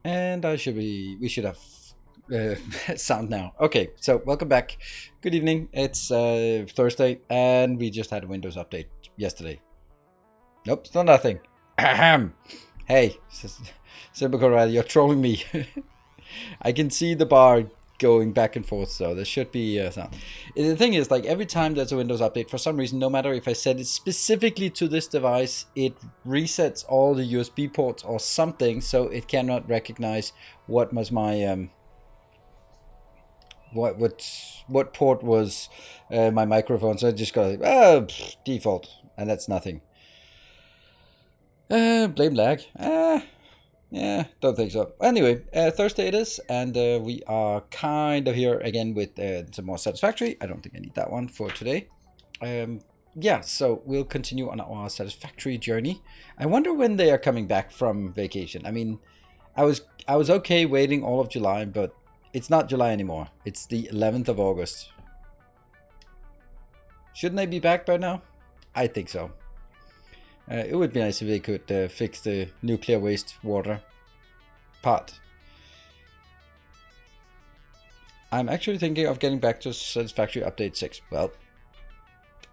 And we should have sound now. Okay, so welcome back. Good evening. It's Thursday, and we just had a Windows update yesterday. Nope, still nothing. Ahem. Hey, Simba Corral, you're trolling me. I can see the bar going back and forth, so there should be sound. The thing is, like every time there's a Windows update, for some reason, no matter if I set it specifically to this device, it resets all the USB ports or something, so it cannot recognize what was my what port was my microphone. So I just got default, and that's nothing. Blame lag. Yeah, don't think so. Anyway, Thursday it is, and we are kind of here again with some more Satisfactory. I don't think I need that one for today. Yeah, so we'll continue on our Satisfactory journey. I wonder when they are coming back from vacation. I mean, I was okay waiting all of July, but it's not July anymore. It's the 11th of August. Shouldn't they be back by now? I think so. It would be nice if they could fix the nuclear waste water part. I'm actually thinking of getting back to Satisfactory Update 6. Well,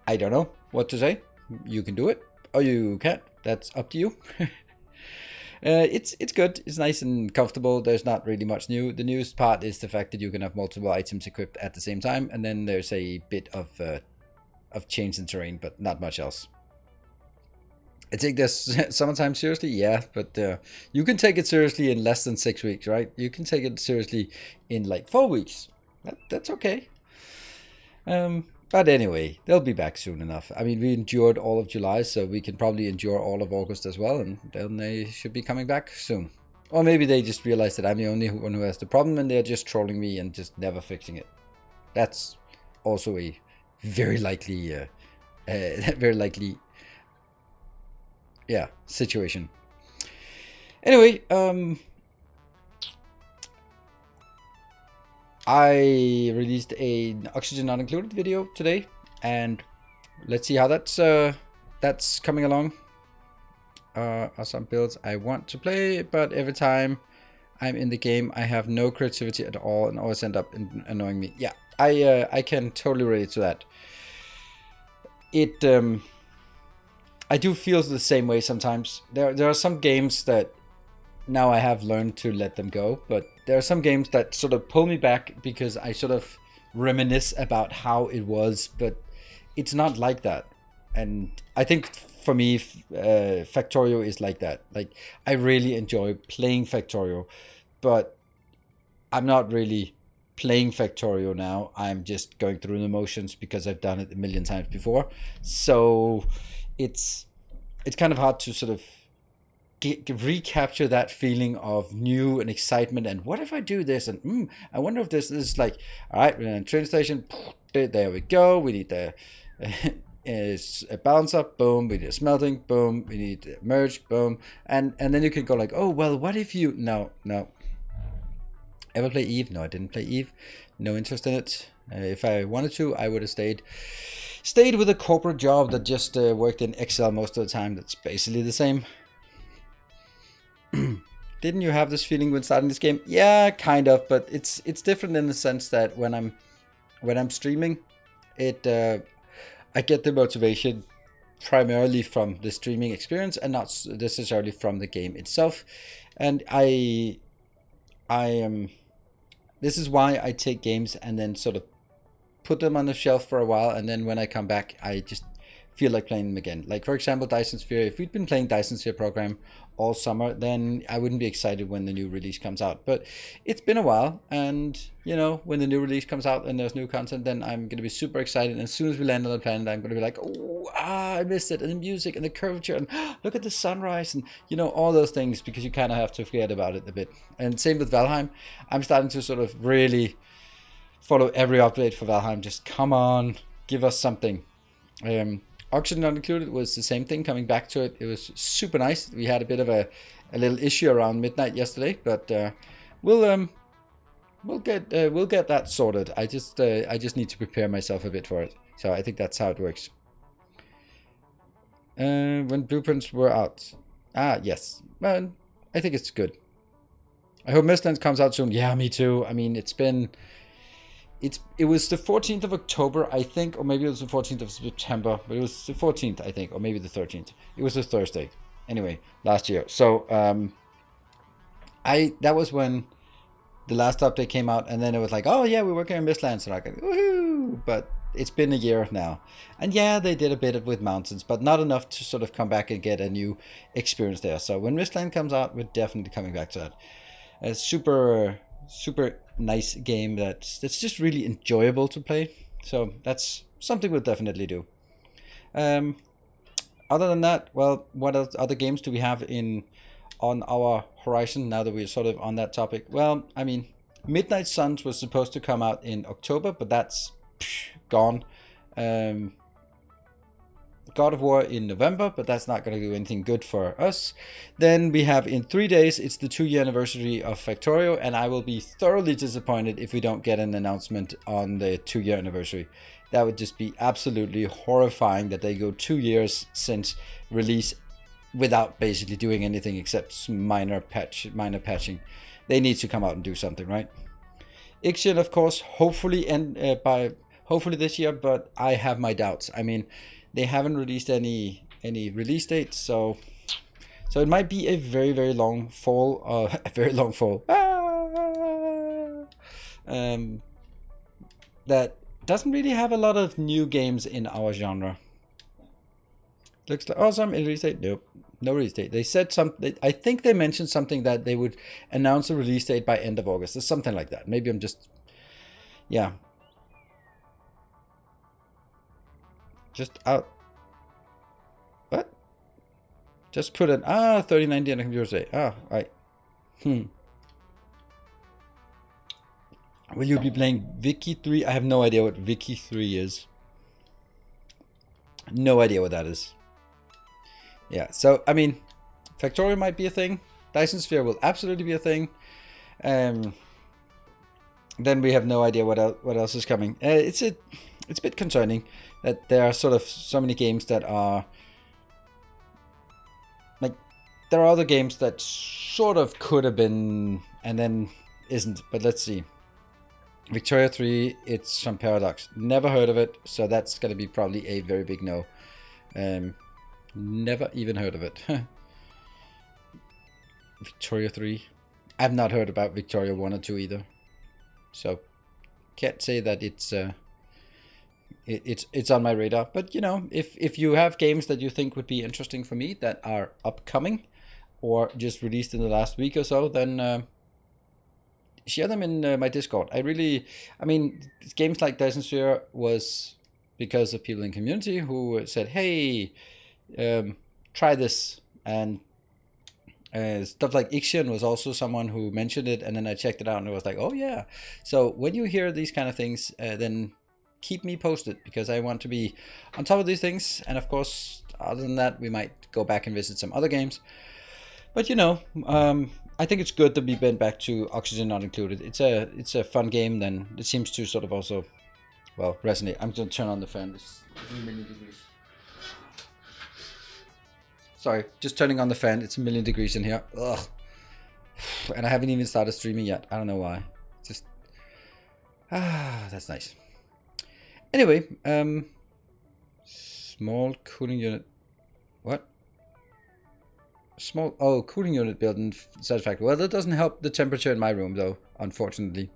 I don't know what to say. You can do it, or you can't. That's up to you. It's good. It's nice and comfortable. There's not really much new. The newest part is the fact that you can have multiple items equipped at the same time, and then there's a bit of change in terrain, but not much else. I take this sometimes seriously, yeah, but you can take it seriously in less than 6 weeks, right? You can take it seriously in like 4 weeks. That's okay. But anyway, they'll be back soon enough. I mean, we endured all of July, so we can probably endure all of August as well, and then they should be coming back soon. Or maybe they just realize that I'm the only one who has the problem, and they're just trolling me and just never fixing it. That's also a very likely, very likely situation. Anyway, I released an Oxygen Not Included video today, and let's see how that's coming along. Are some builds I want to play, but every time I'm in the game, I have no creativity at all, and always end up annoying me. Yeah, I can totally relate to that. I do feel the same way sometimes. There are some games that now I have learned to let them go, but there are some games that sort of pull me back because I sort of reminisce about how it was, but it's not like that. And I think for me, Factorio is like that. Like, I really enjoy playing Factorio, but I'm not really playing Factorio now. I'm just going through the motions because I've done it a million times before. So it's kind of hard to sort of recapture that feeling of new and excitement. And what if I do this? And I wonder if this is like, all right, we're in a train station. There we go. We need the is a balance up, boom. We need a smelting, boom. We need a merge, boom. And then you can go like, oh well, what if you no. Ever play Eve? No, I didn't play Eve. No interest in it. If I wanted to, I would have stayed with a corporate job that just worked in Excel most of the time. That's basically the same. Didn't you have this feeling when starting this game? Yeah, kind of, but it's different in the sense that when I'm streaming, I get the motivation primarily from the streaming experience and not necessarily from the game itself. And I am. This is why I take games and then sort of put them on the shelf for a while, and then when I come back, I just feel like playing them again. Like, for example, Dyson Sphere. If we'd been playing Dyson Sphere program all summer, then I wouldn't be excited when the new release comes out. But it's been a while, and you know, when the new release comes out and there's new content, then I'm gonna be super excited. And as soon as we land on the planet, I'm gonna be like, oh, I missed it, and the music and the curvature, and look at the sunrise, and you know, all those things, because you kind of have to forget about it a bit. And same with Valheim. I'm starting to sort of really follow every update for Valheim. Just come on, give us something. Oxygen Not Included was the same thing, coming back to it. It was super nice. We had a bit of a little issue around midnight yesterday, but we'll get that sorted. I just need to prepare myself a bit for it. So I think that's how it works. When blueprints were out. Yes. Well, I think it's good. I hope Mistlands comes out soon. Yeah, me too. I mean, it was the 14th of October, I think, or maybe it was the 14th of September, but it was the 14th, I think, or maybe the 13th. It was a Thursday. Anyway, last year. So that was when the last update came out, and then it was like, oh yeah, we're working on Mistlands, and I go, woohoo! But it's been a year now, and yeah, they did a bit with mountains, but not enough to sort of come back and get a new experience there. So when Mistland comes out, we're definitely coming back to that. A super nice game that's just really enjoyable to play. So that's something we'll definitely do. Other than that, well, what other games do we have on our horizon now that we're sort of on that topic? Well, I mean, Midnight Suns was supposed to come out in October, but that's gone. God of War in November, but that's not going to do anything good for us. Then we have in 3 days, it's the 2-year anniversary of Factorio, and I will be thoroughly disappointed if we don't get an announcement on the 2-year anniversary. That would just be absolutely horrifying that they go 2 years since release without basically doing anything except minor patching. They need to come out and do something, right? Ixion, of course, hopefully hopefully this year, but I have my doubts. I mean, they haven't released any release dates, so it might be a very long fall. A very long fall. That doesn't really have a lot of new games in our genre. Looks like some release date. Nope, no release date. They said something. I think they mentioned something that they would announce a release date by end of August or something like that. Maybe I'm just, yeah. Just out. What? Just put an 3090 on a computer today. Right. Will you be playing Wiki 3? I have no idea what Wiki 3 is. No idea what that is. Yeah, so I mean, Factorio might be a thing. Dyson Sphere will absolutely be a thing. Then we have no idea what else is coming. It's a bit concerning that there are sort of so many games that are like, there are other games that sort of could have been and then isn't. But let's see. Victoria 3, it's from Paradox. Never heard of it, so that's going to be probably a very big no. Never even heard of it. Victoria 3. I've not heard about Victoria 1 or 2 either. So can't say that it's on my radar. But you know, if you have games that you think would be interesting for me that are upcoming or just released in the last week or so, then share them in my Discord. I mean, games like Dyson Sphere was because of people in community who said, hey, try this. And stuff like Ixion was also someone who mentioned it, and then I checked it out and it was like, oh yeah. So when you hear these kind of things, then keep me posted, because I want to be on top of these things. And of course, other than that, we might go back and visit some other games. But you know, I think it's good to be bent back to Oxygen Not Included. It's a fun game. Then it seems to sort of also, well, resonate. I'm going to turn on the fan. It's a million degrees. Sorry, just turning on the fan. It's a million degrees in here. Ugh. And I haven't even started streaming yet. I don't know why. Just that's nice. Anyway, small cooling unit. What? Small cooling unit built in Satisfactory. Well, that doesn't help the temperature in my room though, unfortunately.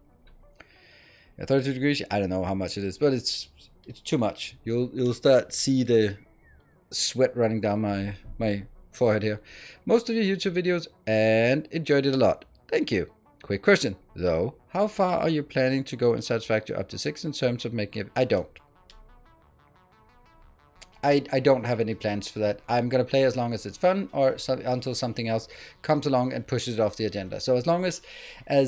32 degrees. I don't know how much it is, but it's too much. You'll start see the sweat running down my forehead here. Most of your YouTube videos and enjoyed it a lot. Thank you. Quick question though. How far are you planning to go in Satisfactory up to 6 in terms of making it? I don't. I don't have any plans for that. I'm going to play as long as it's fun, or until something else comes along and pushes it off the agenda. So as long as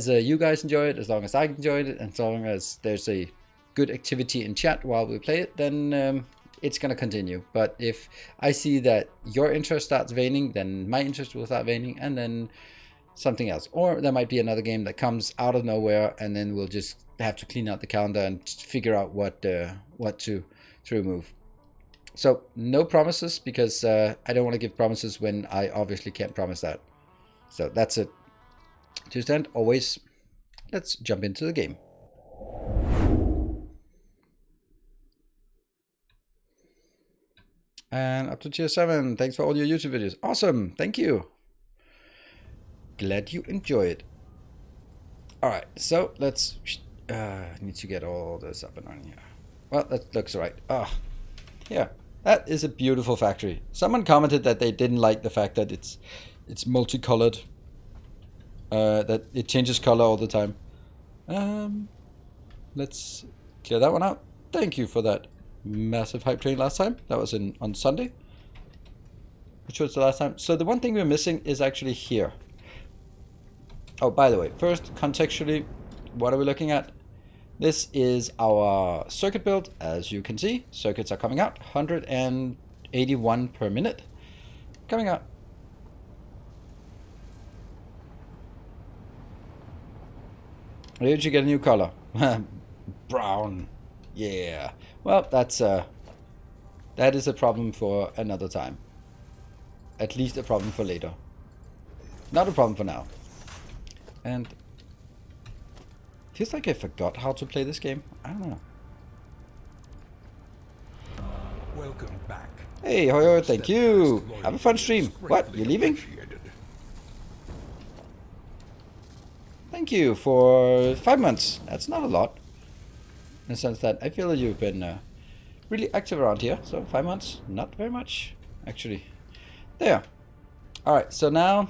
you guys enjoy it, as long as I enjoy it, and as long as there's a good activity in chat while we play it, then it's going to continue. But if I see that your interest starts waning, then my interest will start waning, and then something else. Or there might be another game that comes out of nowhere, and then we'll just have to clean out the calendar and figure out what to remove. So no promises, because I don't want to give promises when I obviously can't promise that. So that's it. to stand, always. Let's jump into the game. And up to tier 7. Thanks for all your YouTube videos. Awesome. Thank you. Glad you enjoy it. Alright, so let's... need to get all this up and running here. Well, that looks right. Ah, yeah. That is a beautiful factory. Someone commented that they didn't like the fact that it's multicolored. That it changes color all the time. Let's clear that one out. Thank you for that massive hype train last time. That was on Sunday, which was the last time. So the one thing we're missing is actually here. Oh, by the way, first, contextually, what are we looking at? This is our circuit build. As you can see, circuits are coming out. 181 per minute. Coming out. Where did you get a new color? Brown. Yeah. Well, that is a problem for another time. At least a problem for later. Not a problem for now. And feels like I forgot how to play this game. I don't know. Welcome back. Hey, Hoyo, thank you. Have a fun stream. What? You leaving? Thank you for 5 months. That's not a lot. In the sense that I feel that you've been really active around here. So 5 months, not very much, actually. There. Alright, so now,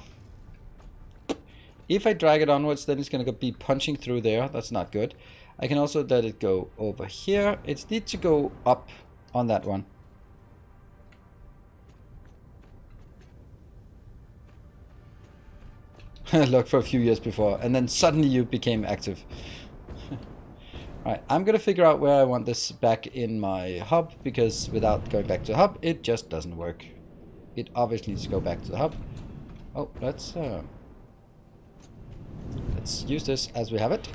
if I drag it onwards, then it's going to be punching through there. That's not good. I can also let it go over here. It needs to go up on that one. Look for a few years before, and then suddenly you became active. Alright, I'm gonna figure out where I want this back in my hub, because without going back to the hub, it just doesn't work. It obviously needs to go back to the hub. Oh, let's use this as we have it.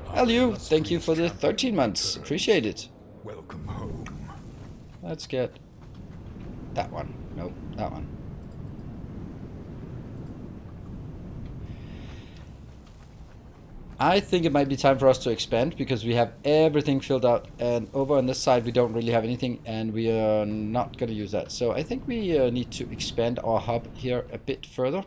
Hello, thank you for the 13 months. Appreciate it. Welcome home. Let's get that one. Nope, that one. I think it might be time for us to expand, because we have everything filled out, and over on this side we don't really have anything, and we are not going to use that. So I think we need to expand our hub here a bit further.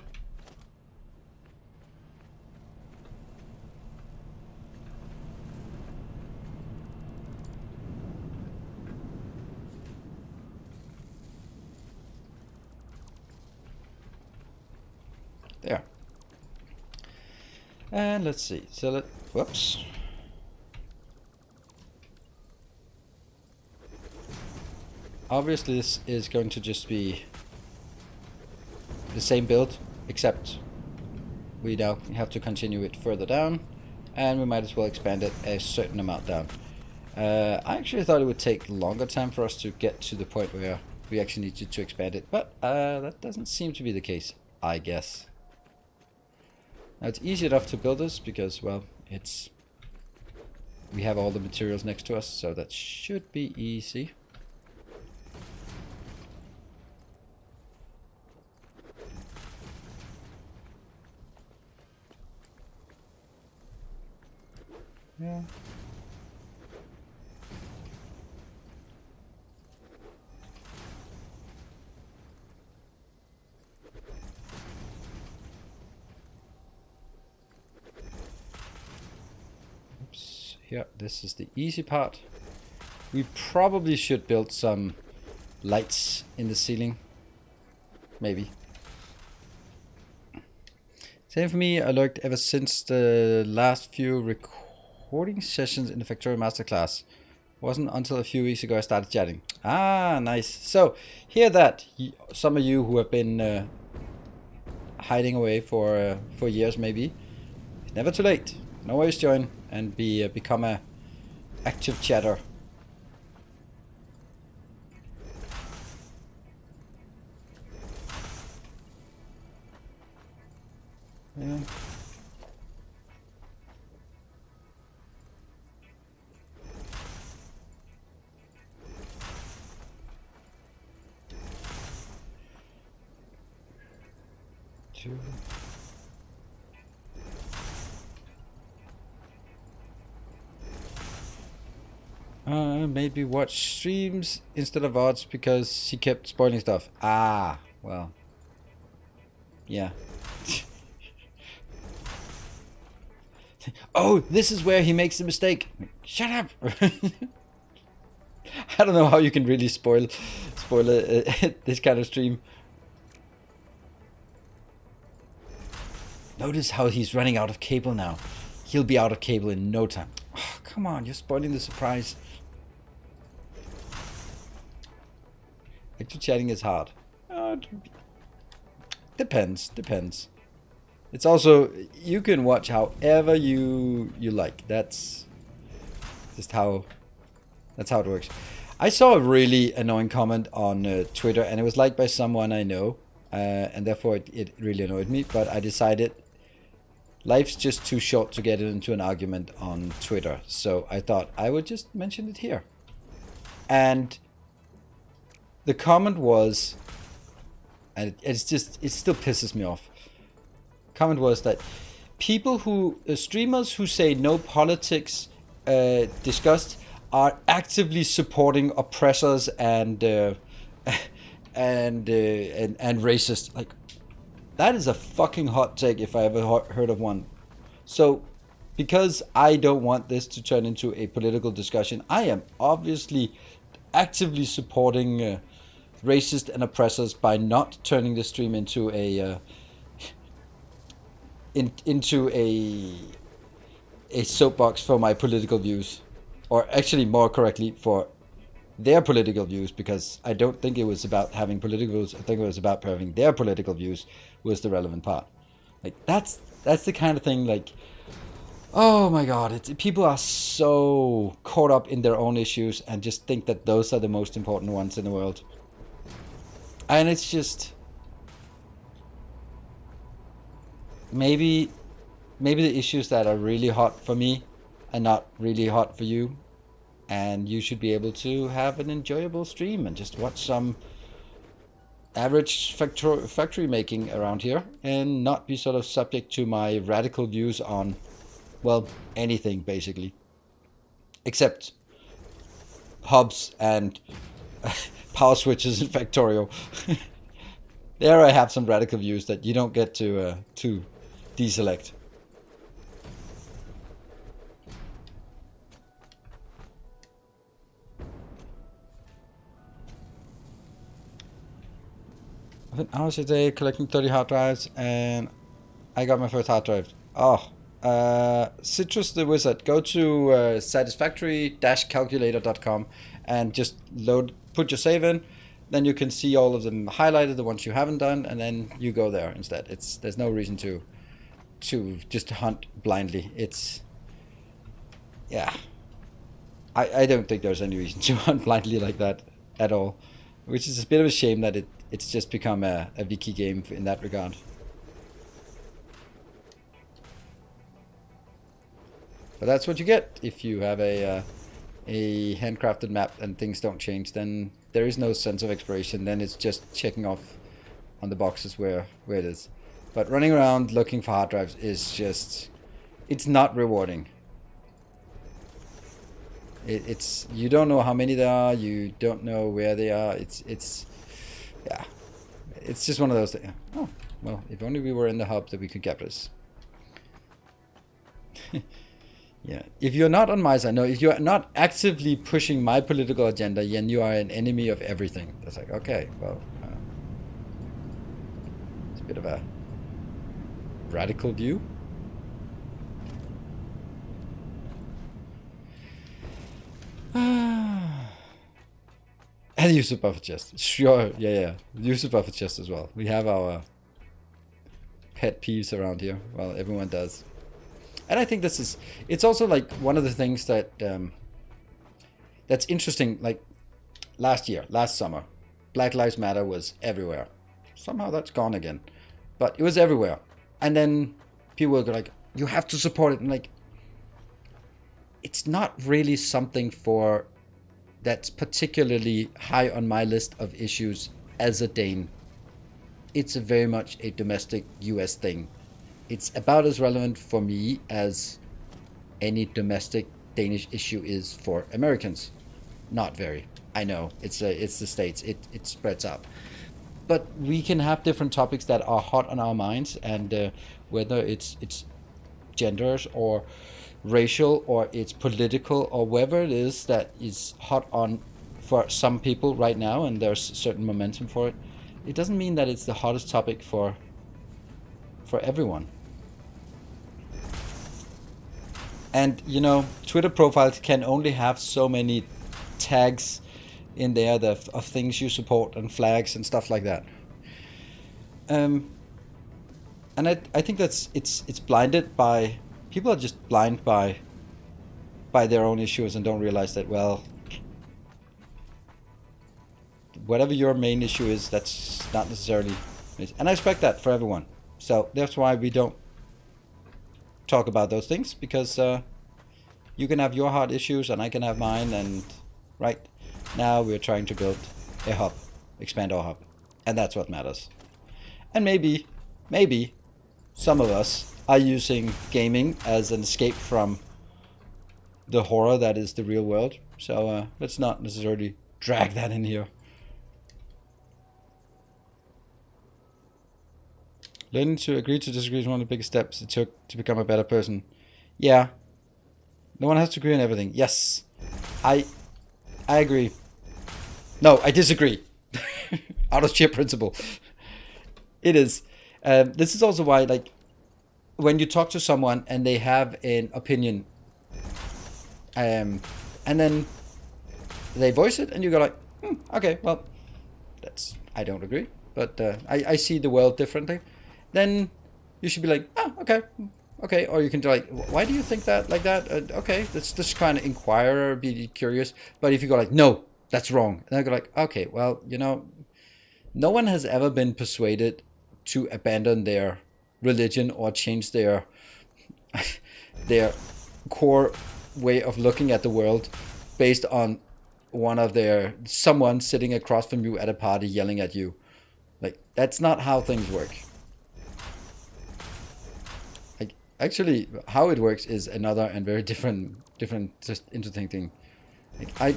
There. And let's see. So whoops. Obviously this is going to just be the same build, except we now have to continue it further down, and we might as well expand it a certain amount down. I actually thought it would take longer time for us to get to the point where we actually needed to expand it, but that doesn't seem to be the case, I guess. Now it's easy enough to build this because, well, we have all the materials next to us, so that should be easy. Yeah. Here, this is the easy part. We probably should build some lights in the ceiling. Maybe. Same for me. I lurked ever since the last few recording sessions in the Factory Masterclass. Wasn't until a few weeks ago I started chatting. Ah, nice. So, hear that. Some of you who have been hiding away for years maybe. It's never too late. You can always join and become a active chatter. Yeah. Two. Maybe watch streams instead of VODs because he kept spoiling stuff. Ah, well. Yeah. Oh, this is where he makes the mistake. Shut up. I don't know how you can really spoil this kind of stream. Notice how he's running out of cable now. He'll be out of cable in no time. Oh, come on, you're spoiling the surprise. Actually, chatting is hard. Depends. It's also, you can watch however you like. That's just how it works. I saw a really annoying comment on Twitter, and it was liked by someone I know, and therefore it really annoyed me. But I decided life's just too short to get into an argument on Twitter, so I thought I would just mention it here. And the comment was, and it still pisses me off. Comment was that people streamers who say no politics discussed are actively supporting oppressors and racist. Like, that is a fucking hot take if I ever heard of one. So, because I don't want this to turn into a political discussion, I am obviously actively supporting racist and oppressors by not turning the stream into a a soapbox for my political views, or actually more correctly for their political views, because I don't think it was about having political views. I think it was about having their political views was the relevant part. Like, that's the kind of thing, like, oh my god, people are so caught up in their own issues and just think that those are the most important ones in the world. And it's just, maybe the issues that are really hot for me are not really hot for you, and you should be able to have an enjoyable stream and just watch some average factory making around here and not be sort of subject to my radical views on, well, anything basically, except hubs and power switches in Factorio. There I have some radical views that you don't get to deselect. I've been hours a day collecting 30 hard drives, and I got my first hard drive. Oh, Citrus the Wizard. Go to satisfactory-calculator.com and just put your save in. Then you can see all of them highlighted, the ones you haven't done, and then you go there instead. There's no reason to just hunt blindly. I don't think there's any reason to hunt blindly like that at all, which is a bit of a shame that it's just become a wiki game in that regard. But that's what you get if you have a handcrafted map and things don't change. Then there is no sense of exploration. Then it's just checking off on the boxes where it is. But running around looking for hard drives is just, it's not rewarding. It's you don't know how many there are. You don't know where they are. It's just one of those things. Oh, well, if only we were in the hub that we could get this. Yeah, if you're not on my side, no, if you're not actively pushing my political agenda, then you are an enemy of everything. That's like, okay, well, it's a bit of a radical view. And use a buffer chest. Sure, yeah. Use a buffer chest as well. We have our pet peeves around here. Well, everyone does. And I think it's also like one of the things that that's interesting. Like last summer, Black Lives Matter was everywhere. Somehow that's gone again, but it was everywhere. And then people were like, "You have to support it." And like, it's not really something that's particularly high on my list of issues as a Dane. It's very much a domestic US thing. It's about as relevant for me as any domestic Danish issue is for Americans. Not very. I know it's the States. It spreads out. But we can have different topics that are hot on our minds, and whether it's genders or racial or it's political or whatever it is that is hot on for some people right now, and there's certain momentum for it. It doesn't mean that it's the hottest topic for everyone. And you know, Twitter profiles can only have so many tags in there of things you support and flags and stuff like that. And I think that's it's blinded by people are just blind by their own issues and don't realize that, well, whatever your main issue is, that's not necessarily, and I expect that for everyone. So that's why we don't talk about those things, because you can have your hard issues and I can have mine, and right now we're trying to build a hub, expand our hub, and that's what matters. And maybe some of us are using gaming as an escape from the horror that is the real world. So let's not necessarily drag that in here. Learning to agree to disagree is one of the biggest steps it took to become a better person. Yeah. No one has to agree on everything. Yes. I agree. No, I disagree. Out of sheer principle. It is. This is also why, like, when you talk to someone and they have an opinion, and then they voice it, and you go like, okay, well, I don't agree, but I see the world differently. Then you should be like, okay, or you can be like, why do you think that like that? Okay, let's just kind of inquire or be curious. But if you go like, no, that's wrong, and I go like, okay, well, you know, no one has ever been persuaded to abandon their religion or change their core way of looking at the world based on someone sitting across from you at a party yelling at you. Like, that's not how things work. Like, actually, how it works is another and very different just interesting thing. Like,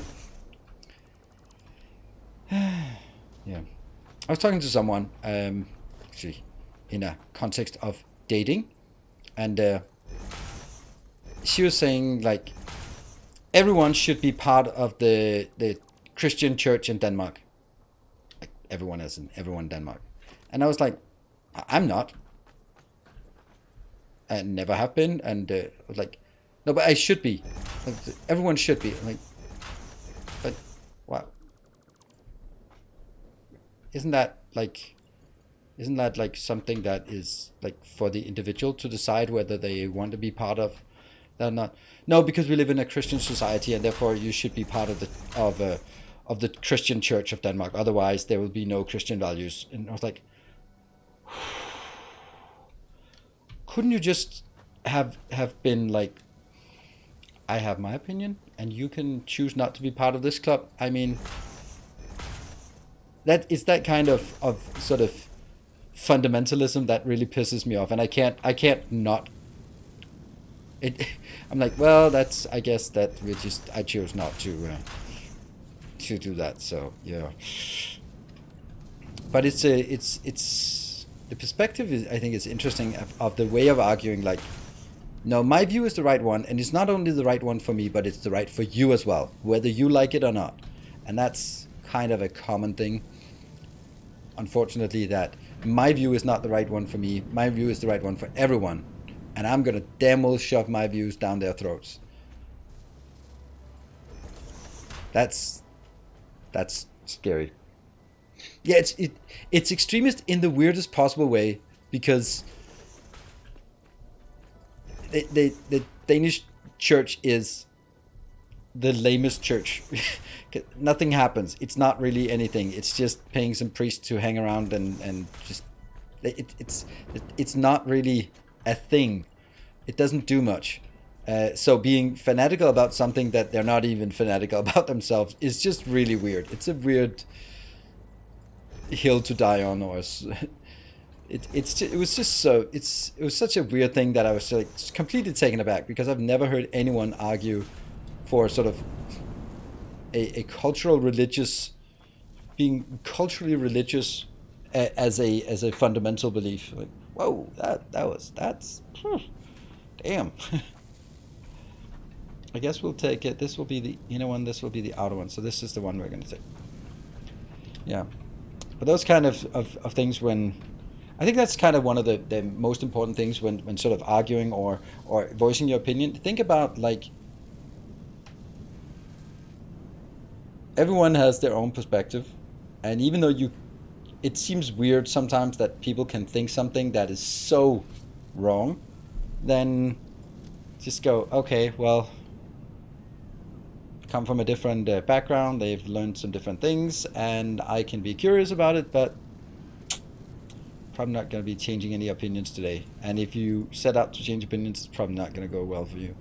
yeah, I was talking to someone actually in a context of dating, and she was saying like everyone should be part of the Christian church in Denmark. Like, everyone as in everyone in Denmark. And I was like, I'm not. I never have been, and I was like, no, but I should be. Like, everyone should be. I'm like, but wow. Isn't that like something that is like for the individual to decide whether they want to be part of that or not? No, because we live in a Christian society, and therefore you should be part of the Christian Church of Denmark. Otherwise, there will be no Christian values. And I was like, couldn't you just have been like, I have my opinion, and you can choose not to be part of this club? I mean, that is that kind of sort of fundamentalism that really pisses me off, and I can't not. I'm like, well, that's, I guess that I chose not to do that. So yeah, but it's the perspective is, I think, is interesting of the way of arguing. Like, no, my view is the right one, and it's not only the right one for me, but it's the right for you as well, whether you like it or not. And that's kind of a common thing, unfortunately, that my view is not the right one for me. My view is the right one for everyone, and I'm gonna damn well shove my views down their throats. That's scary. Yeah, it's extremist in the weirdest possible way, because the Danish church is the lamest church. Nothing happens. It's not really anything. It's just paying some priests to hang around and just it's not really a thing. It doesn't do much. So being fanatical about something that they're not even fanatical about themselves is just really weird. It's a weird hill to die on, or it was such a weird thing that I was like completely taken aback, because I've never heard anyone argue for sort of a cultural religious, being culturally religious as a fundamental belief. Like, whoa, that's damn. I guess we'll take it. This will be the inner one. This will be the outer one. So this is the one we're going to take. Yeah, but those kind of things, when I think that's kind of one of the most important things when sort of arguing or voicing your opinion. Think about, like, everyone has their own perspective, and even though it seems weird sometimes that people can think something that is so wrong, then just go, okay, well, come from a different background, they've learned some different things, and I can be curious about it, but probably not going to be changing any opinions today. And if you set out to change opinions, it's probably not going to go well for you.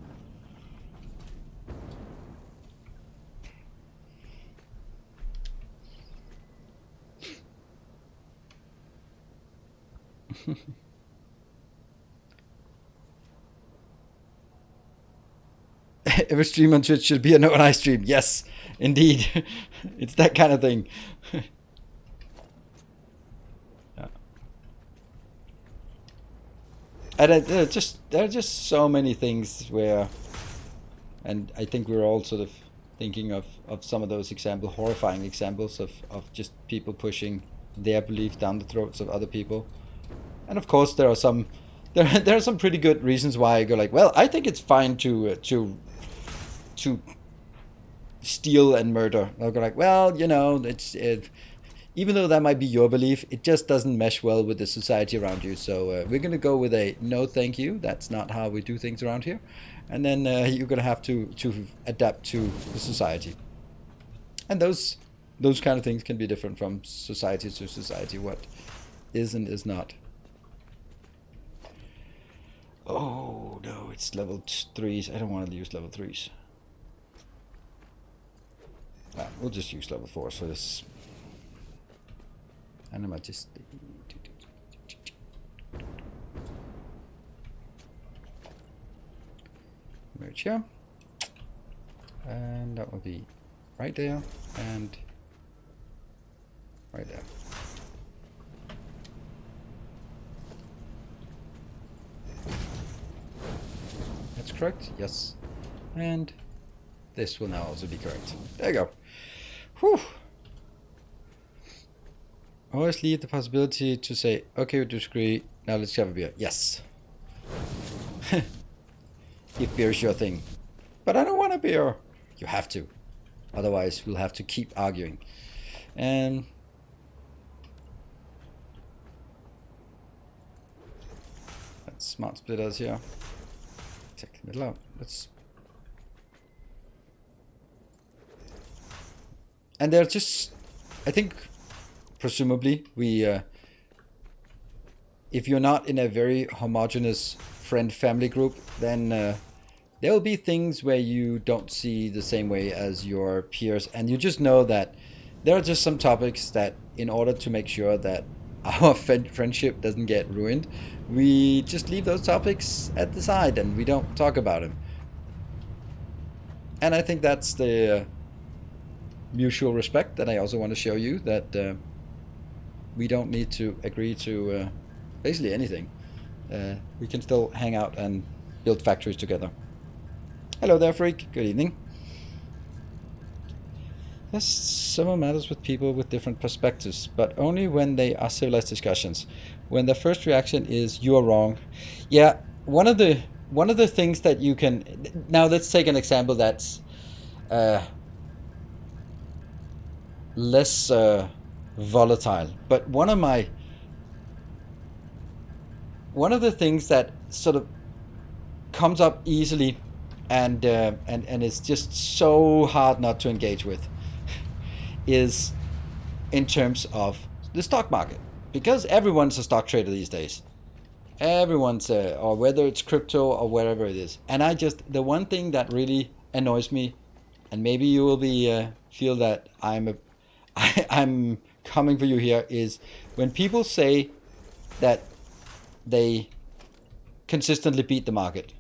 Every stream on Twitch should be a no and I stream. Yes, indeed. It's that kind of thing. Yeah. And there are just so many things where, and I think we're all sort of thinking of some of those horrifying examples of just people pushing their belief down the throats of other people. And of course, there are some pretty good reasons why I go like, well, I think it's fine to steal and murder. I'll go like, well, even though that might be your belief, it just doesn't mesh well with the society around you. So we're gonna go with a no, thank you. That's not how we do things around here. And then you're gonna have to adapt to the society. And those kind of things can be different from society to society. What is and is not. Oh no, it's level 3s. I don't want to use level 3s. We'll just use level 4s for this. And I might just merge here, and that will be right there and right there. That's correct. Yes, and this will now also be correct. There you go. Whew. Always leave the possibility to say, okay, we disagree, now let's have a beer. Yes. If beer's your thing. But I don't want a beer. You have to. Otherwise, we'll have to keep arguing. And that's smart splitters here. Take the middle out. And they're just, I think, presumably, if you're not in a very homogeneous family group, then there will be things where you don't see the same way as your peers, and you just know that there are just some topics that, in order to make sure that our friendship doesn't get ruined, we just leave those topics at the side and we don't talk about them. And I think that's the mutual respect that I also want to show you, that we don't need to agree to basically anything. We can still hang out and build factories together. Hello there, freak. Good evening. Yes, similar matters with people with different perspectives, but only when they are civilized discussions. When the first reaction is "you are wrong," yeah. One of the things that you can, now let's take an example that's less volatile, but one of the things that sort of comes up easily and is just so hard not to engage with is in terms of the stock market, because everyone's a stock trader these days. Everyone's or whether it's crypto or whatever it is. And the one thing that really annoys me, and maybe you will be feel that I'm coming for you here, is when people say that they consistently beat the market,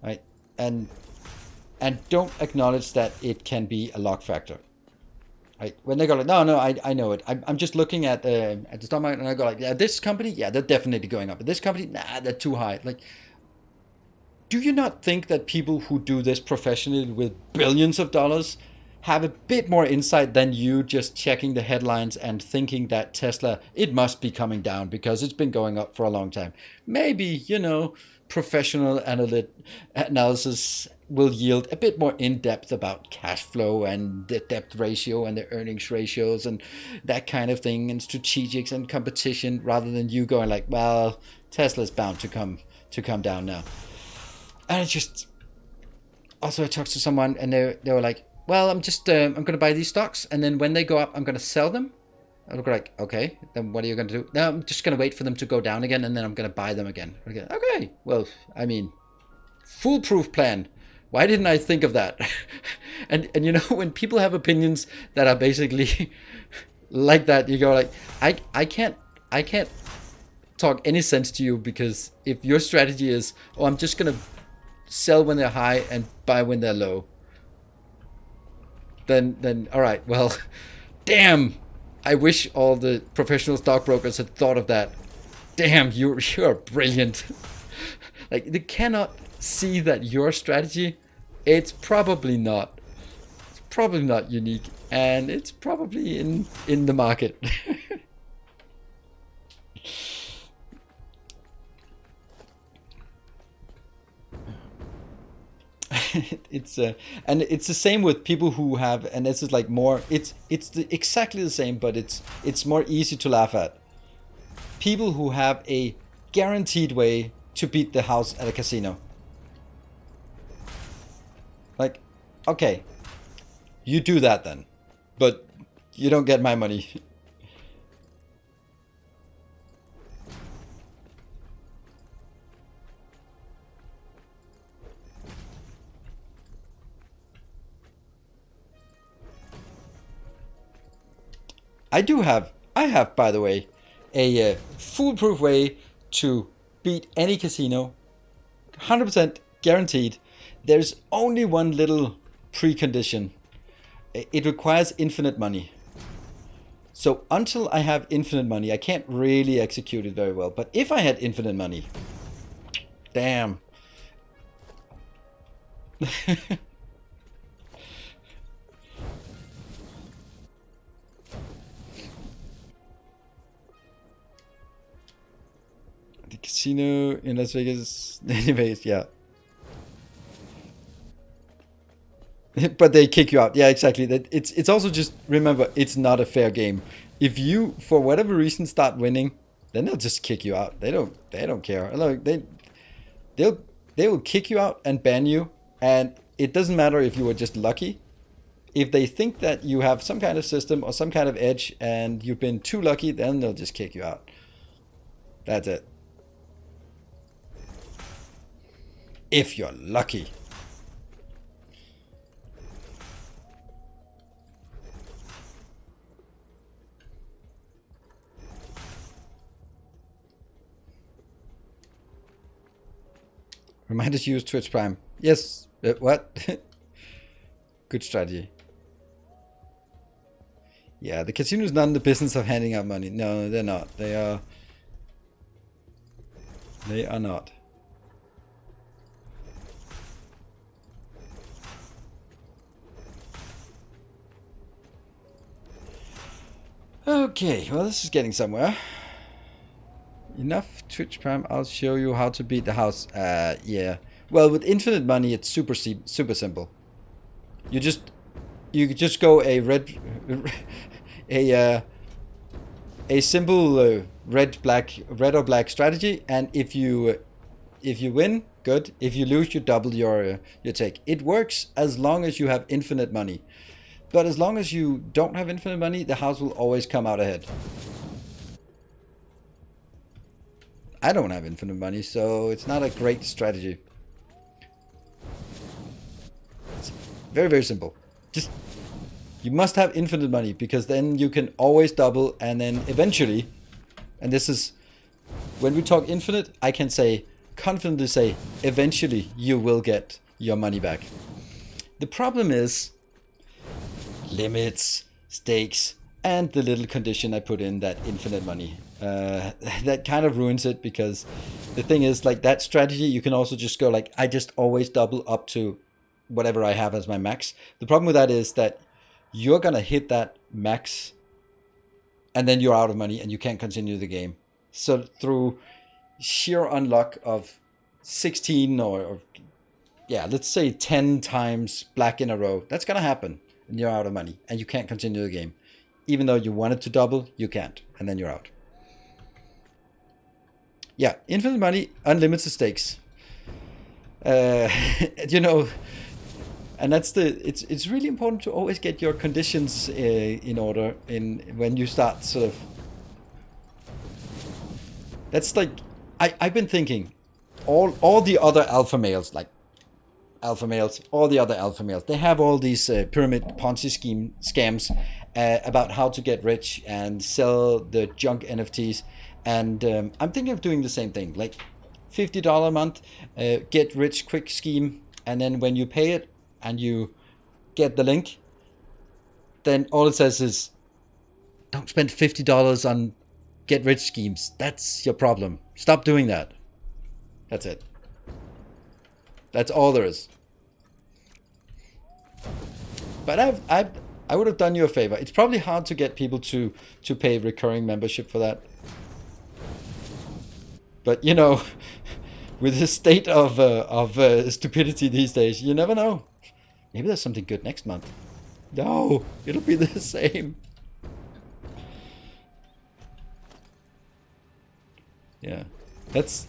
right? And and don't acknowledge that it can be a luck factor. Right? When they go like, no, I know it. I'm just looking at the stock market, and I go like, yeah, this company, yeah, they're definitely going up. But this company, nah, they're too high. Like, do you not think that people who do this professionally with billions of dollars have a bit more insight than you just checking the headlines and thinking that Tesla, it must be coming down because it's been going up for a long time? Maybe, professional analysis will yield a bit more in-depth about cash flow and the debt ratio and the earnings ratios and that kind of thing, and strategics and competition, rather than you going like, well, Tesla's bound to come down now. And it's just, also I talked to someone and they were like, well, I'm going to buy these stocks, and then when they go up, I'm going to sell them. I look like, okay, then what are you going to do? No, I'm just going to wait for them to go down again, and then I'm going to buy them again. Okay, well, I mean, foolproof plan. Why didn't I think of that? and when people have opinions that are basically like that, you go like, I can't talk any sense to you, because if your strategy is, oh, I'm just going to sell when they're high and buy when they're low, then all right, well, damn, I wish all the professional stockbrokers had thought of that. Damn, you're brilliant. Like, they cannot see that your strategy, it's probably not unique, and it's probably in the market. And it's the same with people who have, and this is like more, it's exactly the same, but it's more easy to laugh at. People who have a guaranteed way to beat the house at a casino. Like, okay, you do that then, but you don't get my money. I have, by the way, a foolproof way to beat any casino, 100% guaranteed. There's only one little precondition. It requires infinite money. So until I have infinite money, I can't really execute it very well. But if I had infinite money, damn. The casino in Las Vegas, anyways, yeah. But they kick you out. Yeah, exactly. That it's also, just remember, it's not a fair game. If you, for whatever reason, start winning, then they'll just kick you out. They don't care. Look, they will kick you out and ban you, and it doesn't matter if you were just lucky. If they think that you have some kind of system or some kind of edge and you've been too lucky, then they'll just kick you out. That's it. If you're lucky. Remind us to use Twitch Prime. Yes. What? Good strategy. Yeah, the casino's not in the business of handing out money. No, they're not. They are not. Okay, well, this is getting somewhere. Enough Twitch Prime, I'll show you how to beat the house. Yeah. Well, with infinite money, it's super simple. You just go a simple red or black strategy, and if you win, good. If you lose, you double your take. It works as long as you have infinite money. But as long as you don't have infinite money, the house will always come out ahead. I don't have infinite money, so it's not a great strategy. It's very, very simple. Just, you must have infinite money, because then you can always double, and then eventually, and this is, when we talk infinite, I can confidently say, eventually you will get your money back. The problem is limits, stakes, and the little condition I put in, that infinite money. That kind of ruins it, because the thing is, like, that strategy, you can also just go like, I just always double up to whatever I have as my max. The problem with that is that you're gonna hit that max and then you're out of money and you can't continue the game. So through sheer unluck of 16 or yeah, let's say 10 times black in a row, that's gonna happen, and you're out of money and you can't continue the game. Even though you wanted to double, you can't, and then you're out. Yeah, infinite money, unlimited stakes. You know, and that's it's really important to always get your conditions in order when you start sort of. That's like, I've been thinking, all the other alpha males, like alpha males, all the other alpha males, they have all these pyramid Ponzi scams about how to get rich and sell the junk NFTs, and I'm thinking of doing the same thing, like $50 a month, get rich quick scheme, and then when you pay it and you get the link, then all it says is, don't spend $50 on get rich schemes. That's your problem. Stop doing that. That's it. That's all there is. But I would have done you a favor. It's probably hard to get people to pay recurring membership for that. But you know, with the state of stupidity these days, you never know. Maybe there's something good next month. No, it'll be the same. Yeah, that's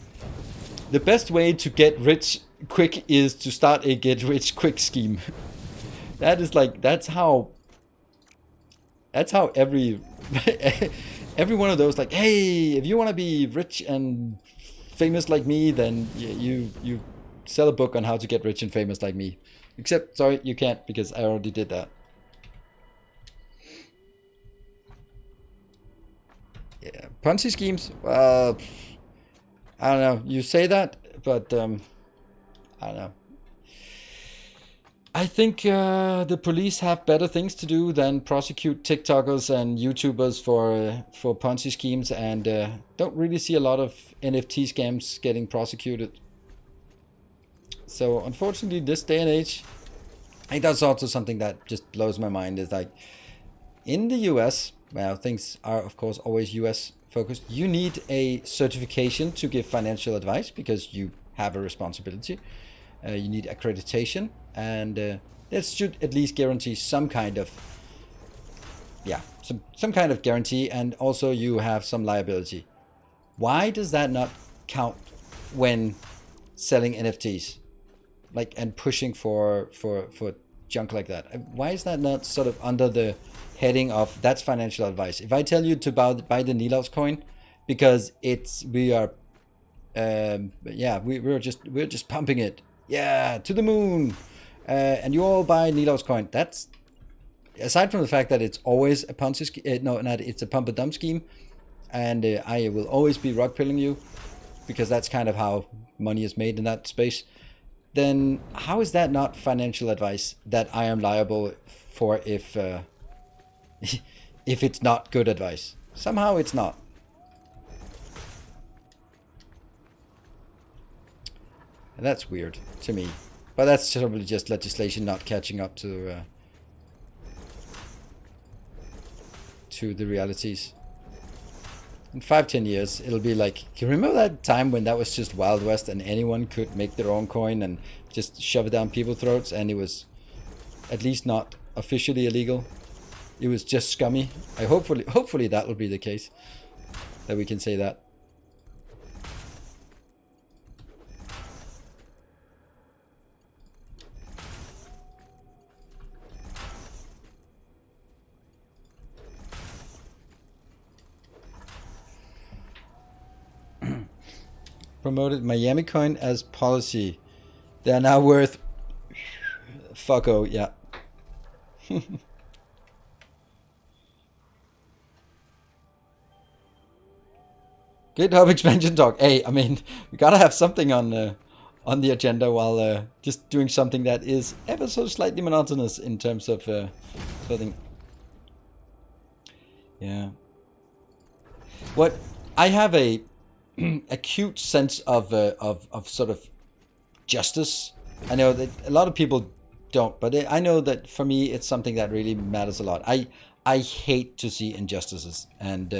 the best way to get rich quick, is to start a get rich quick scheme. That's how every every one of those, like, hey, if you want to be rich and famous like me, then you sell a book on how to get rich and famous like me. Except, sorry, you can't, because I already did that. Yeah, Ponzi schemes. Well, I don't know. You say that, but I don't know. I think the police have better things to do than prosecute TikTokers and YouTubers for Ponzi schemes, and don't really see a lot of NFT scams getting prosecuted. So unfortunately, this day and age, I think that's also something that just blows my mind. Is like, in the US, well, things are of course always US focused. You need a certification to give financial advice because you have a responsibility. You need accreditation, and that should at least guarantee some kind of, yeah, some kind of guarantee, and also you have some liability. Why does that not count when selling NFTs, like, and pushing for junk like that? Why is that not sort of under the heading of that's financial advice? If I tell you to buy the Nilaus coin because we're just pumping it, yeah, to the moon, and you all buy Nilaus coin, that's, aside from the fact that it's always a Ponzi scheme, it's a pump and dump scheme, and I will always be rug pilling you because that's kind of how money is made in that space. Then how is that not financial advice that I am liable for if if it's not good advice? Somehow it's not. And that's weird to me. But that's probably just legislation not catching up to the realities. In 5-10 years, it'll be like, you remember that time when that was just Wild West and anyone could make their own coin and just shove it down people's throats, and it was at least not officially illegal? It was just scummy. Hopefully that will be the case, that we can say that. Promoted Miami coin as policy. They are now worth fucko, yeah. GitHub expansion talk. Hey, I mean, we gotta have something on on the agenda while just doing something that is ever so slightly monotonous in terms of clothing. Yeah. What I have a acute sense of sort of justice. I know that a lot of people don't, but I know that for me it's something that really matters a lot. I hate to see injustices, and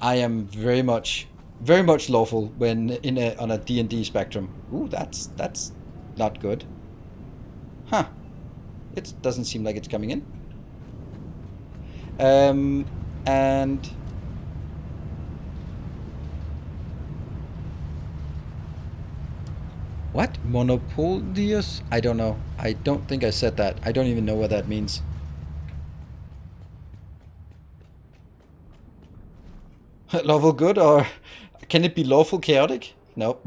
I am very much lawful when on a D&D spectrum. Ooh, that's not good. Huh. It doesn't seem like it's coming in. And what? Monopolius? I don't know. I don't think I said that. I don't even know what that means. Lawful good, or can it be lawful chaotic? Nope.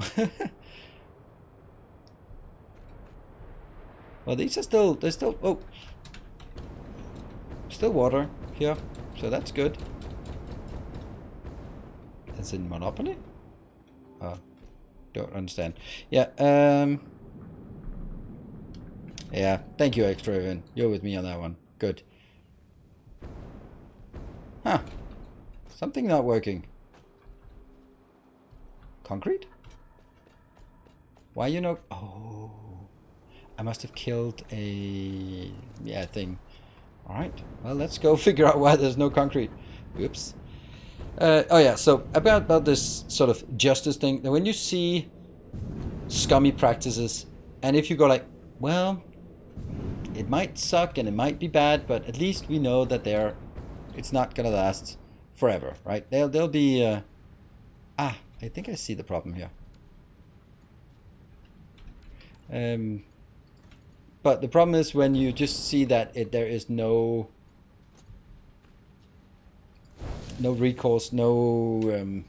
Well, these are still, there's still, oh, still water here, so that's good. As in Monopoly? Don't understand. Yeah, yeah, thank you, Extra Evan. You're with me on that one. Good. Huh. Something not working. Concrete? Why you know? Oh, I must have killed a thing. All right. Well, let's go figure out why there's no concrete. Oops. Oh yeah. So about this sort of justice thing. When you see scummy practices, and if you go like, well, it might suck and it might be bad, but at least we know that it's not gonna last forever, right? They'll be. I think I see the problem here. But the problem is when you just see that there is no recourse, no.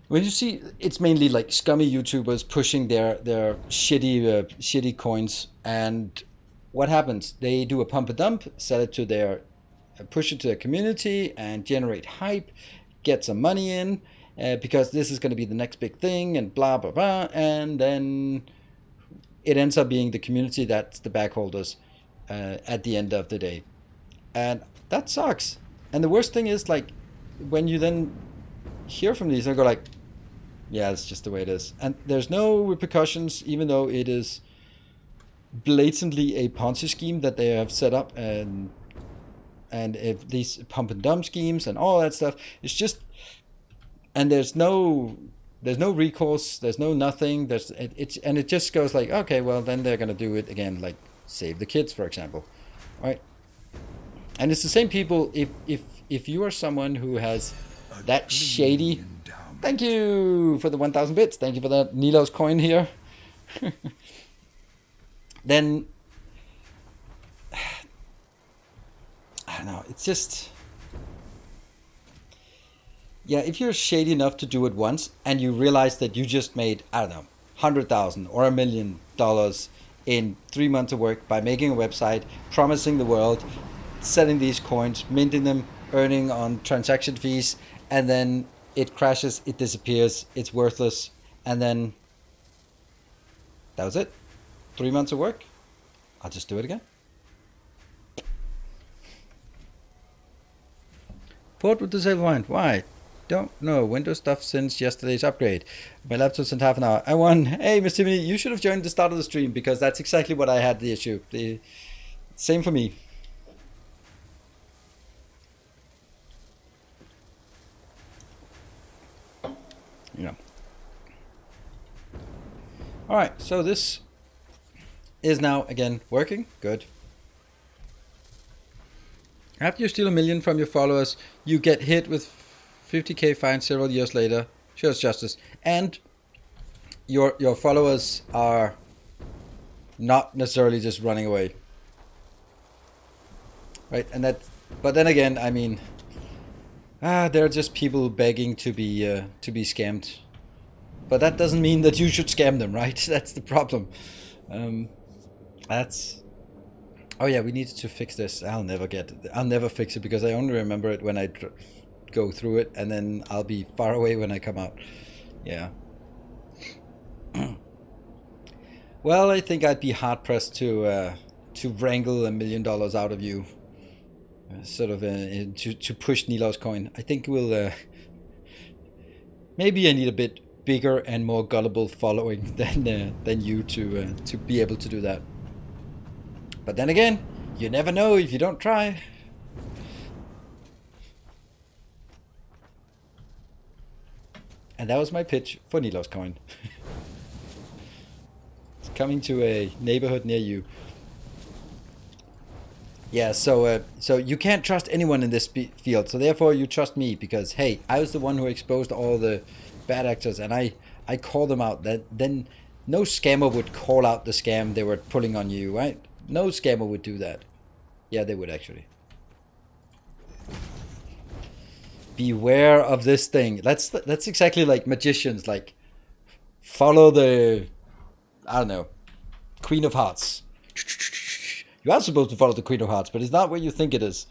When you see it's mainly like scummy YouTubers pushing their shitty coins, and what happens? They do a pump and dump, sell it to their, push it to their community, and generate hype, get some money in, because this is going to be the next big thing, and blah blah blah, and then it ends up being the community that's the backholders at the end of the day, and that sucks. And the worst thing is, like, when you then hear from these, they go like, yeah, it's just the way it is, and there's no repercussions, even though it is blatantly a Ponzi scheme that they have set up, and if these pump and dump schemes and all that stuff, it's just, and there's no recourse, there's no nothing, it just goes like, okay, well then they're gonna do it again, like Save the Kids, for example, right? And it's the same people. If you are someone who has that shady, thank you for the 1,000 bits, thank you for that Nilo's coin here. Then I don't know, it's just, yeah, if you're shady enough to do it once and you realize that you just made, I don't know, 100,000 or $1 million in 3 months of work by making a website, promising the world, selling these coins, minting them, earning on transaction fees, and then it crashes, it disappears, it's worthless, and then that was it. 3 months of work, I'll just do it again. Port with disabled mind. Why? Don't know. Windows stuff since yesterday's upgrade. My laptop sent half an hour. I won. Hey, Mr. Timmy, you should have joined the start of the stream, because that's exactly what I had the issue. The same for me. Yeah. All right. So this is now again working. Good. After you steal $1 million from your followers, you get hit with 50k fine several years later. Shows justice, and your followers are not necessarily just running away, right? And that, but then again, I mean, they're just people begging to be scammed, but that doesn't mean that you should scam them, right? That's the problem. That's. Oh yeah, we need to fix this. I'll never fix it, because I only remember it when I go through it, and then I'll be far away when I come out. Yeah. Well, I think I'd be hard pressed to wrangle $1 million out of you, sort of to push Nilo's coin. I think we'll maybe I need a bit bigger and more gullible following than you to be able to do that. But then again, you never know if you don't try. And that was my pitch for Nilo's coin. It's coming to a neighborhood near you. Yeah, so you can't trust anyone in this field. So therefore, you trust me because hey, I was the one who exposed all the bad actors, and I called them out. That then no scammer would call out the scam they were pulling on you, right? No scammer would do that. Yeah, they would actually. Beware of this thing. That's exactly like magicians. Like follow the, I don't know, Queen of Hearts. You are supposed to follow the Queen of Hearts, but it's not what you think it is.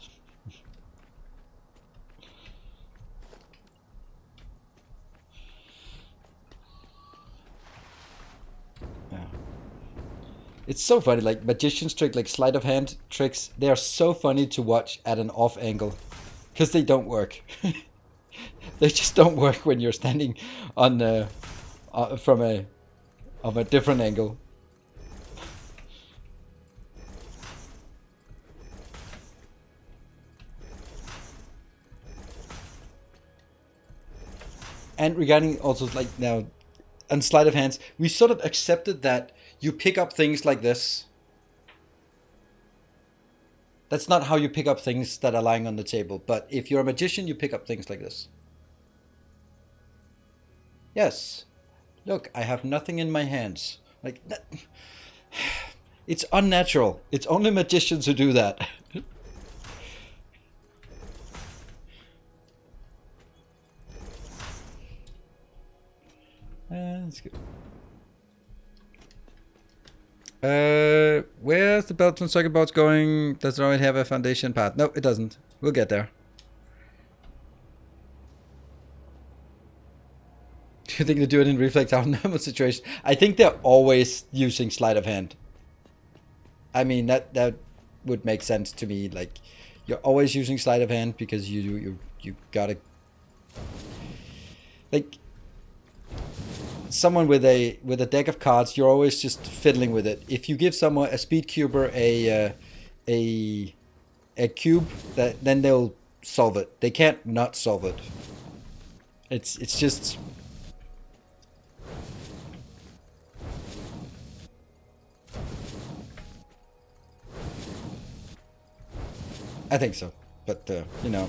Yeah. It's so funny, like magician's trick, like sleight of hand tricks. They are so funny to watch at an off angle, because they don't work. They just don't work when you're standing on from a different angle. And regarding also like now, on sleight of hands, we sort of accepted that you pick up things like this. That's not how you pick up things that are lying on the table. But if you're a magician, you pick up things like this. Yes. Look, I have nothing in my hands. Like that. It's unnatural. It's only magicians who do that. That's good. Where's the belt and circuit boards going? Does it already have a foundation path? No, it doesn't. We'll get there. Do you think they do it in reflex out normal situation? I think they're always using sleight of hand. I mean that would make sense to me. Like you're always using sleight of hand because you gotta like someone with a deck of cards. You're always just fiddling with it. If you give someone a speed cuber a cube, that then they'll solve it. They can't not solve it. It's just. I think so, but you know.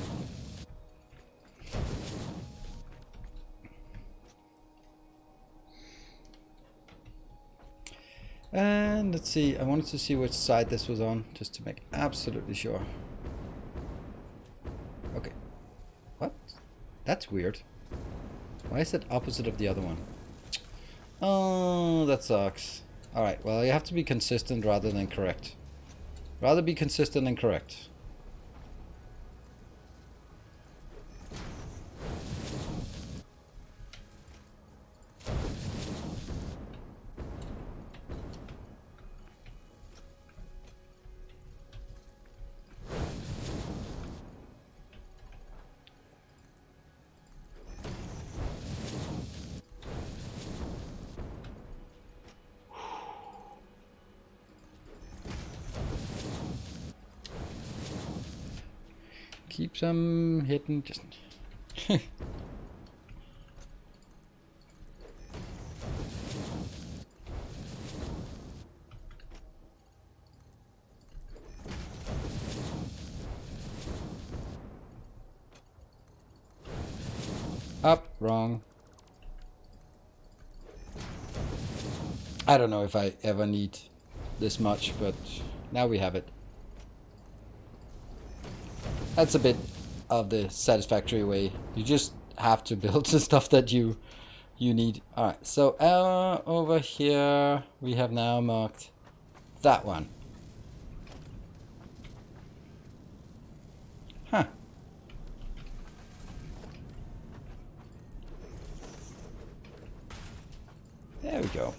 And let's see, I wanted to see which side this was on, just to make absolutely sure. Okay. What? That's weird. Why is that opposite of the other one? Oh, that sucks. Alright, well, you have to be consistent rather than correct. Rather be consistent than correct. Keep some hidden, just... Up, wrong. I don't know if I ever need this much, but now we have it. That's a bit of the satisfactory way. You just have to build the stuff that you need. Alright, so over here we have now marked that one. Huh. There we go.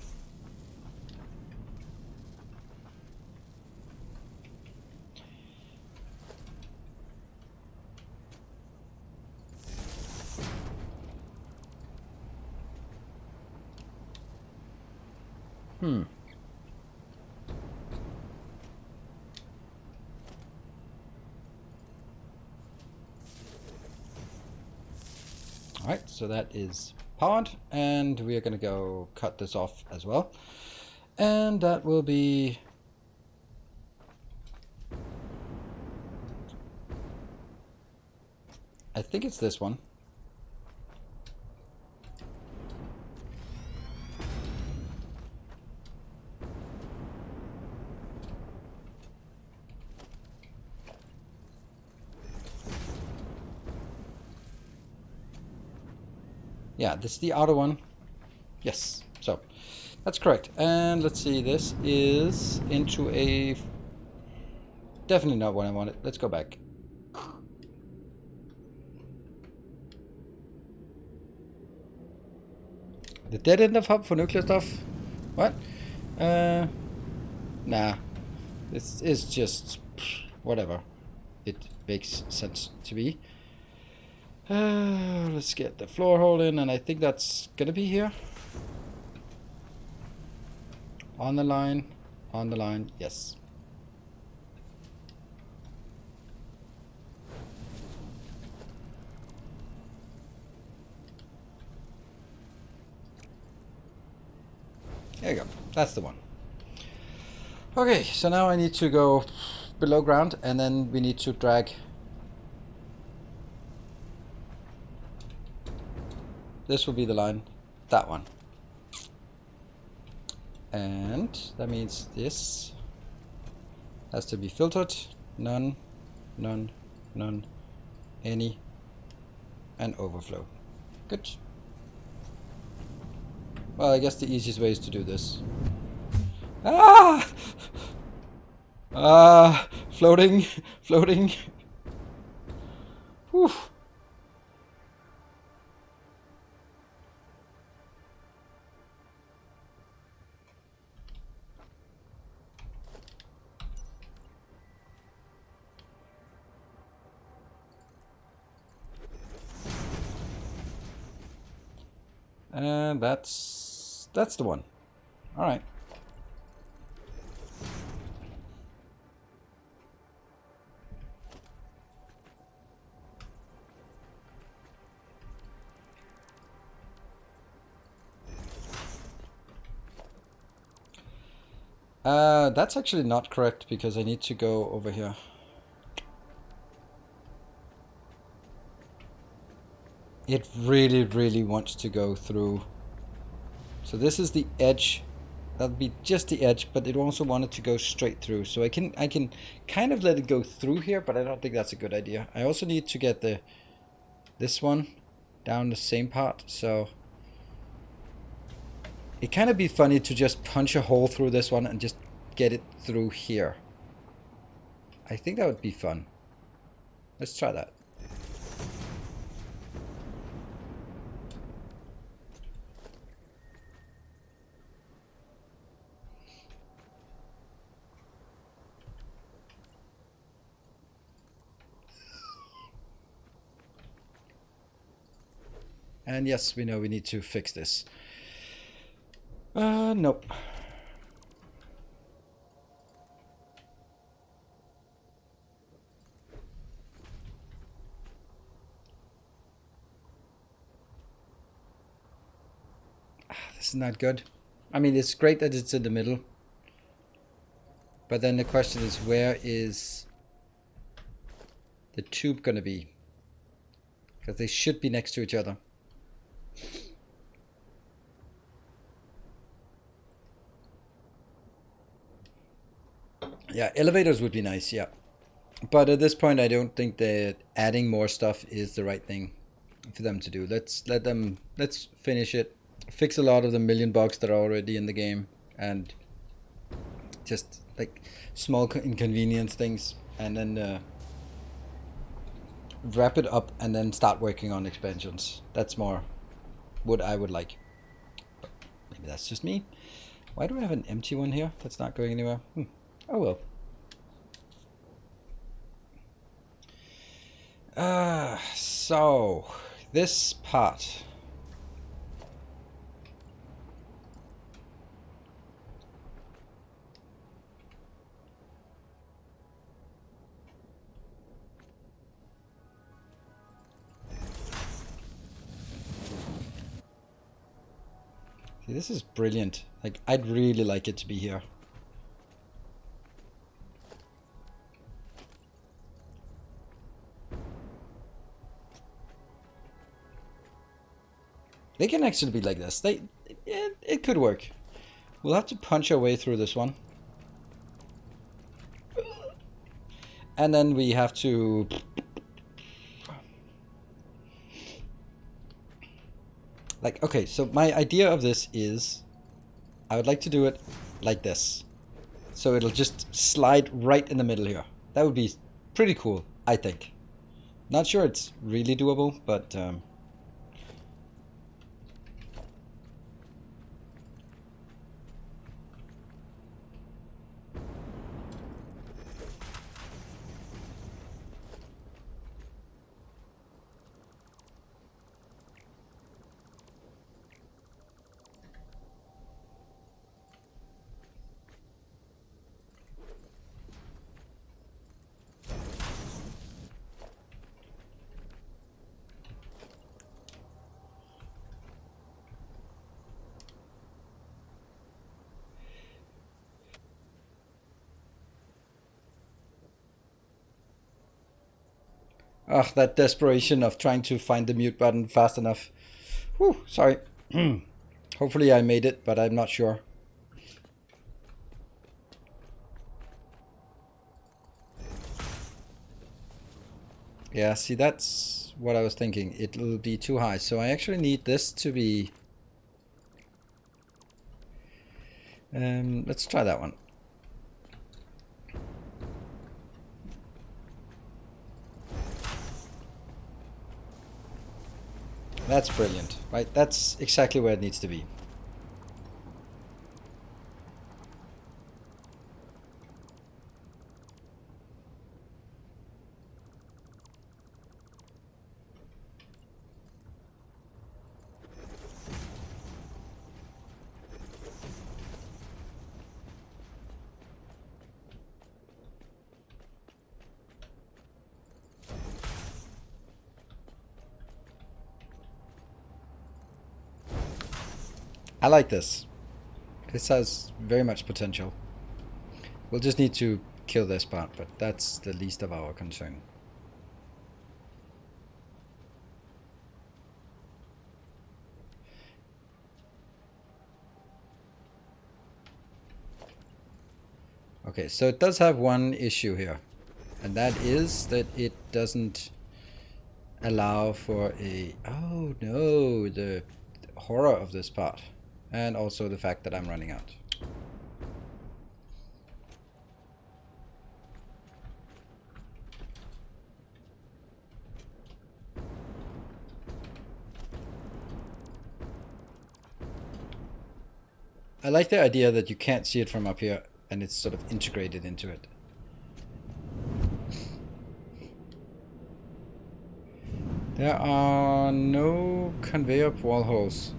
Alright, so that is powered, and we are going to go cut this off as well. And that will be... I think it's this one. Yeah, this is the outer one. Yes, so that's correct. And let's see, this is into a... Definitely not what I wanted. Let's go back. The dead end of hub for nuclear stuff? What? Nah. This is just... whatever. It makes sense to me. Let's get the floor hole in, and I think that's gonna be here. On the line, yes. There you go, that's the one. Okay, so now I need to go below ground, and then we need to drag this will be the line, that one. And that means this has to be filtered. None, none, none, any, and overflow. Good. Well, I guess the easiest way is to do this. Ah! Floating, floating. Whew. And that's the one. All right. That's actually not correct because I need to go over here. It really, really wants to go through. So this is the edge. That'll be just the edge, but it also wanted to go straight through. So I can kind of let it go through here, but I don't think that's a good idea. I also need to get this one down the same part. So it kind of be funny to just punch a hole through this one and just get it through here. I think that would be fun. Let's try that. And yes, we know we need to fix this. Nope. This is not good. I mean, it's great that it's in the middle. But then the question is, where is the tube gonna be? Because they should be next to each other. Yeah, elevators would be nice, yeah. But at this point, I don't think that adding more stuff is the right thing for them to do. Let's finish it. Fix a lot of the million bugs that are already in the game. And just like small inconvenience things. And then wrap it up and then start working on expansions. That's more what I would like. maybe that's just me. Why do I have an empty one here that's not going anywhere? Oh well. So this part. See, this is brilliant. Like, I'd really like it to be here. They can actually be like this. It could work. We'll have to punch our way through this one. And then we have to... Like, okay, so my idea of this is I would like to do it like this. So it'll just slide right in the middle here. That would be pretty cool, I think. Not sure it's really doable, but... Ugh, that desperation of trying to find the mute button fast enough. Whew, sorry. Hopefully I made it, but I'm not sure. Yeah, see, that's what I was thinking. It'll be too high. So I actually need this to be... let's try that one. That's brilliant, right? That's exactly where it needs to be. I like this. This has very much potential. We'll just need to kill this part, but that's the least of our concern. Okay, so it does have one issue here, and that is that it doesn't allow for a... Oh no, the horror of this part. And also the fact that I'm running out. I like the idea that you can't see it from up here and it's sort of integrated into it. There are no conveyor wall holes.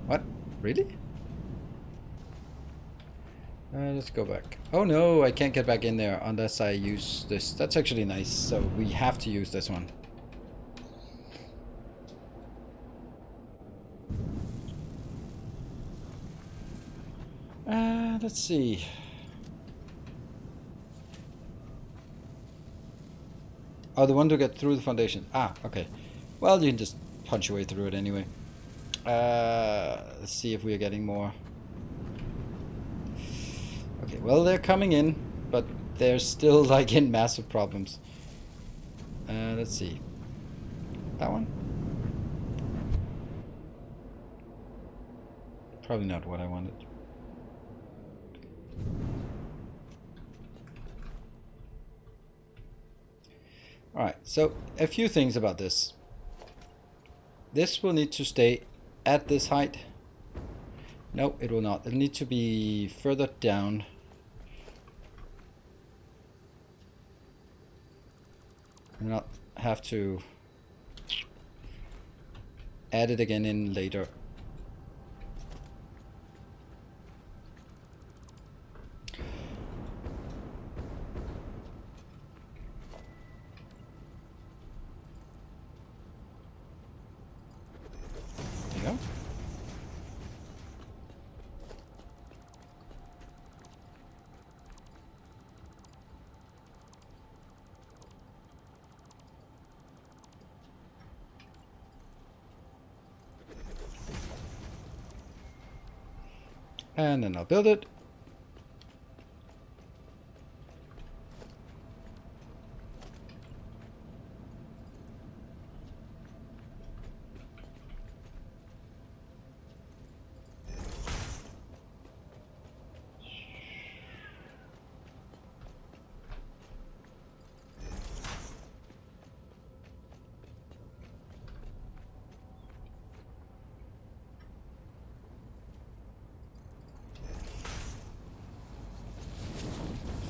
What? Really? Let's go back. Oh no, I can't get back in there unless I use this. That's actually nice, so we have to use this one. Let's see. Oh, the one to get through the foundation. Ah, okay. Well, you can just punch your way through it anyway. Let's see if we are getting more. Okay, well, they're coming in, but they're still like in massive problems. Let's see. That one? Probably not what I wanted. Alright, so a few things about this. this will need to stay at this height. No, it will not. It'll need to be further down. And not have to add it again in later. There you go. And then I'll build it.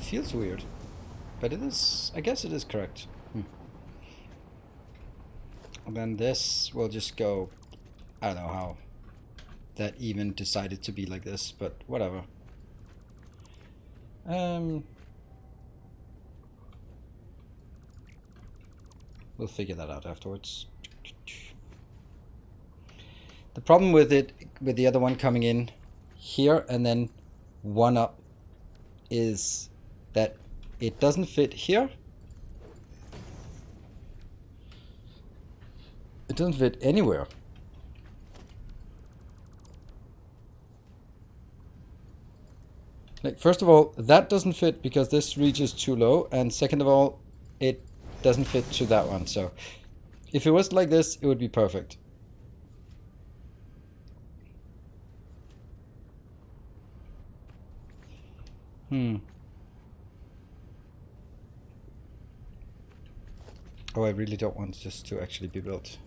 Feels weird, but it is, I guess it is correct. And then this will just go, I don't know how that even decided to be like this, but whatever. We'll figure that out afterwards. The problem with it, with the other one coming in here and then one up, is that it doesn't fit here. It doesn't fit anywhere. Like, first of all, that doesn't fit because this reaches too low, and second of all, it doesn't fit to that one. So if it was like this, it would be perfect. Oh, I really don't want this to actually be built.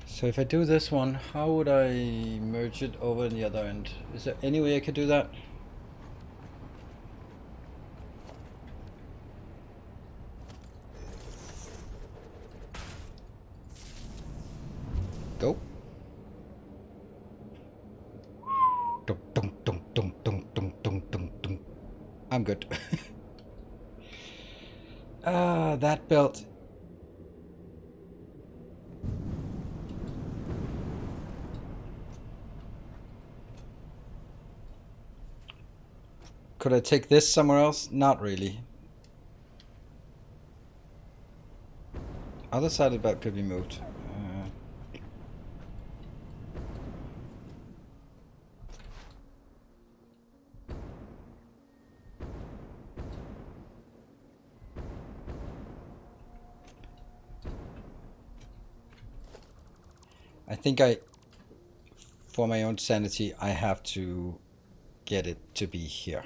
So if I do this one, how would I merge it over in the other end? Is there any way I could do that? Go. I'm good. That belt. Could I take this somewhere else? Not really. Other side of the belt could be moved. I think for my own sanity, I have to get it to be here.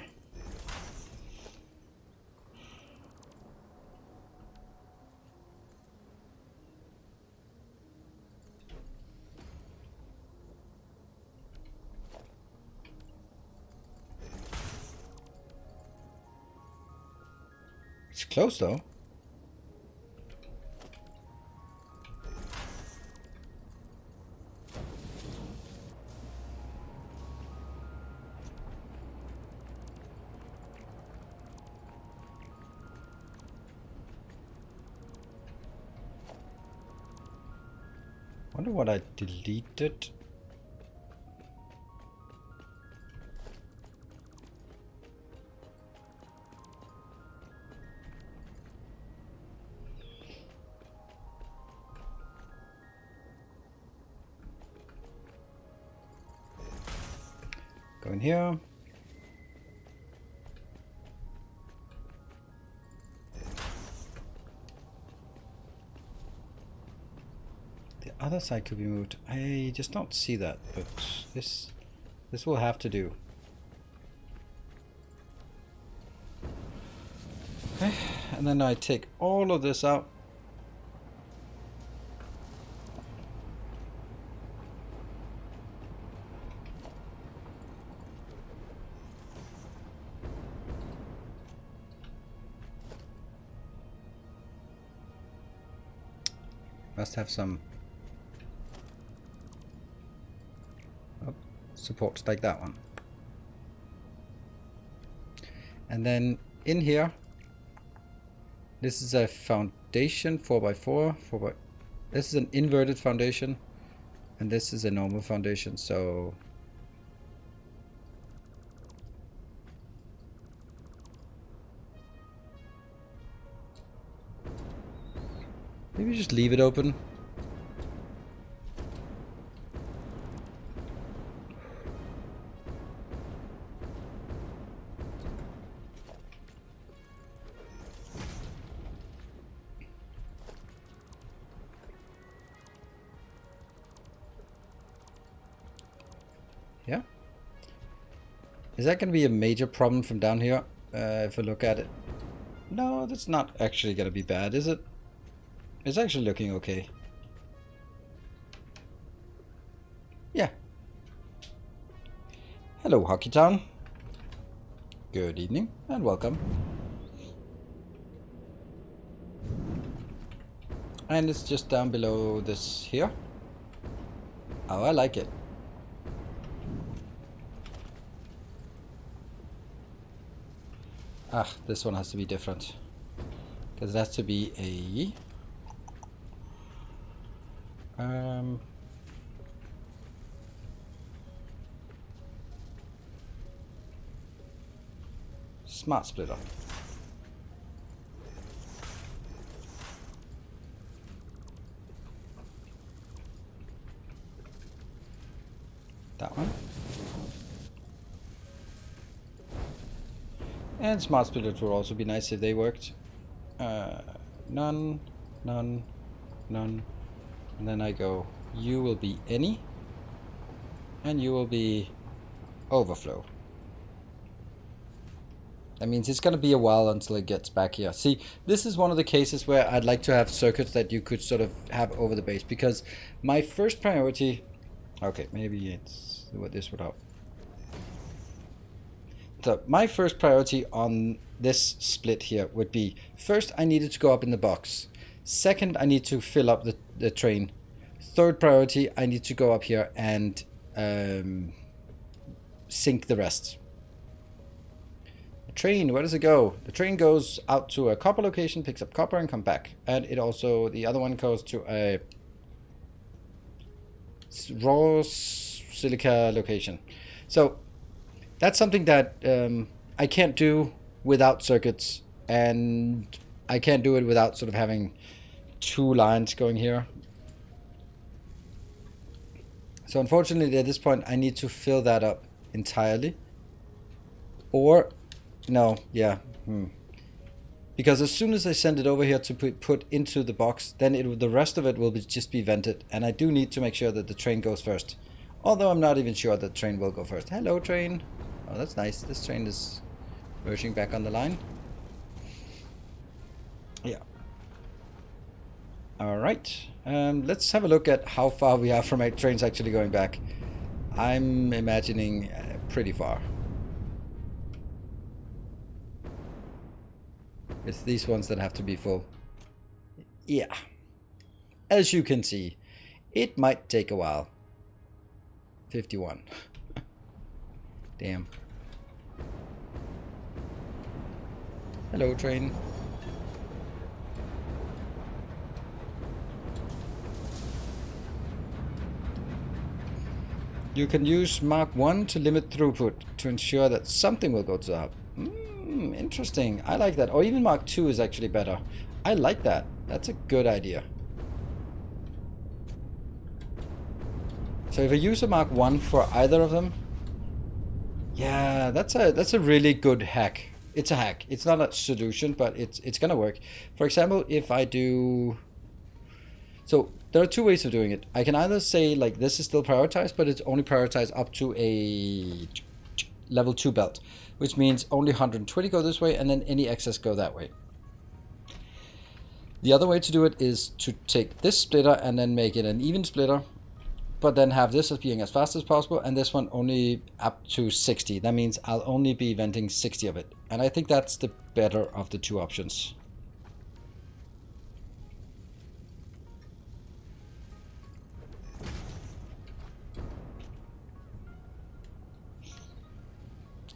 It's close though. Wonder what I deleted. Go in here. The other side could be moved. I just don't see that, but this This will have to do. Okay, and then I take all of this out. Must have some supports like that one. And then in here, this is a foundation 4x4. This is an inverted foundation, and this is a normal foundation. So maybe just leave it open. Yeah. Is that going to be a major problem from down here? If I look at it. No, that's not actually going to be bad, is it? It's actually looking okay. Yeah. Hello, Hockey Town. Good evening and welcome. And it's just down below this here. Oh, I like it. Ah, this one has to be different. Because it has to be a... smart splitter. That one. And smart splitters would also be nice if they worked. None, none, none. And then I go, you will be any, and you will be overflow. That means it's going to be a while until it gets back here. See, this is one of the cases where I'd like to have circuits that you could sort of have over the base, because my first priority... Okay, maybe it's what this would help. So my first priority on this split here would be, first I needed to go up in the box. Second, I need to fill up the train. Third priority, I need to go up here and sink the rest. The train, where does it go? The train goes out to a copper location, picks up copper and come back. And it also, the other one goes to a raw silica location. So that's something that I can't do without circuits, and I can't do it without sort of having two lines going here. So unfortunately at this point I need to fill that up entirely. Or, no, yeah. Because as soon as I send it over here to put into the box, then the rest of it will just be vented. And I do need to make sure that the train goes first. Although I'm not even sure that the train will go first. Hello, train. Oh, that's nice. This train is merging back on the line. Yeah. Alright. Let's have a look at how far we are from trains actually going back. I'm imagining pretty far. It's these ones that have to be full. Yeah. As you can see, it might take a while. 51. Damn. Hello, train. You can use Mark 1 to limit throughput to ensure that something will go to the hub. Interesting. I like that. Or even Mark 2 is actually better. I like that. That's a good idea. So if I use a Mark 1 for either of them, yeah, that's a really good hack. It's a hack. It's not a solution, but it's gonna work. For example, if I do... So there are two ways of doing it. I can either say like this is still prioritized, but it's only prioritized up to a level 2 belt, which means only 120 go this way and then any excess go that way. The other way to do it is to take this splitter and then make it an even splitter, but then have this as being as fast as possible and this one only up to 60. That means I'll only be venting 60 of it. And I think that's the better of the two options.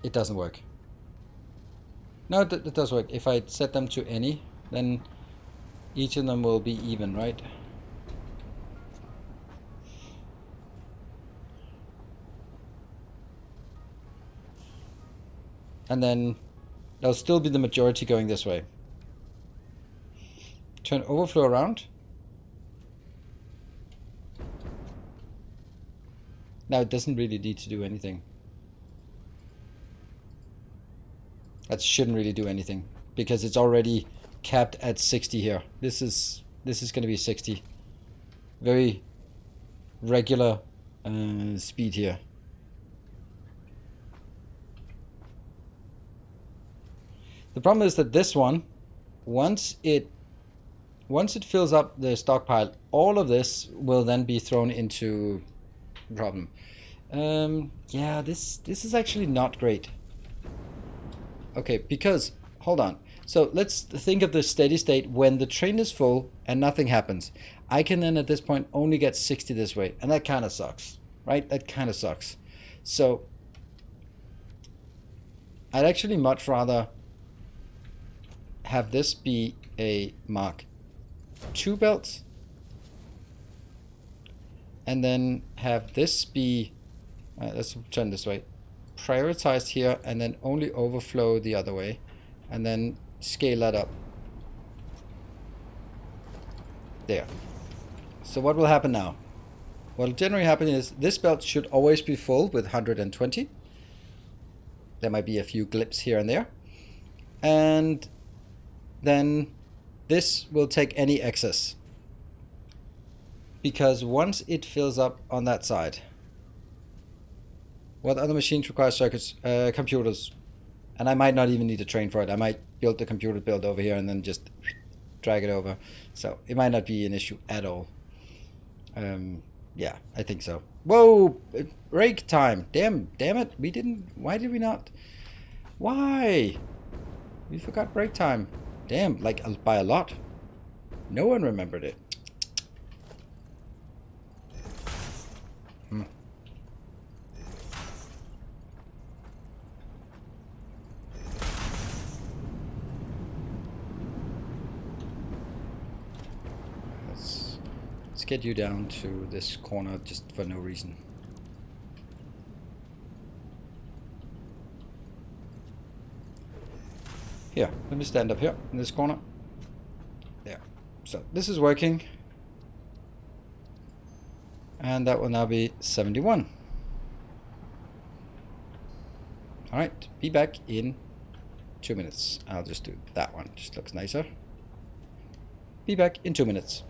It doesn't work. No, it does work. If I set them to any, then each of them will be even, right? And then there'll still be the majority going this way. Turn overflow around. Now it doesn't really need to do anything. That shouldn't really do anything because it's already capped at 60 here. This is going to be 60. Very regular speed here. The problem is that this one, once it fills up the stockpile, all of this will then be thrown into the problem. Yeah, this is actually not great. Okay, because, hold on. So let's think of the steady state when the train is full and nothing happens. I can then at this point only get 60 this way, and that kind of sucks, right? That kind of sucks. So I'd actually much rather have this be a Mark 2 belt, and then have this be, let's turn this way, prioritized here, and then only overflow the other way, and then scale that up. There. So what will happen now? What will generally happen is this belt should always be full with 120. There might be a few blips here and there. And then this will take any excess. Because once it fills up on that side, what other machines require circuits? Computers. And I might not even need a train for it. I might build the computer build over here and then just drag it over. So it might not be an issue at all. Yeah, I think so. Whoa! Break time. Damn it. We didn't... Why did we not... Why? We forgot break time. Damn, like by a lot. No one remembered it. Let's get you down to this corner just for no reason. Here, let me stand up here in this corner. There. So this is working. And that will now be 71. Alright, be back in 2 minutes. I'll just do that one. Just looks nicer. Be back in 2 minutes.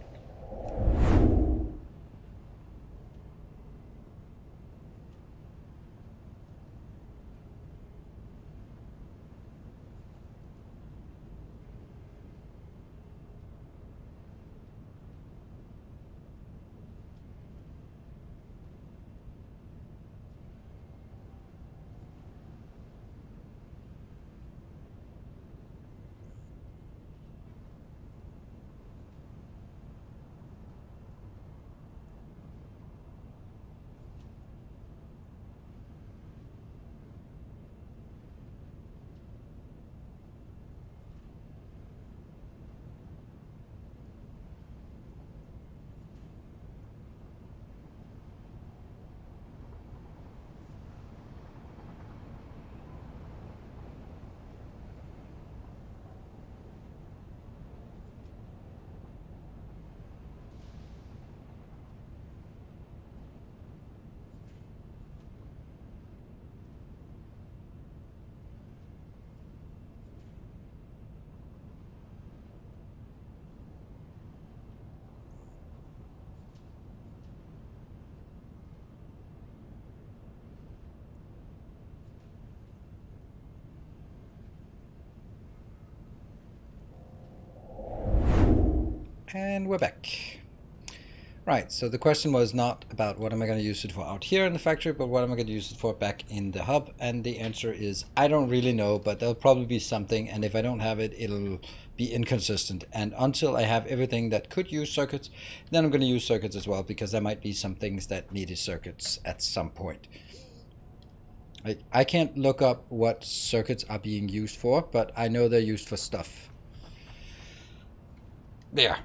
And we're back. Right, so the question was not about what am I going to use it for out here in the factory, but what am I going to use it for back in the hub? And the answer is, I don't really know, but there'll probably be something, and if I don't have it, it'll be inconsistent. And until I have everything that could use circuits, then I'm going to use circuits as well, because there might be some things that needed circuits at some point. I can't look up what circuits are being used for, but I know they're used for stuff. There.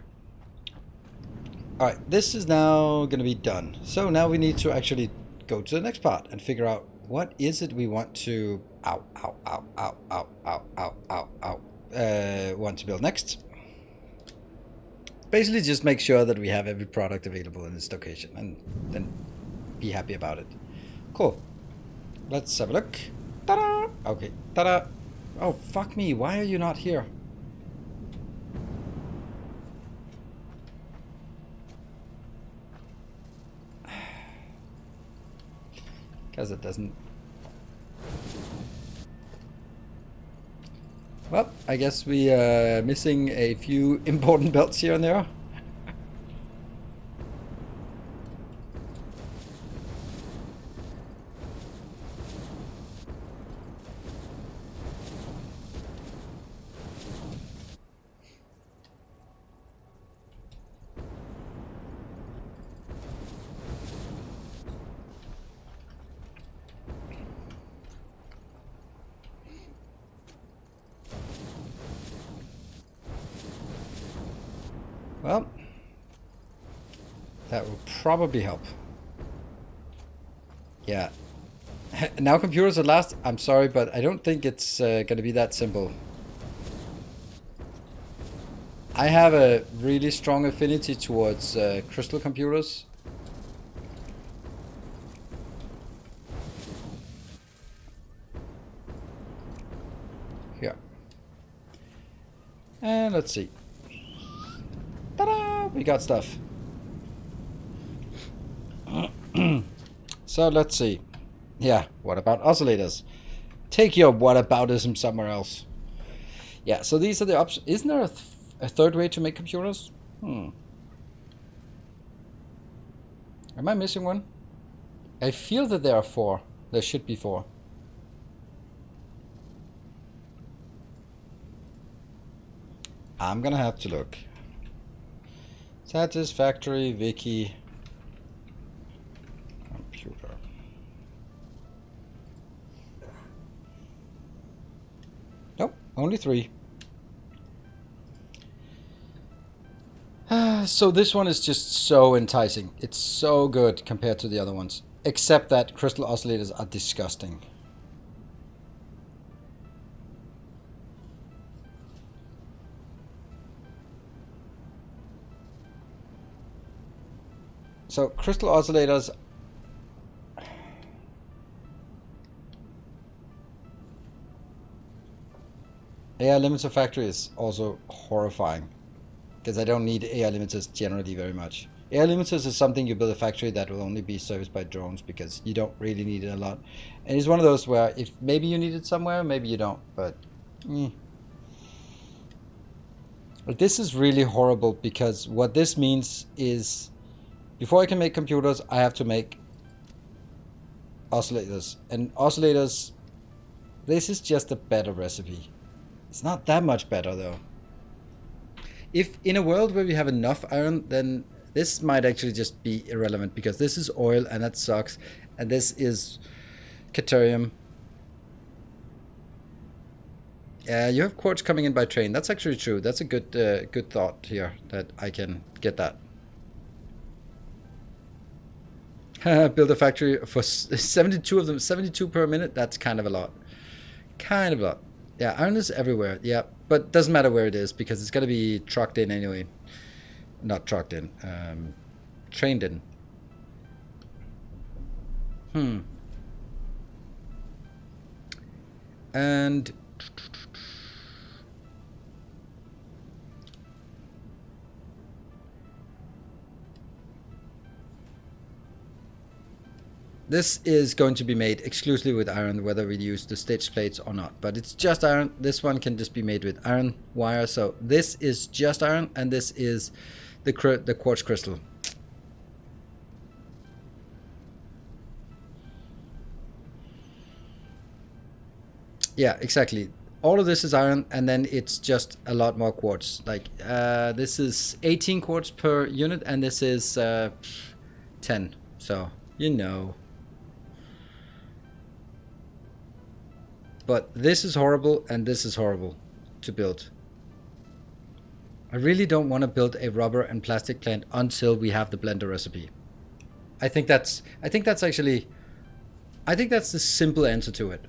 Alright, this is now going to be done. So now we need to actually go to the next part and figure out what is it we want to... want to build next. Basically just make sure that we have every product available in this location and then be happy about it. Cool. Let's have a look. Ta-da! Okay, ta-da! Oh, fuck me, why are you not here? Because it doesn't... Well, I guess we are missing a few important belts here and there. Well, that will probably help. Yeah. Now computers at last. I'm sorry, but I don't think it's going to be that simple. I have a really strong affinity towards crystal computers. Here. And let's see. Ta-da! We got stuff. So let's see. Yeah, what about oscillators? Take your whataboutism somewhere else. Yeah, so these are the options. Isn't there a third way to make computers? Am I missing one? I feel that there are 4. There should be 4. I'm gonna have to look. Satisfactory wiki computer. Nope, only 3. So this one is just so enticing. It's so good compared to the other ones. Except that crystal oscillators are disgusting. So crystal oscillators... AI limiter factory is also horrifying. Because I don't need AI limiters generally very much. AI limiters is something you build a factory that will only be serviced by drones because you don't really need it a lot. And it's one of those where if maybe you need it somewhere, maybe you don't. But this is really horrible because what this means is before I can make computers, I have to make oscillators. And oscillators, this is just a better recipe. It's not that much better though. If in a world where we have enough iron, then this might actually just be irrelevant because this is oil and that sucks, and this is Caterium. You have quartz coming in by train. That's actually true. That's a good good thought here that I can get that. Build a factory for 72 of them, 72 per minute. That's kind of a lot. Kind of a lot. Yeah, iron is everywhere. Yeah, but doesn't matter where it is because it's going to be trucked in anyway. Not trucked in. Trained in. And... This is going to be made exclusively with iron, whether we use the stitch plates or not. But it's just iron. This one can just be made with iron wire. So this is just iron, and this is the quartz crystal. Yeah, exactly. All of this is iron, and then it's just a lot more quartz. Like this is 18 quartz per unit, and this is 10. So you know. But this is horrible, and this is horrible to build. I really don't want to build a rubber and plastic plant until we have the blender recipe. I think that's the simple answer to it.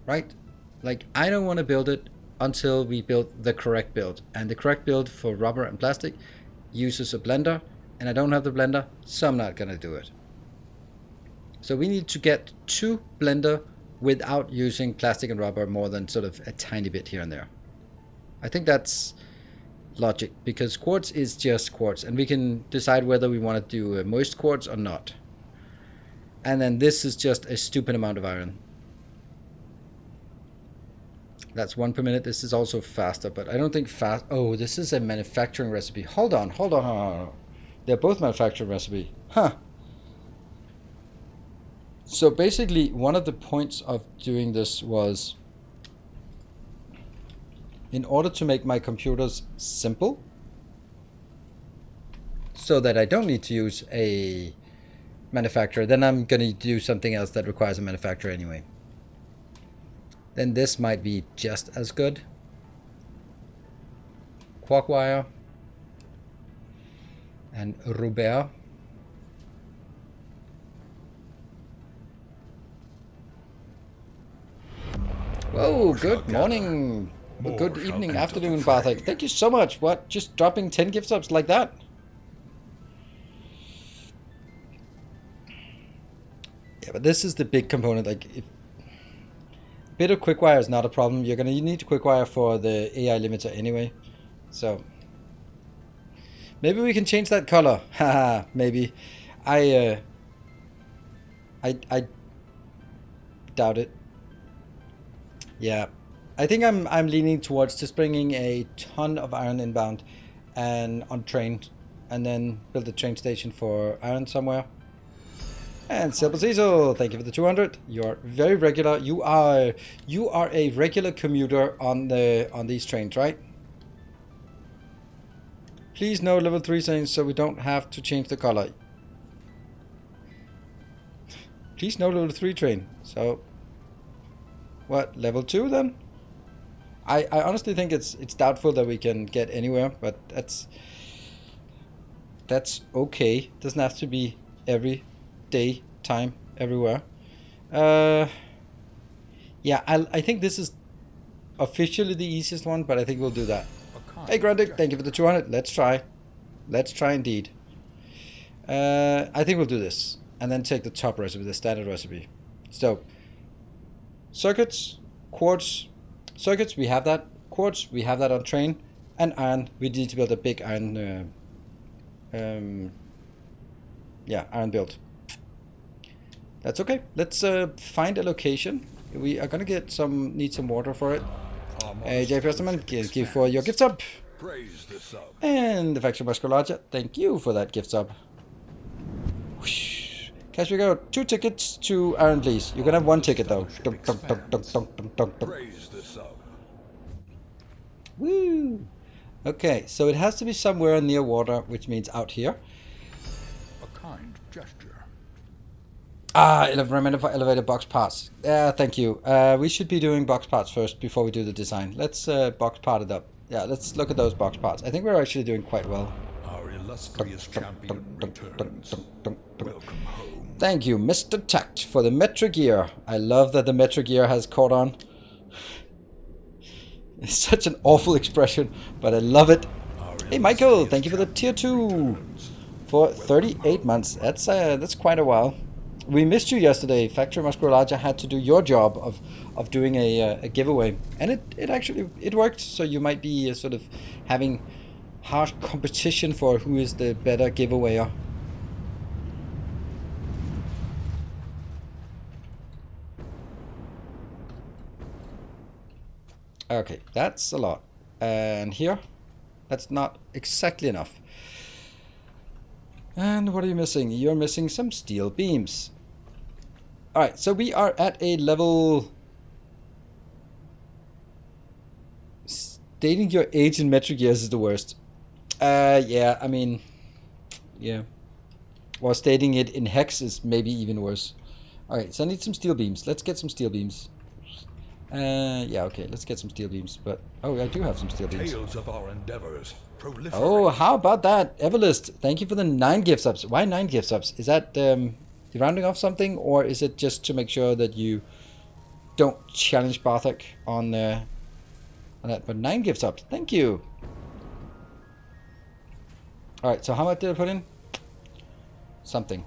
Right? Like, I don't want to build it until we build the correct build. And the correct build for rubber and plastic uses a blender, and I don't have the blender, so I'm not going to do it. So we need to get to blender without using plastic and rubber more than sort of a tiny bit here and there. I think that's logic, because quartz is just quartz, and we can decide whether we want to do a moist quartz or not. And then this is just a stupid amount of iron. That's 1 per minute. This is also faster, but I don't think fast. Oh, this is a manufacturing recipe. Hold on. They're both manufacturing recipe. Huh. So basically, one of the points of doing this was, in order to make my computers simple, so that I don't need to use a manufacturer, then I'm going to do something else that requires a manufacturer anyway. Then this might be just as good. Quark wire and rubber. Whoa, good morning, good evening, afternoon, Bartek. Thank you so much. What, just dropping 10 gift subs like that? Yeah, but this is the big component. Like, if bit of quick wire is not a problem. You need quick wire for the AI limiter anyway. So maybe we can change that color. Haha, maybe. I doubt it. Yeah, I think I'm leaning towards just bringing a ton of iron inbound and on train, and then build a train station for iron somewhere. And Silver Cecil, thank you for the 200. You're very regular. You are a regular commuter on these trains, right? Please no level 3 trains, so we don't have to change the color. Please no level 3 train. So what, level 2 then? I honestly think it's doubtful that we can get anywhere, but that's okay. Doesn't have to be every day, time, everywhere. Yeah, I think this is officially the easiest one, but I think we'll do that. Hey Grundig, thank you for the 200. Let's try indeed. I think we'll do this, and then take the top recipe, the standard recipe. So circuits, quartz. Circuits, we have that. Quartz, we have that on train. And iron, we need to build a big iron iron build. That's okay. Let's find a location. We are gonna need some water for it. Jay Festerman, thank you for your gift sub. And the Factory Musculature, thank you for that gift sub. Whoosh. Cash we go. 2 tickets to Iron, please. You can have 1 ticket though. Dunk, dunk, dunk, dunk, dunk, dunk, dunk, dunk. Woo! Okay, so it has to be somewhere near water, which means out here. A kind gesture. Remember for elevator box parts. Thank you. We should be doing box parts first before we do the design. Let's box part it up. Yeah, let's look at those box parts. I think we're actually doing quite well. Our illustrious champion returns. Welcome home. Thank you, Mr. Tact, for the Metro Gear. I love that the Metro Gear has caught on. It's such an awful expression, but I love it. Hey, Michael, thank you for the tier 2 for 38 months. That's quite a while. We missed you yesterday. Factory Musculature had to do your job of doing a giveaway, and it actually worked. So you might be sort of having harsh competition for who is the better giveawayer. Okay, that's a lot. And here, that's not exactly enough. And what are you missing? You're missing some steel beams. Alright, so we are at a level... Stating your age in metric years is the worst. Yeah, I mean... Yeah. Or stating it in hex is maybe even worse. Alright, so I need some steel beams. Let's get some steel beams. Yeah, okay, let's get some steel beams. But, oh, I do have some steel beams. Tales of our endeavors proliferate. Oh, how about that? Everlist, thank you for the 9 gift subs. Why 9 gift subs? Is that you rounding off something? Or is it just to make sure that you don't challenge Barthok on that? But 9 gift subs, thank you. Alright, so how much did I put in? Something.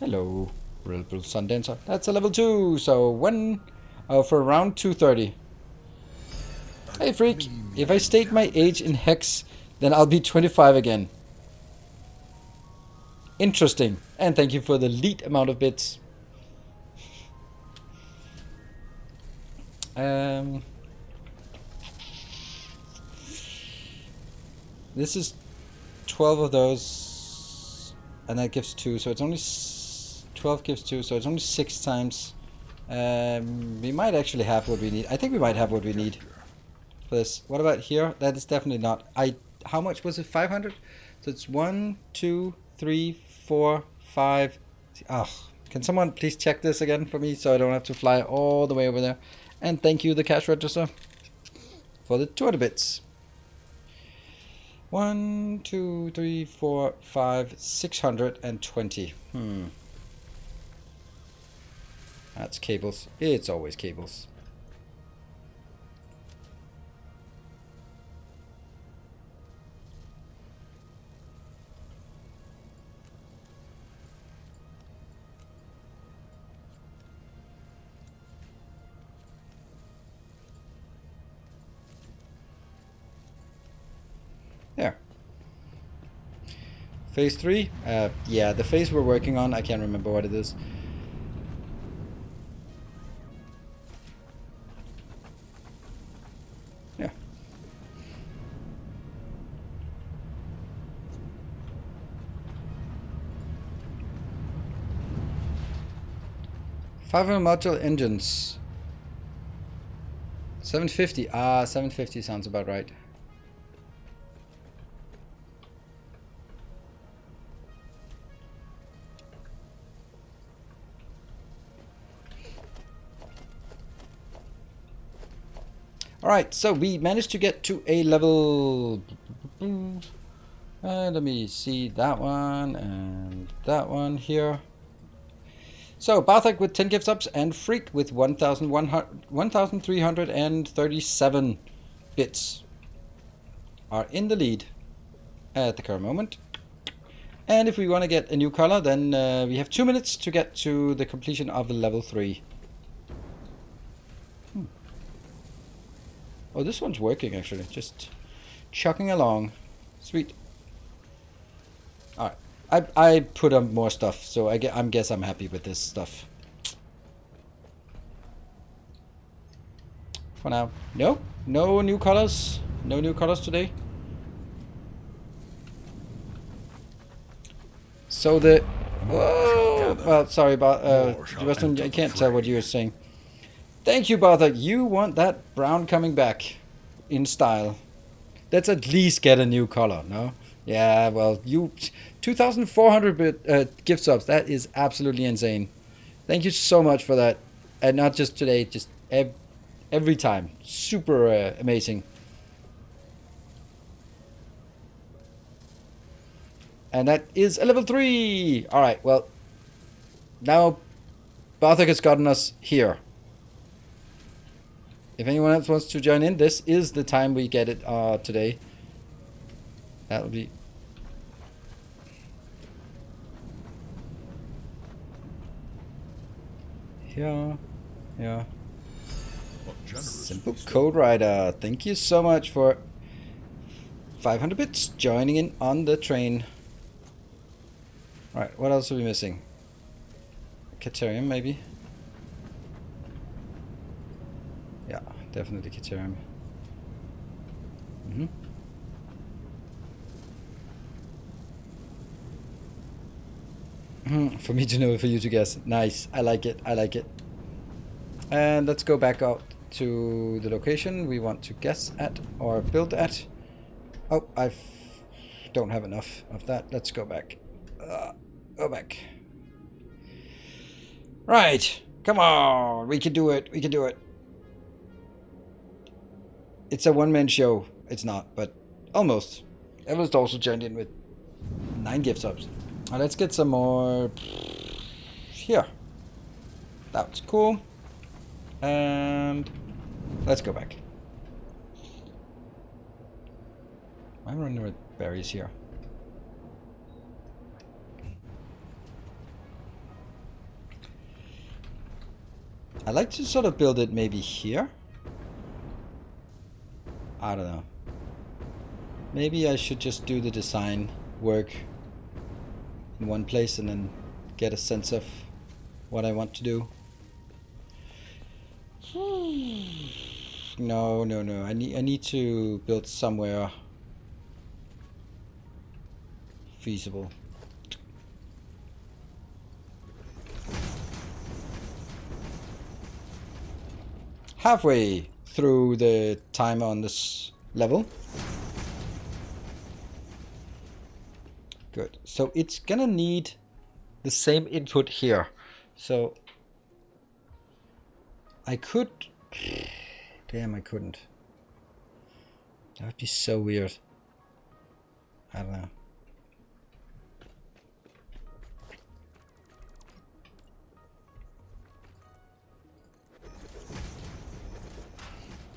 Hello, Real Sun Dancer. That's a level 2, so when... Oh, for around 230. Hey freak, if I state my age in hex, then I'll be 25 again. Interesting. And thank you for the lead amount of bits. This is 12 of those, and that gives 2, so it's only 12 gives 2, so it's only 6 times. We might actually have what we need. I think we might have what we need for this. What about here? That is definitely not. How much was it? 500? So it's 1, 2, 3, 4, 5. Oh, can someone please check this again for me so I don't have to fly all the way over there? And thank you, the cash register, for the 200 bits. 1, 2, 3, 4, 5, 620. That's cables. It's always cables. There. Phase 3? Yeah, the phase we're working on, I can't remember what it is. Yeah. $500 module engines. 750. 750 sounds about right. Alright, so we managed to get to a level... let me see that one and that one here. So, Barthok with 10 gift subs and Freak with 1,337 bits are in the lead at the current moment. And if we want to get a new color, then we have 2 minutes to get to the completion of the level 3. Oh, this one's working actually. Just chucking along. Sweet. Alright. I put up more stuff, so I guess I'm happy with this stuff. For now. No? No new colors? No new colors today? So the... Whoa! Well, sorry about... I can't tell what you were saying. Thank you, Barthok. You want that brown coming back in style. Let's at least get a new color, no? Yeah, well, you... 2,400 gift subs. That is absolutely insane. Thank you so much for that. And not just today, just every time. Super amazing. And that is a level 3. Alright, well... Now, Barthok has gotten us here. If anyone else wants to join in, this is the time we get it today. That'll be... Yeah. Simple Code Rider. Thank you so much for 500 bits joining in on the train. Alright, what else are we missing? Caterium, maybe? Yeah, definitely Caterium. For me to know, for you to guess. Nice. I like it. I like it. And let's go back out to the location we want to guess at or build at. Oh, I don't have enough of that. Let's go back. Go back. Right. Come on. We can do it. We can do it. It's a one-man show. It's not, but almost. Everyone's also joined in with 9 gift subs. Let's get some more here. That's cool. And let's go back. I'm running with berries here. I like to sort of build it maybe here. I don't know. Maybe I should just do the design work in one place and then get a sense of what I want to do. No. I need to build somewhere feasible. Halfway through the time on this level. Good. So it's gonna need the same input here. So I could... Damn, I couldn't. That would be so weird. I don't know.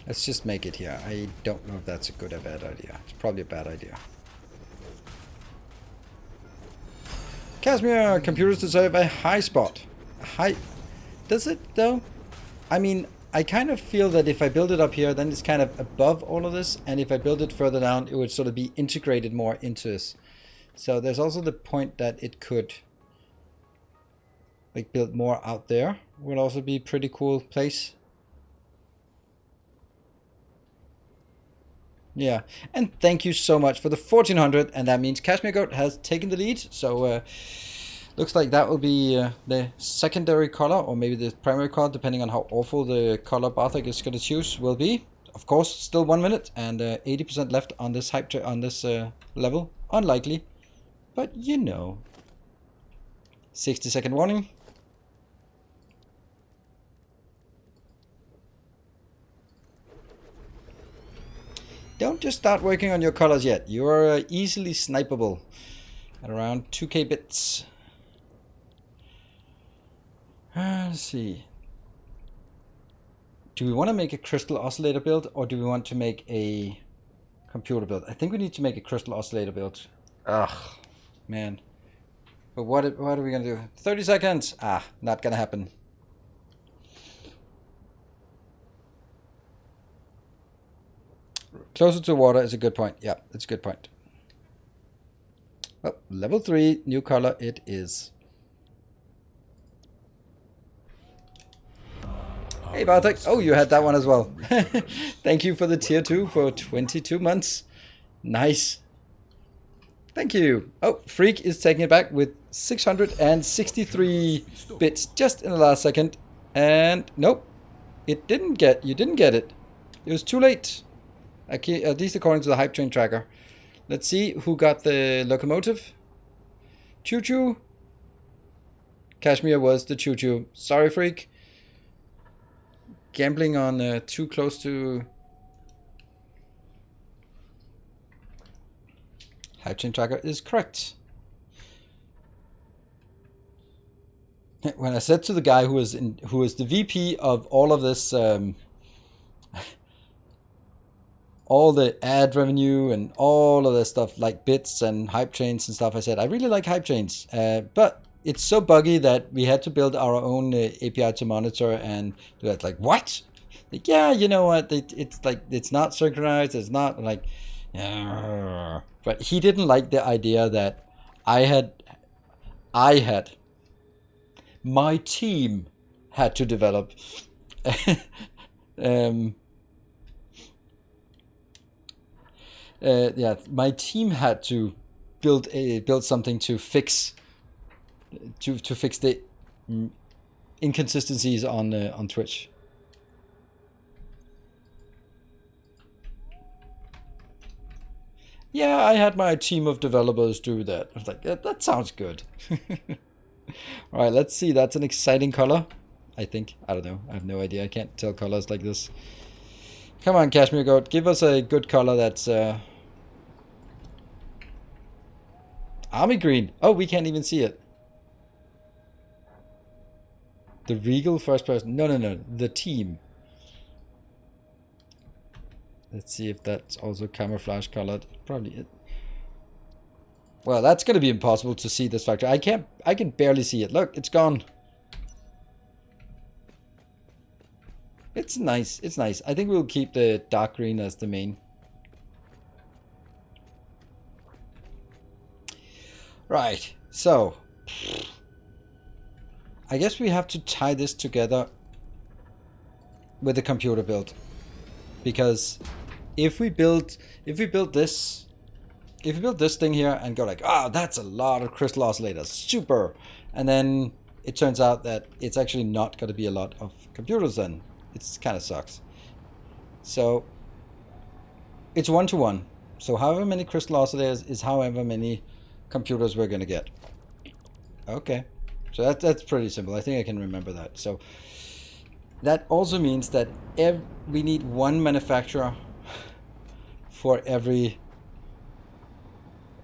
Let's just make it here. I don't know if that's a good or bad idea. It's probably a bad idea. Casimir, computers deserve a high spot. High... Does it, though? I mean, I kind of feel that if I build it up here, then it's kind of above all of this. And if I build it further down, it would sort of be integrated more into this. So there's also the point that it could... like, build more out there. Would also be a pretty cool place. Yeah, and thank you so much for the 1400, and that means Cashmere Goat has taken the lead. So looks like that will be the secondary color, or maybe the primary color, depending on how awful the color Bartek is going to choose will be. Of course, still 1 minute and 80% left on this level. Unlikely, but you know. 60-second warning. Don't just start working on your colors yet. You are easily snipeable at around 2k bits. Let's see. Do we want to make a crystal oscillator build, or do we want to make a computer build? I think we need to make a crystal oscillator build. Ugh, man. But what are we going to do? 30 seconds. Ah, not going to happen. Closer to water is a good point. Yeah, it's a good point. Well, level 3, new color it is. Hey Bartek, oh, you had that one as well. Thank you for the tier 2 for 22 months. Nice. Thank you. Oh, Freak is taking it back with 663 bits just in the last second. And nope, you didn't get it. It was too late. At least according to the hype train tracker. Let's see who got the locomotive. Choo Choo. Kashmir was the Choo Choo. Sorry, Freak. Gambling on too close to hype train tracker is correct. When I said to the guy who was the VP of all of this. All the ad revenue and all of this stuff like bits and hype trains and stuff, I said I really like hype trains, but it's so buggy that we had to build our own API to monitor and do that. Like, what? Like, yeah, you know what, it's like, it's not synchronized, it's not like, but he didn't like the idea that I had my team had to develop um, yeah, my team had to build something to fix the inconsistencies on Twitch. Yeah, I had my team of developers do that. I was like, that sounds good. All right, let's see. That's an exciting color, I think. I don't know. I have no idea. I can't tell colors like this. Come on, Cashmere Goat. Give us a good color that's army green. Oh, we can't even see it. The Regal first person. No. The team. Let's see if that's also camouflage colored. Probably it. Well, that's going to be impossible to see this factor. I can barely see it. Look, it's gone. It's nice. It's nice. I think we'll keep the dark green as the main. Right. So, I guess we have to tie this together with the computer build, because if we build this thing here and go like, oh, that's a lot of crystal oscillators, super, and then it turns out that it's actually not going to be a lot of computers, then it's kind of sucks. So it's 1-to-1. So however many crystal oscillators is however many computers we're going to get. Okay, so that's pretty simple. I think I can remember that. So that also means that we need one manufacturer for every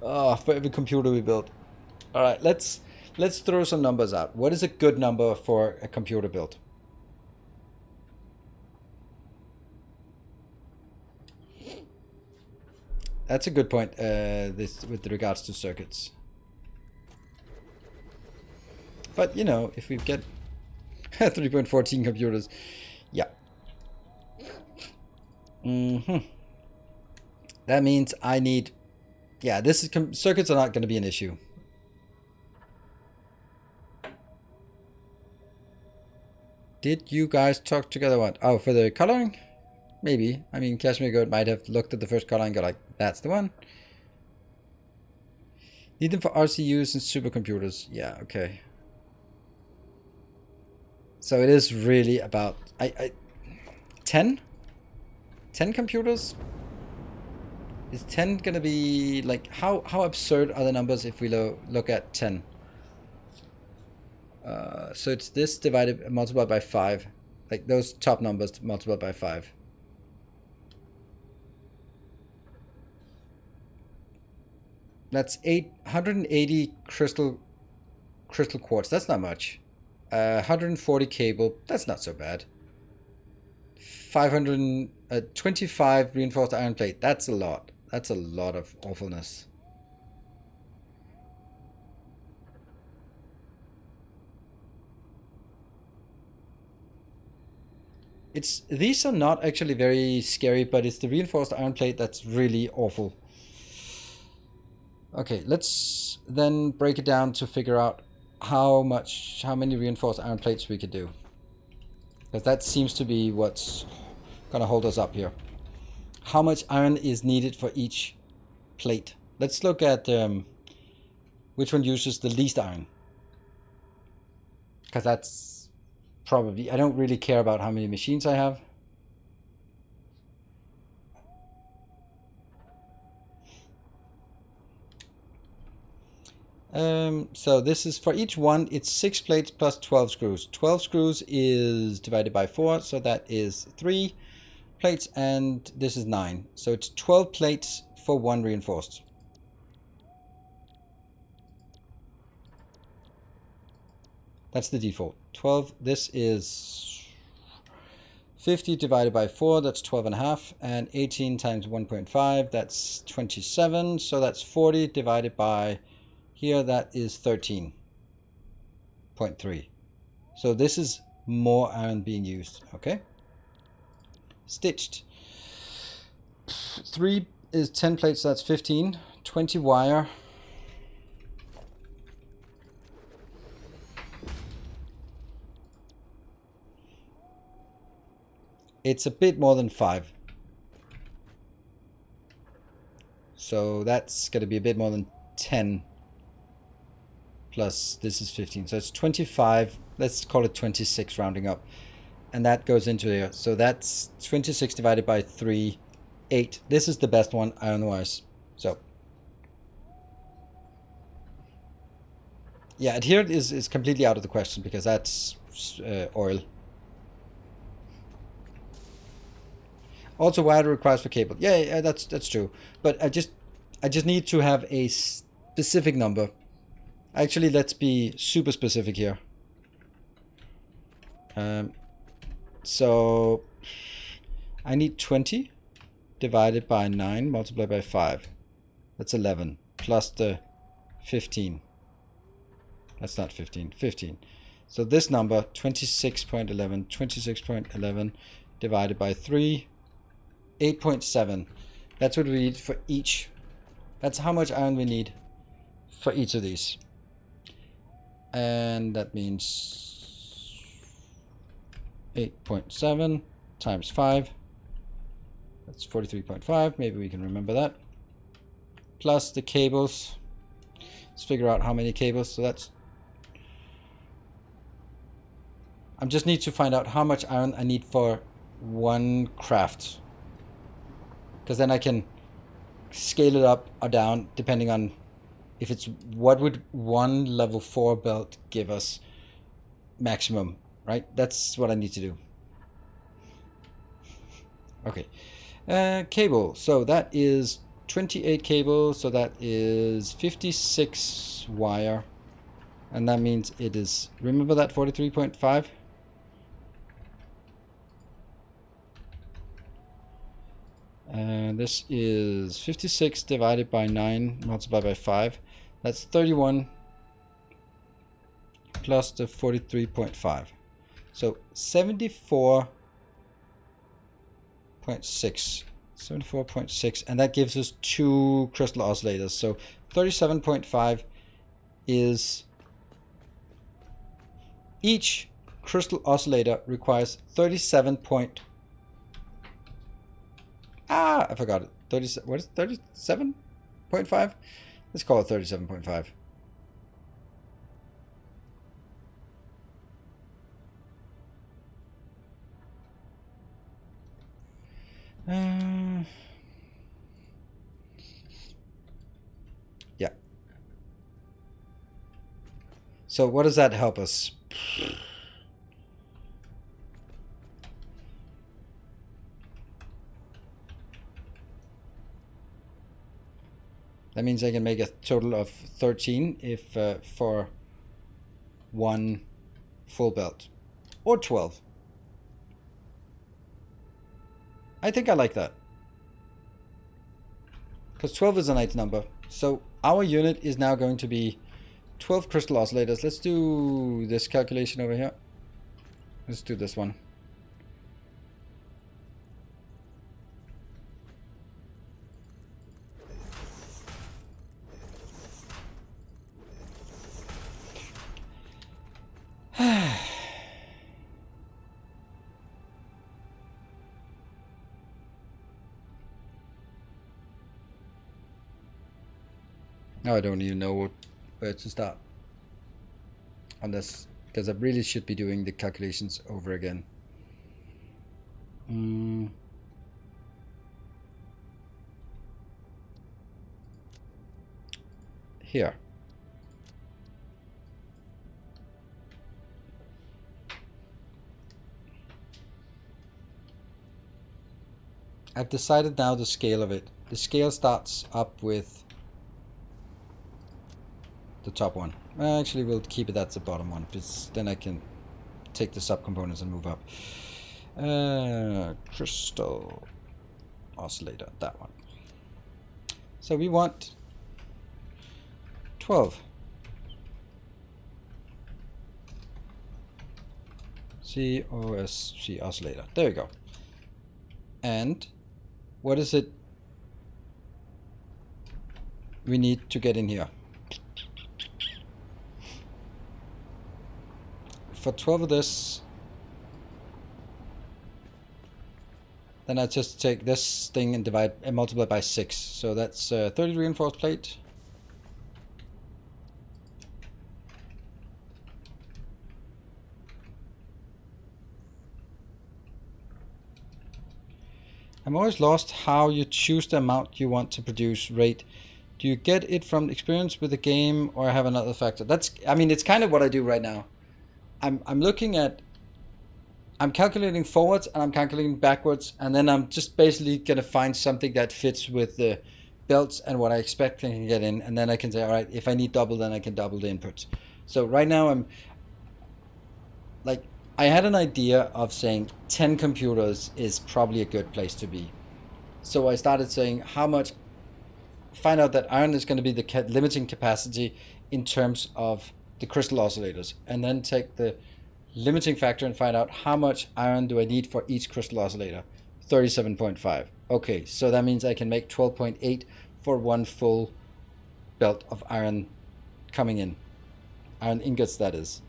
computer we build. All right, let's throw some numbers out. What is a good number for a computer build? That's a good point. This with regards to circuits. But you know, if we get 3.14 computers, yeah. That means I need. Yeah, this is circuits are not going to be an issue. Did you guys talk together? What? Oh, for the coloring? Maybe. I mean, Cashmere Goat might have looked at the first color and go like, that's the one. Need them for RCUs and supercomputers. Yeah, okay. So it is really about 10? 10 computers? Is 10 gonna be like how absurd are the numbers if we look at 10? So it's this multiplied by 5. Like those top numbers multiplied by 5. That's 880 crystal quartz. That's not much. 140 cable. That's not so bad. 525 reinforced iron plate. That's a lot. That's a lot of awfulness. These are not actually very scary, but it's the reinforced iron plate that's really awful. Okay, let's then break it down to figure out how many reinforced iron plates we could do. Because that seems to be what's gonna hold us up here. How much iron is needed for each plate? Let's look at which one uses the least iron. Because that's probably, I don't really care about how many machines I have. So this is for each one, it's 6 plates plus 12 screws. 12 screws is divided by 4, so that is 3 plates, and this is 9. So it's 12 plates for one reinforced. That's the default. 12, this is 50 divided by 4, that's 12.5, and 18 times 1.5, that's 27, so that's 40 divided by here, that is 13.3. So this is more iron being used, okay? Stitched. 3 is 10 plates, so that's 15. 20 wire. It's a bit more than 5. So that's going to be a bit more than 10. Plus this is 15. So it's 25. Let's call it 26 rounding up. And that goes into here. So that's 26 divided by 3, 8. This is the best one iron-wise. So yeah, adhered is completely out of the question because that's oil. Also, wire requires for cable. Yeah, that's true. But I just need to have a specific number. Actually, let's be super specific here. So I need 20 divided by 9 multiplied by 5. That's 11 plus the 15. That's not 15, 15. So this number, 26.11, 26.11 divided by 3, 8.7. That's what we need for each. That's how much iron we need for each of these. And that means 8.7 times 5. That's 43.5. Maybe we can remember that. Plus the cables. Let's figure out how many cables. So that's... I just need to find out how much iron I need for one craft. Because then I can scale it up or down depending on if it's what would one level 4 belt give us maximum, right? That's what I need to do. Okay. Cable. So that is 28 cable. So that is 56 wire. And that means it is, remember that 43.5? This is 56 divided by 9 multiplied by 5. That's 31 plus the 43.5. So 74.6. 74.6. And that gives us 2 crystal oscillators. So 37.5 is... Each crystal oscillator requires 37 point... I forgot it. 30, what is it? 37.5? Let's call it 37.5. Yeah. So what does that help us? That means I can make a total of 13 if for one full belt. Or 12. I think I like that. Because 12 is a nice number. So our unit is now going to be 12 crystal oscillators. Let's do this calculation over here. Let's do this one. Now I don't even know where to start on this, because I really should be doing the calculations over again. Here. I've decided now the scale of it. The scale starts up with the top one. Actually, we'll keep it at the bottom one, because then I can take the subcomponents and move up. Crystal oscillator, that one. So we want 12. COSC oscillator. There we go. And what is it we need to get in here? For 12 of this, then I just take this thing and divide and multiply by 6. So that's 30 reinforced plate. I'm always lost how you choose the amount you want to produce rate. Do you get it from experience with the game or have another factor? That's, I mean, it's kind of what I do right now. I'm looking at, I'm calculating forwards and I'm calculating backwards, and then I'm just basically gonna find something that fits with the belts and what I expect I can get in, and then I can say, all right, if I need double, then I can double the inputs. So right now I'm like, I had an idea of saying 10 computers is probably a good place to be. So I started saying how much, find out that iron is going to be the limiting capacity in terms of the crystal oscillators, and then take the limiting factor and find out how much iron do I need for each crystal oscillator. 37.5. Okay, so that means I can make 12.8 for one full belt of iron coming in. Iron ingots, that is.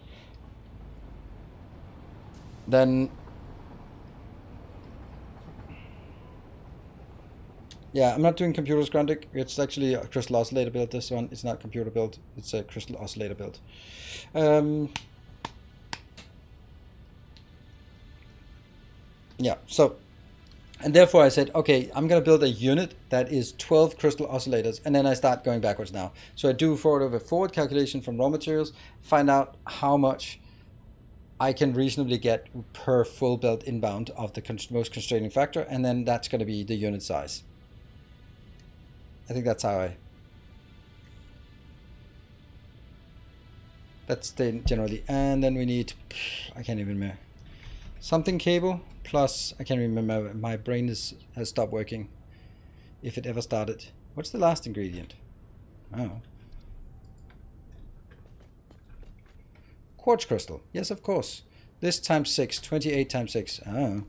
Then, yeah, I'm not doing computers, Grundig. It's actually a crystal oscillator build, this one. It's not computer build. It's a crystal oscillator build. Yeah, so, and therefore I said, okay, I'm going to build a unit that is 12 crystal oscillators, and then I start going backwards now. So I do forward calculation from raw materials, find out how much I can reasonably get per full belt inbound of the most constraining factor, and then that's going to be the unit size. I think that's how that's generally. And then we need, I can't even remember, something cable plus, I can't remember, my brain has stopped working, if it ever started. What's the last ingredient? Oh, quartz crystal. Yes, of course. This times 6, 28 times 6. Oh,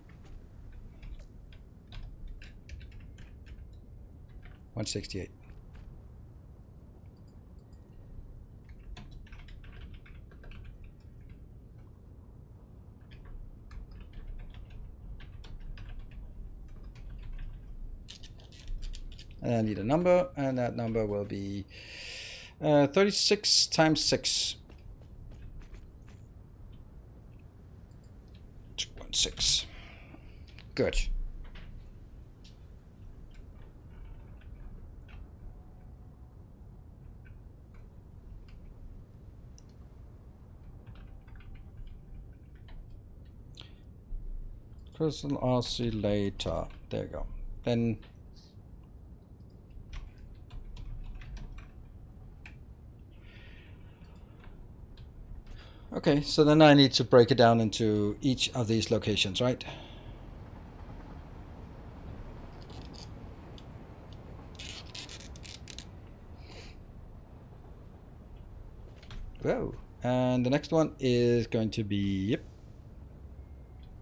168. And I need a number, and that number will be 36 times 6. 216. Good. Crystal oscillator. There you go. Then okay, so then I need to break it down into each of these locations, right? Whoa. And the next one is going to be, yep.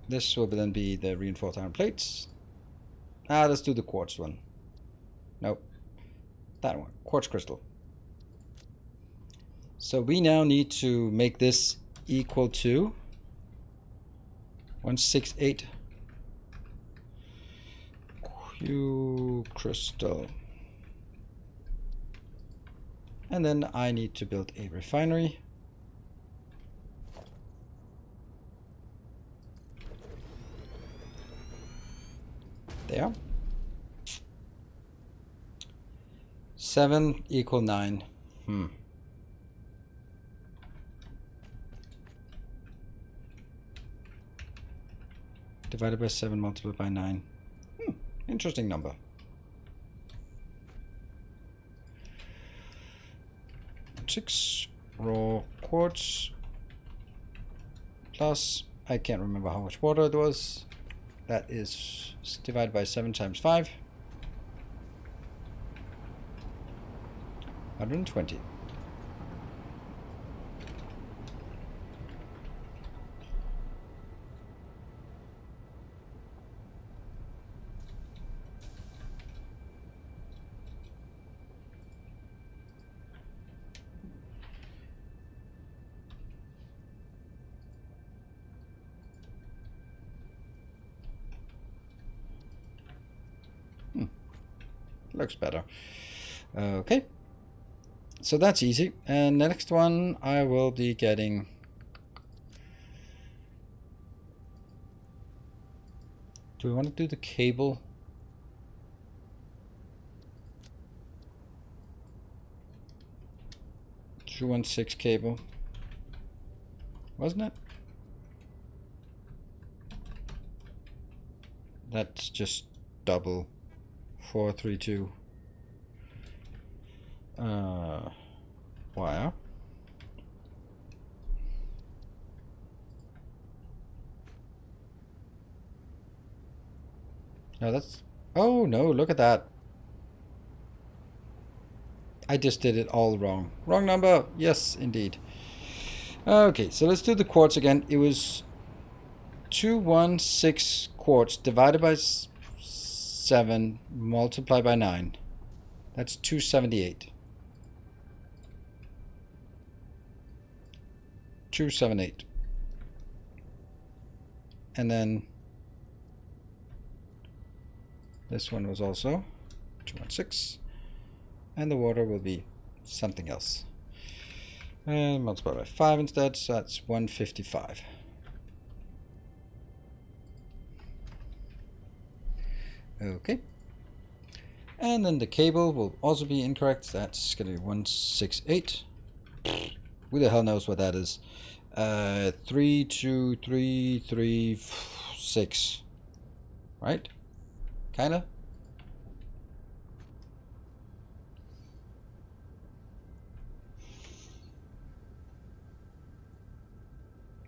This will then be the reinforced iron plates. Let's do the quartz one. Nope. That one. Quartz crystal. So we now need to make this equal to 168 Q crystal. And then I need to build a refinery. There. 7 equal 9. Divided by 7 multiplied by 9. Interesting number. Six raw quartz plus, I can't remember how much water it was. That is divided by 7 times 5. 120. looks better. Okay. So that's easy. And the next one I will be getting... Do we want to do the cable? .216 cable. Wasn't it? That's just double 432 wire. No, that's... Oh no, look at that. I just did it all wrong. Wrong number. Yes, indeed. Okay, so let's do the quartz again. It was 216 quartz divided by 7 multiplied by 9. That's 278. 278. And then this one was also 216. And the water will be something else. And multiply by 5 instead, so that's 155. Okay. And then the cable will also be incorrect. That's going to be 168. Who the hell knows what that is? 32336. Right? Kinda?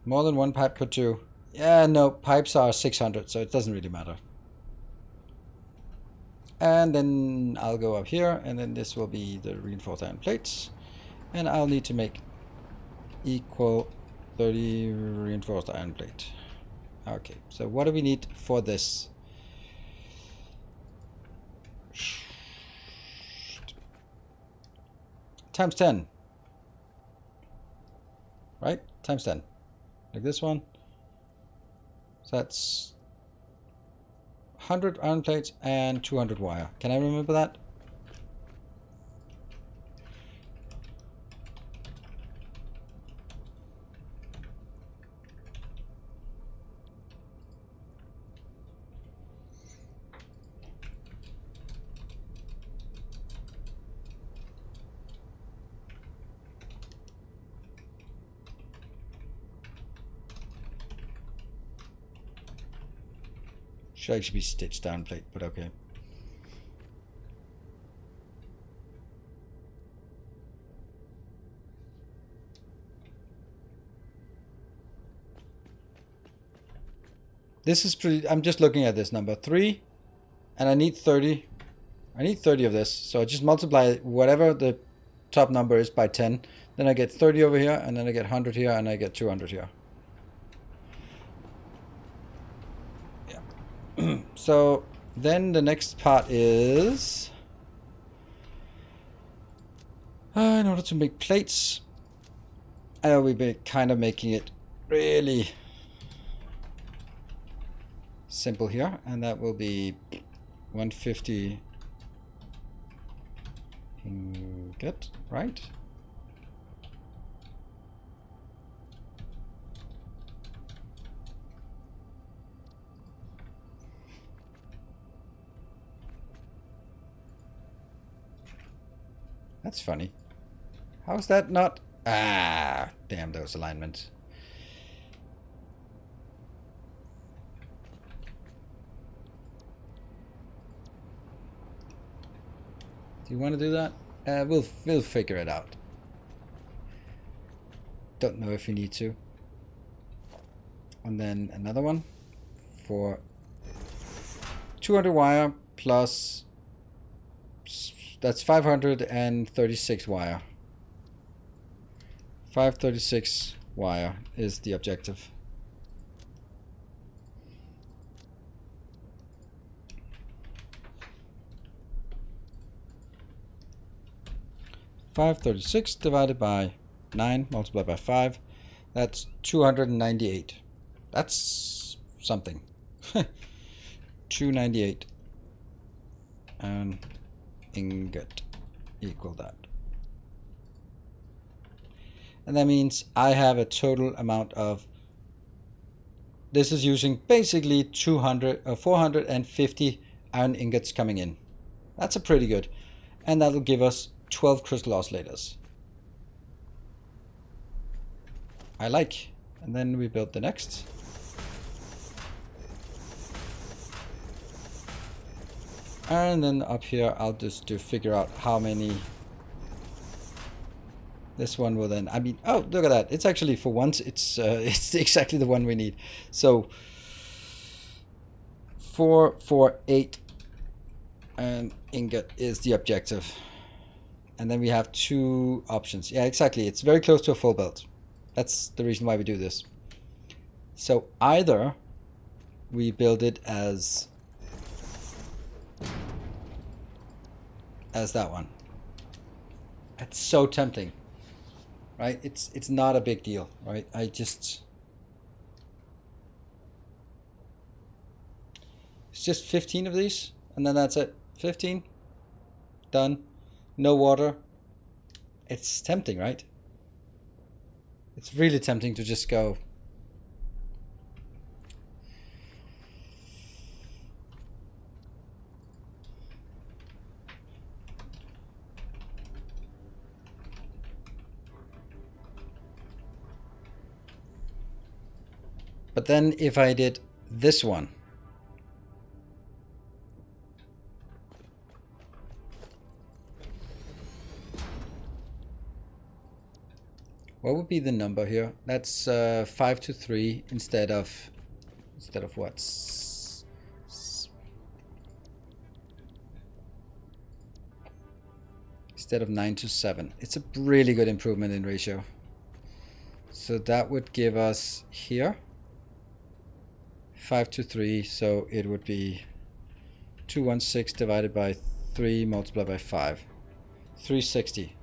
More than one pipe per two. Yeah, no, pipes are 600, so it doesn't really matter. And then I'll go up here, and then this will be the reinforced iron plates. And I'll need to make equal 30 reinforced iron plate. Okay, so what do we need for this? Times 10. Right? Times 10. Like this one. So that's 100 iron plates and 200 wire. Can I remember that? Should actually be stitched down plate, but okay. This is pretty... I'm just looking at this number. 3, and I need 30. I need 30 of this, so I just multiply whatever the top number is by 10. Then I get 30 over here, and then I get 100 here, and I get 200 here. So then the next part is in order to make plates, we'll be kind of making it really simple here, and that will be 150 ingot, right? That's funny. How's that not... Ah, damn those alignments. Do you want to do that? We'll figure it out. Don't know if you need to. And then another one for 200 wire plus... That's 536 wire. 536 wire is the objective. .536 divided by 9 multiplied by 5. That's 298. That's something. 298. And ingot equal that. And that means I have a total amount of, this is using basically 450 iron ingots coming in. That's a pretty good. And that'll give us 12 crystal oscillators. I like. And then we build the next. And then up here, I'll just figure out how many. This one will then, I mean, oh, look at that. It's actually, for once, it's exactly the one we need. So 4, 4, 8, and ingot is the objective. And then we have 2 options. Yeah, exactly. It's very close to a full belt. That's the reason why we do this. So either we build it as that one. It's so tempting, right? It's not a big deal, right? It's just 15 of these, and then that's it. 15, done. No water. It's tempting, right? It's really tempting to just go. But then if I did this one, what would be the number here? That's 5 to 3 instead of what? Instead of 9 to 7. It's a really good improvement in ratio. So that would give us here 5 to 3, so it would be 216 divided by 3 multiplied by 5. 360.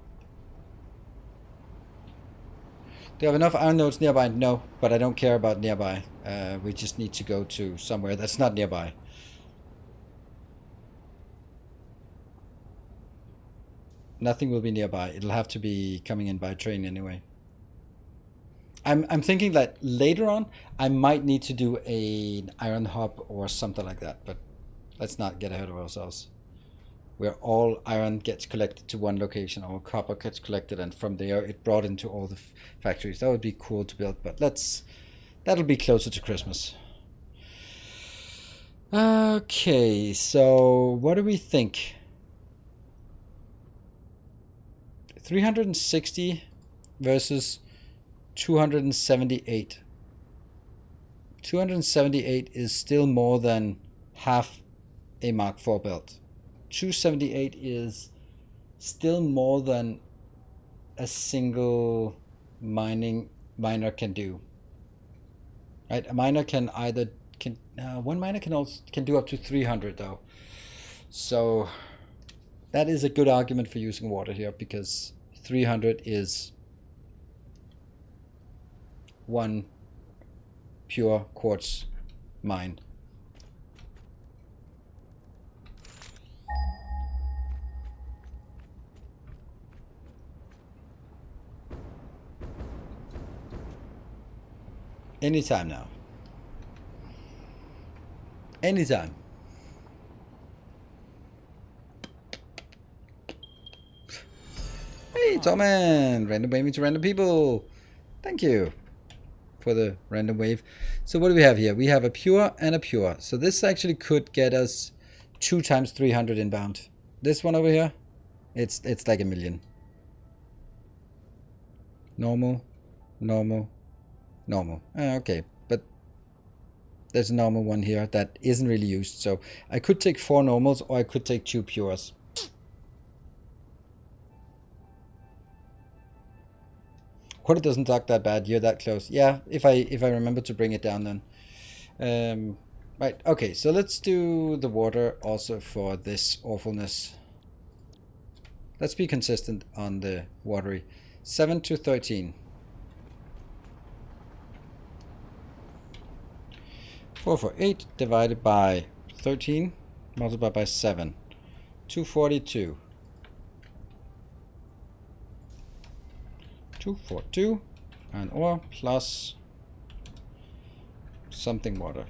Do you have enough iron nodes nearby? No, but I don't care about nearby. We just need to go to somewhere that's not nearby. Nothing will be nearby. It'll have to be coming in by train anyway. I'm thinking that later on I might need to do an iron hub or something like that, but let's not get ahead of ourselves. Where all iron gets collected to one location, all copper gets collected, and from there it brought into all the factories. That would be cool to build, but that'll be closer to Christmas. Okay, so what do we think? 360 versus 278. 278 is still more than half a Mark IV belt. 278 is still more than a single miner can do. Right? A miner can one miner can do up to 300 though. So that is a good argument for using water here, because 300 is one pure quartz mine. Anytime now. Anytime. Hey, Torman! Random waving to random people. Thank you for the random wave. So what do we have here? We have a pure and a pure. So this actually could get us 2 times 300 inbound. This one over here, it's like a million. Normal, normal, normal. Okay, but there's a normal one here that isn't really used. So I could take 4 normals, or I could take 2 pures. Quarter doesn't talk that bad. You're that close. Yeah, if I remember to bring it down then. Right. Okay. So let's do the water also for this awfulness. Let's be consistent on the watery. 7 to 13. 4 for 8 divided by 13 multiplied by 7. 242. 242 and ore plus something water.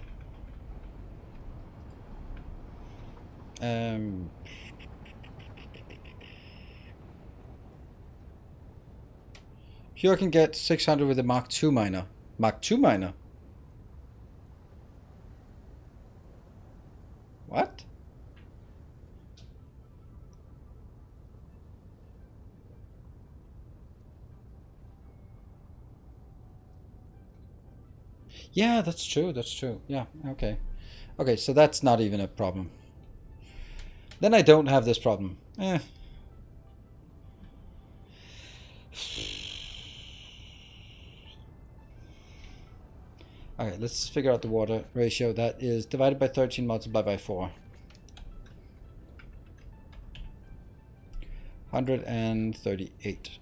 Here I can get 600 with a Mark II miner. Mark II miner? What? Yeah, that's true. That's true. Yeah, okay. Okay, so that's not even a problem. Then I don't have this problem. Okay, let's figure out the water ratio. That is divided by 13 multiplied by 4. 138.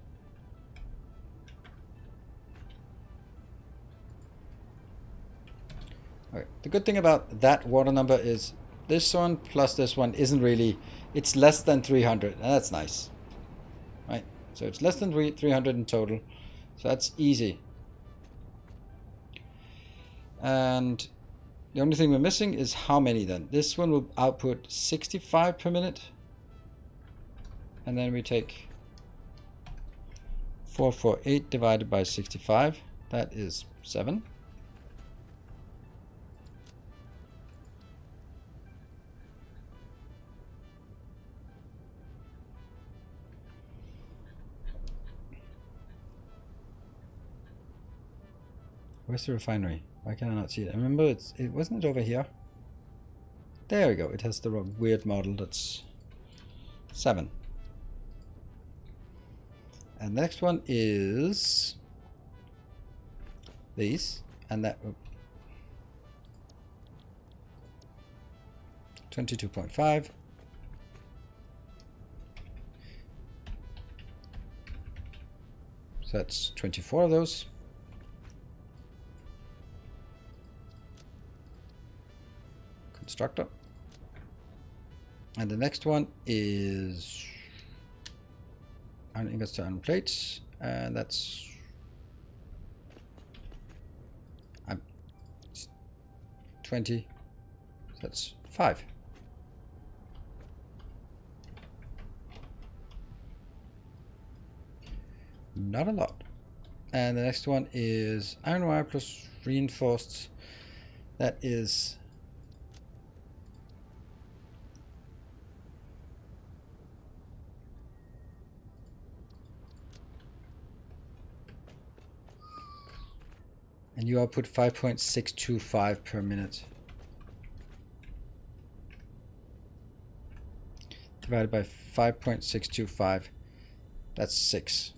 Okay. The good thing about that water number is this one plus this one isn't really, it's less than 300, and that's nice. Right? So it's less than 300 in total. So that's easy. And the only thing we're missing is how many then. This one will output 65 per minute. And then we take 448 divided by 65. That is 7. Where's the refinery? Why can I not see it? I remember it wasn't it over here? There we go. It has the weird model that's 7. And the next one is these, and that 22.5. So that's 24 of those. Constructor. And the next one is iron ingots to iron plates, and that's 20. So that's 5. Not a lot. And the next one is iron wire plus reinforced. That is and you output 5.625 per minute. Divided by 5.625, that's 6.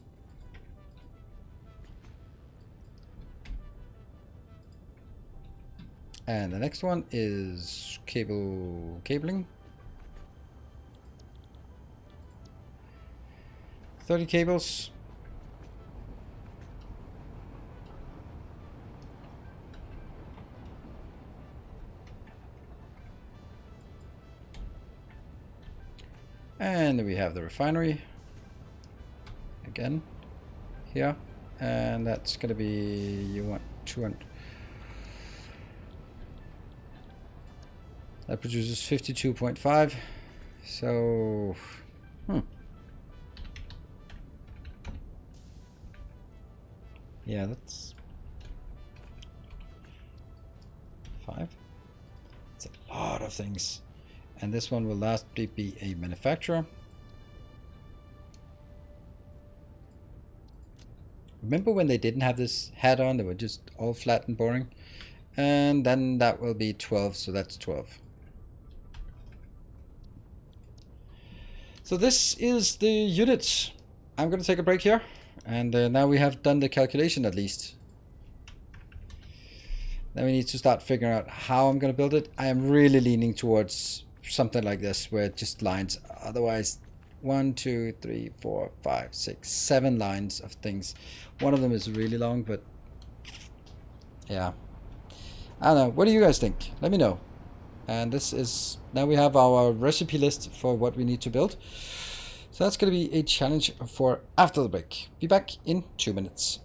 And the next one is cabling. 30 cables. And we have the refinery again here, and that's gonna be, you want 200. That produces 52.5. So yeah, that's 5. It's a lot of things. And this one will lastly be a manufacturer. Remember when they didn't have this hat on? They were just all flat and boring. And then that will be 12, so that's 12. So this is the units. I'm going to take a break here. And now we have done the calculation at least. Then we need to start figuring out how I'm going to build it. I am really leaning towards something like this where it just lines. Otherwise, 1, 2, 3, 4, 5, 6, 7 lines of things. One of them is really long, but yeah. I don't know. What do you guys think? Let me know. And this is, now we have our recipe list for what we need to build. So that's going to be a challenge for after the break. Be back in 2 minutes.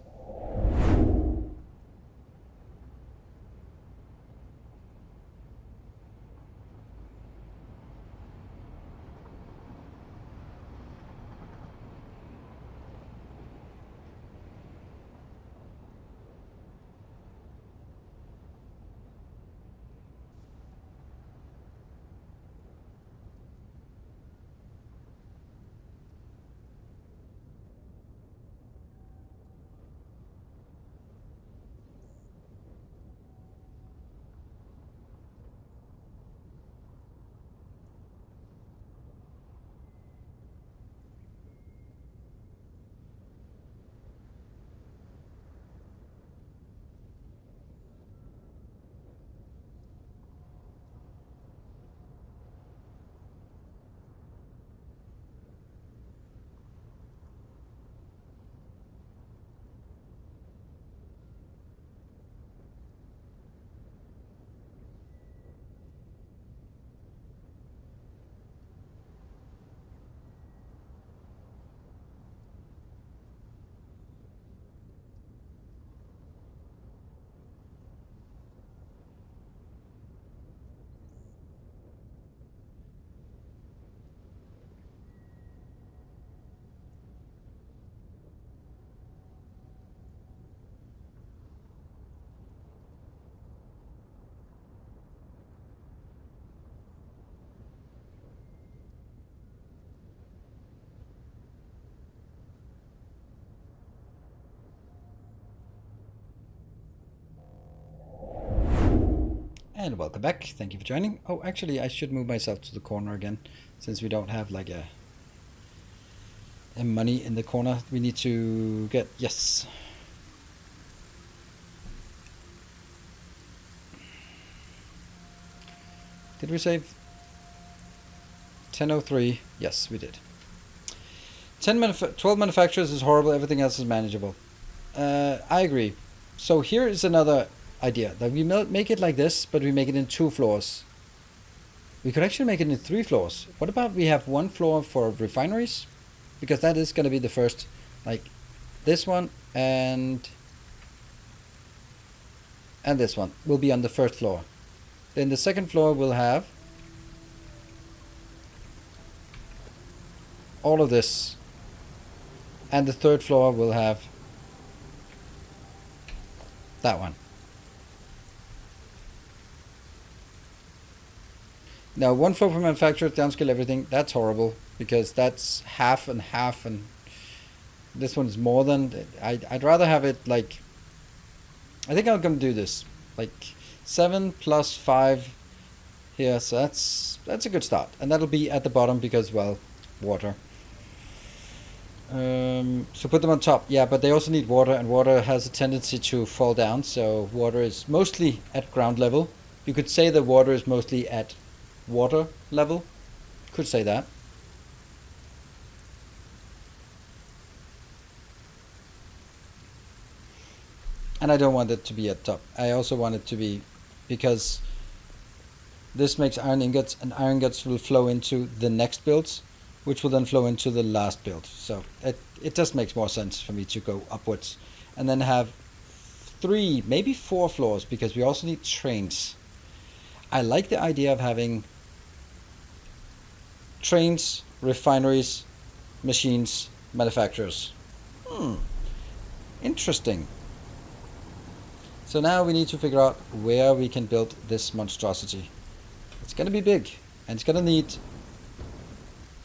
And welcome back. Thank you for joining. Oh, actually, I should move myself to the corner again, since we don't have like a money in the corner. We need to get, yes. Did we save 10:03? Yes, we did. 12 manufacturers is horrible. Everything else is manageable. I agree. So here is another idea that we make it like this, but we make it in 2 floors. We could actually make it in 3 floors. What about we have 1 floor for refineries? Because that is going to be the first, like this one and this one will be on the first floor. Then the second floor will have all of this. And the third floor will have that one. Now 1 floor per manufacturer, downscale everything. That's horrible because that's half and half, and this one's more than. I'd rather have it like. I think I'm gonna do this like 7 plus 5 here, so that's a good start, and that'll be at the bottom because, well, water. So put them on top, yeah, but they also need water, and water has a tendency to fall down, so water is mostly at ground level. You could say that water is mostly at water level. Could say that. And I don't want it to be at top. I also want it to be, because this makes iron ingots, and iron ingots will flow into the next builds, which will then flow into the last build. So it just makes more sense for me to go upwards. And then have 3, maybe 4 floors, because we also need trains. I like the idea of having trains, refineries, machines, manufacturers. Interesting. So now we need to figure out where we can build this monstrosity. It's going to be big, and it's going to need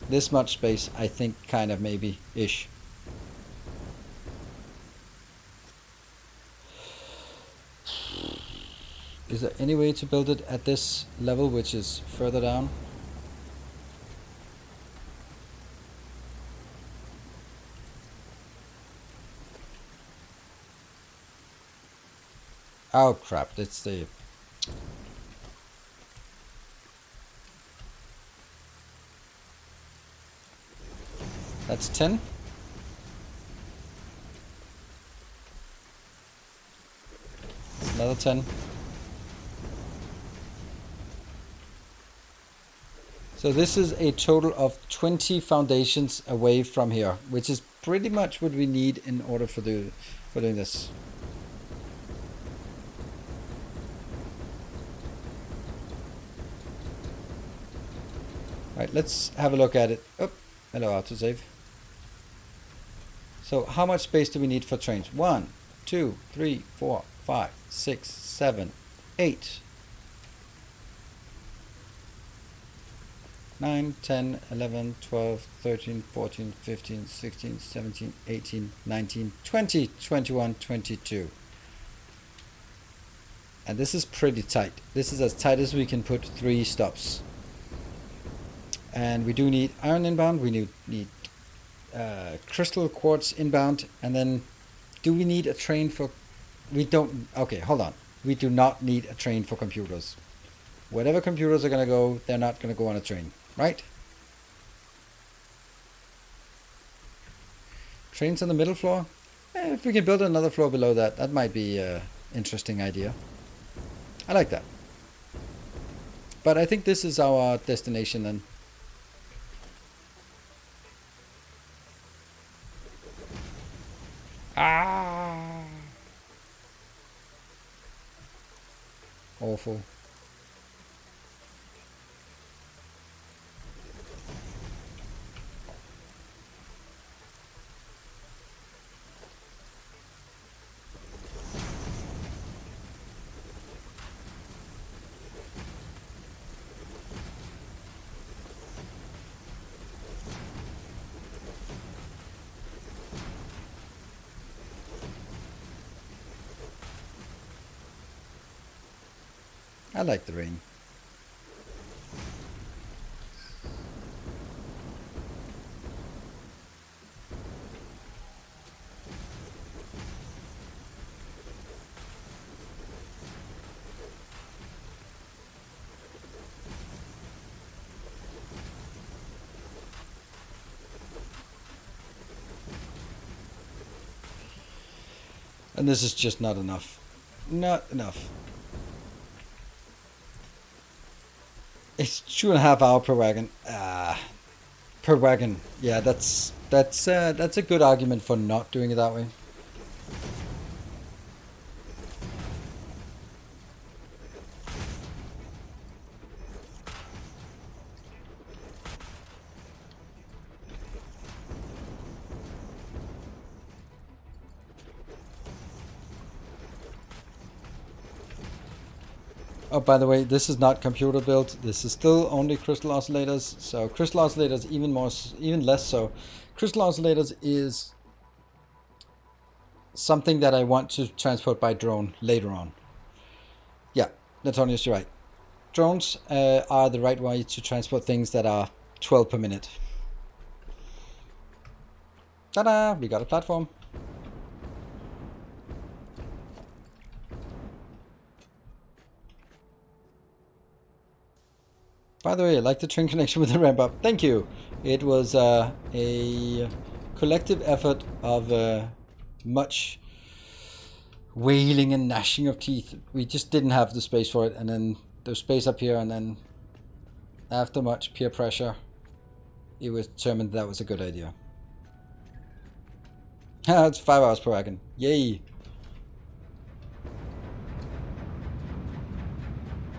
this much space, I think, kind of, maybe-ish. Is there any way to build it at this level, which is further down? Oh crap, it's the... That's 10. Another 10. So this is a total of 20 foundations away from here, which is pretty much what we need in order for doing this. Right, let's have a look at it. Oh, hello, autosave. So how much space do we need for trains? 1, 2, 3, 4, 5, 6, 7, 8. 9, 10, 11, 12, 13, 14, 15, 16, 17, 18, 19, 20, 21, 22. And this is pretty tight. This is as tight as we can put 3 stops. And we do need iron inbound. We need crystal quartz inbound. And then do we need a train for... We don't... Okay, hold on. We do not need a train for computers. Whatever computers are going to go, they're not going to go on a train. Right? Trains on the middle floor? If we can build another floor below that, that might be an interesting idea. I like that. But I think this is our destination then. Ah! Awful. I like the rain. And this is just not enough. Not enough. It's 2.5 hours per wagon. Per wagon. Yeah, that's a good argument for not doing it that way. Oh, by the way, this is not computer built. This is still only crystal oscillators. So crystal oscillators even less so. Crystal oscillators is something that I want to transport by drone later on. Yeah, Natonius, you're right. Drones are the right way to transport things that are 12 per minute. Ta-da! We got a platform. By the way, I like the train connection with the ramp up. Thank you. It was a collective effort of much wailing and gnashing of teeth. We just didn't have the space for it, and then there's space up here, and then after much peer pressure, it was determined that was a good idea. It's 5 hours per wagon. Yay!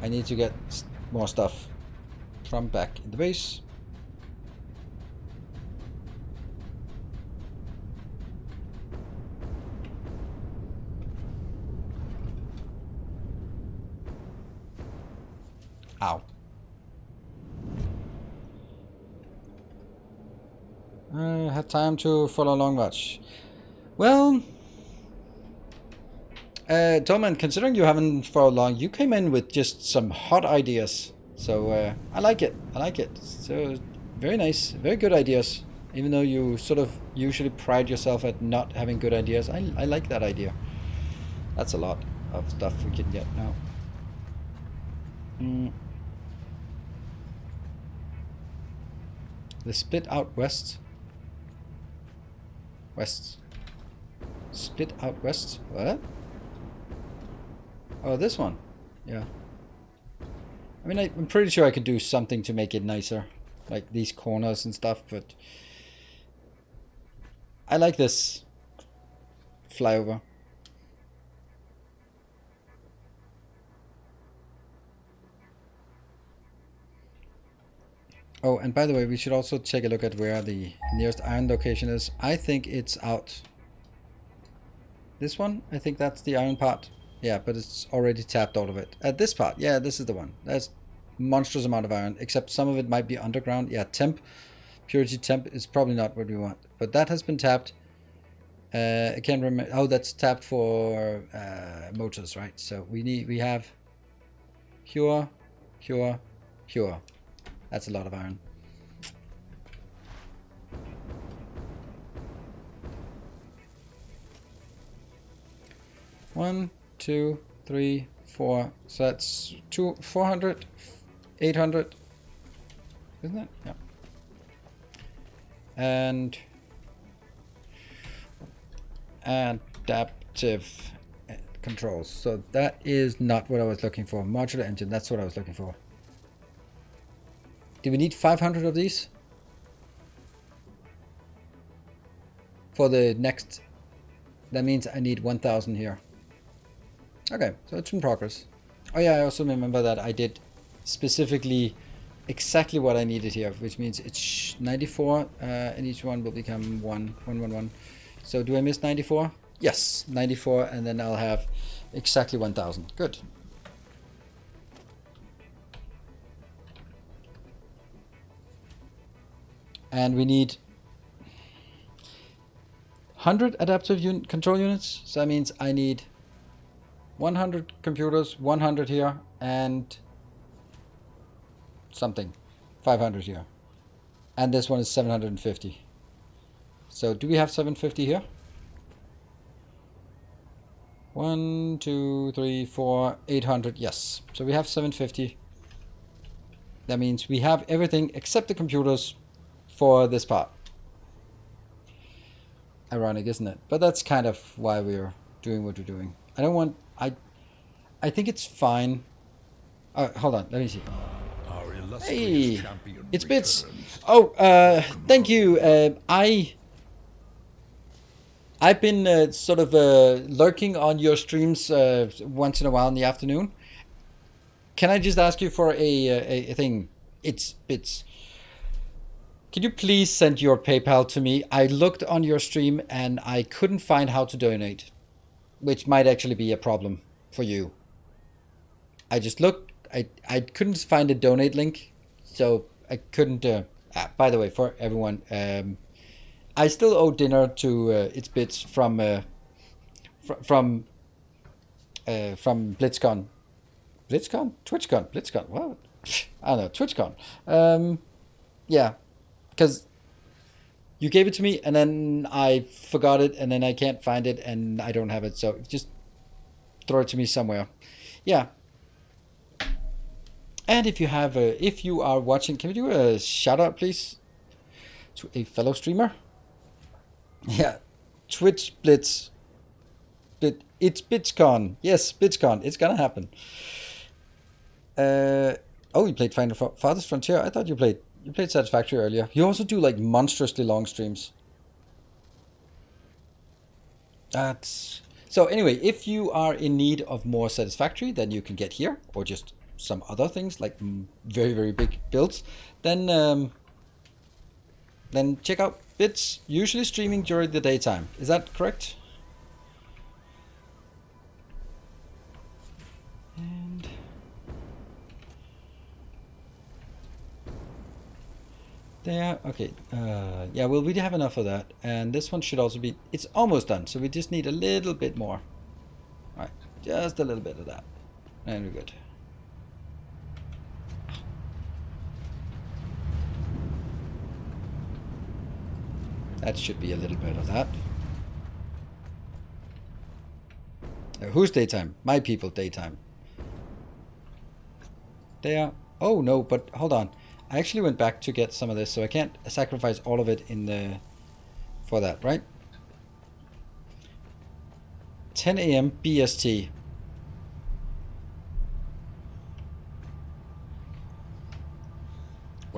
I need to get more stuff from back in the base. Ow. I have time to follow along much. Well, Toman, considering you haven't followed along, you came in with just some hot ideas. So I like it. I like it. So very nice, very good ideas. Even though you sort of usually pride yourself at not having good ideas, I like that idea. That's a lot of stuff we can get now. The split out west. West. Split out west. What? Oh, this one. Yeah. I mean, I'm pretty sure I could do something to make it nicer. Like these corners and stuff, but... I like this flyover. Oh, and by the way, we should also take a look at where the nearest iron location is. I think it's out. This one? I think that's the iron part. Yeah, but it's already tapped all of it. At this part, yeah, this is the one. That's monstrous amount of iron, except some of it might be underground. Yeah, temp, purity temp is probably not what we want. But that has been tapped. I can't remember. Oh, that's tapped for motors, right? So we have pure, pure, pure. That's a lot of iron. One, 2, 3, 4. So that's 400, 800, isn't it? Yeah. And adaptive controls. So that is not what I was looking for. Modular engine. That's what I was looking for. Do we need 500 of these for the next? That means I need 1,000 here. Okay, so it's in progress. Oh yeah, I also remember that I did specifically exactly what I needed here, which means it's 94, and each one will become 1. So do I miss 94? Yes, 94, and then I'll have exactly 1,000. Good. And we need 100 adaptive control units. So that means I need 100 computers, 100 here, and something, 500 here. And this one is 750. So do we have 750 here? 1, 2, 3, 4, 800. Yes. So we have 750. That means we have everything except the computers for this part. Ironic, isn't it? But that's kind of why we're doing what we're doing. I don't want... I think it's fine. Hold on. Let me see. Our illustrious Hey, champion it's Bits. returns. Oh, thank you. I've been sort of lurking on your streams once in a while in the afternoon. Can I just ask you for a thing? It's Bits. Can you please send your PayPal to me? I looked on your stream and I couldn't find how to donate, which might actually be a problem for you. I just looked. I couldn't find a donate link, so I couldn't. By the way, for everyone, I still owe dinner to It's Bits from BlitzCon. BlitzCon? TwitchCon? BlitzCon? What? I don't know. TwitchCon. Yeah, because you gave it to me and then I forgot it and then I can't find it and I don't have it. So just throw it to me somewhere. Yeah. And if you are watching, can we do a shout out, please, to a fellow streamer? Yeah, Twitch Blitz. It's BitsCon. Yes, BitsCon. It's gonna happen. Oh, you played Farthest Frontier. I thought you played Satisfactory earlier. You also do like monstrously long streams. That's so. Anyway, if you are in need of more Satisfactory, then you can get here, or just some other things like very, very big builds, then check out Bits, usually streaming during the daytime. Is that correct? And there, okay. Yeah, well, we have enough of that, and this one should also be. It's almost done, so we just need a little bit more. All right, just a little bit of that, and we're good. That should be a little bit of that. Who's daytime? My people daytime. There. Oh no, but hold on. I actually went back to get some of this, so I can't sacrifice all of it in the for that, right? 10 a.m. BST.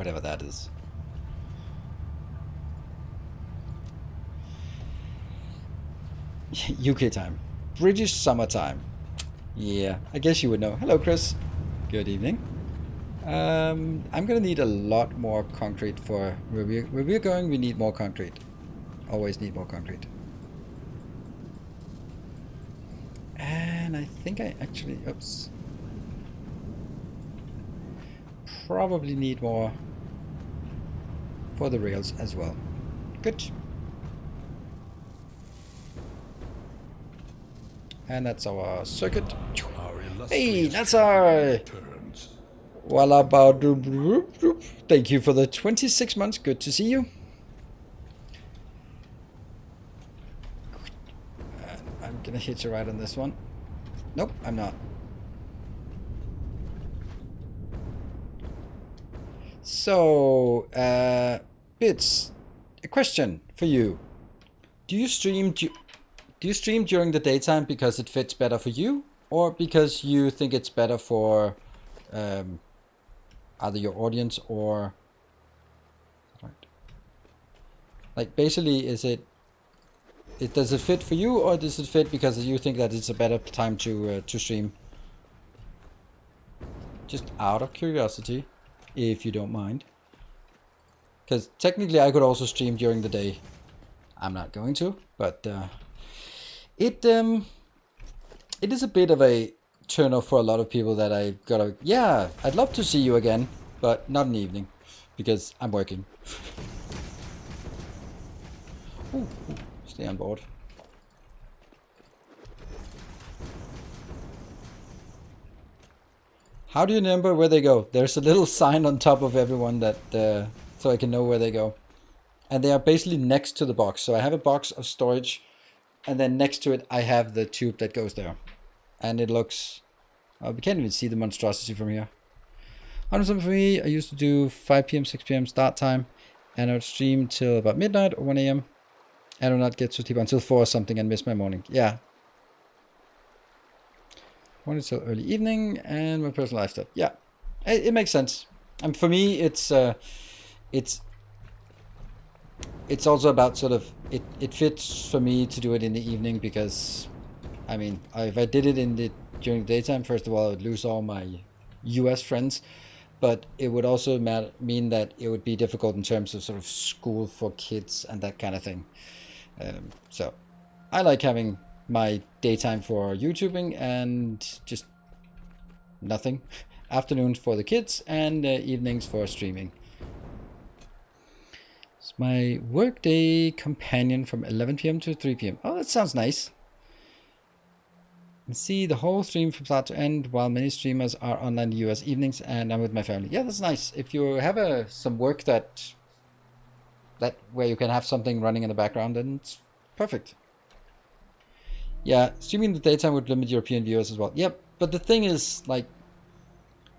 whatever that is. UK time. British summertime. Yeah, I guess you would know. Hello, Chris. Good evening. I'm gonna need a lot more concrete for where we're going. We need more concrete. Always need more concrete. And I think I actually, oops. Probably need more for the rails as well. Good. And that's our circuit. Hey, that's our... Thank you for the 26 months. Good to see you. I'm gonna hit you right on this one. Nope, I'm not. So, Bits, a question for you. Do you stream during the daytime because it fits better for you, or because you think it's better for either your audience or like basically does it fit for you, or does it fit because you think that it's a better time to stream? Just out of curiosity, if you don't mind. Because technically I could also stream during the day. I'm not going to, but it is a bit of a turn off for a lot of people that I gotta, yeah, I'd love to see you again, but not in the evening, because I'm working. Ooh, stay on board. How do you remember where they go? There's a little sign on top of everyone that so I can know where they go. And they are basically next to the box. So I have a box of storage, and then next to it I have the tube that goes there. And it looks... we can't even see the monstrosity from here. 100 for me, I used to do 5 p.m., 6 p.m. start time, and I would stream till about midnight or 1 a.m. I do not get to sleep until 4 or something and miss my morning. Yeah. Morning till early evening, and my personal life stuff. Yeah, it makes sense. And for me, it's also about sort of, it fits for me to do it in the evening because, I mean, if I did it during the daytime, first of all, I would lose all my US friends, but it would also mean that it would be difficult in terms of sort of school for kids and that kind of thing. So I like having my daytime for YouTubing and just nothing. Afternoons for the kids and evenings for streaming. It's my workday companion from 11 p.m. to 3 p.m. Oh, that sounds nice. And see the whole stream from start to end while many streamers are online in the US evenings and I'm with my family. Yeah, that's nice. If you have some work that where you can have something running in the background, then it's perfect. Yeah, streaming in the daytime would limit European viewers as well. Yep, but the thing is, like,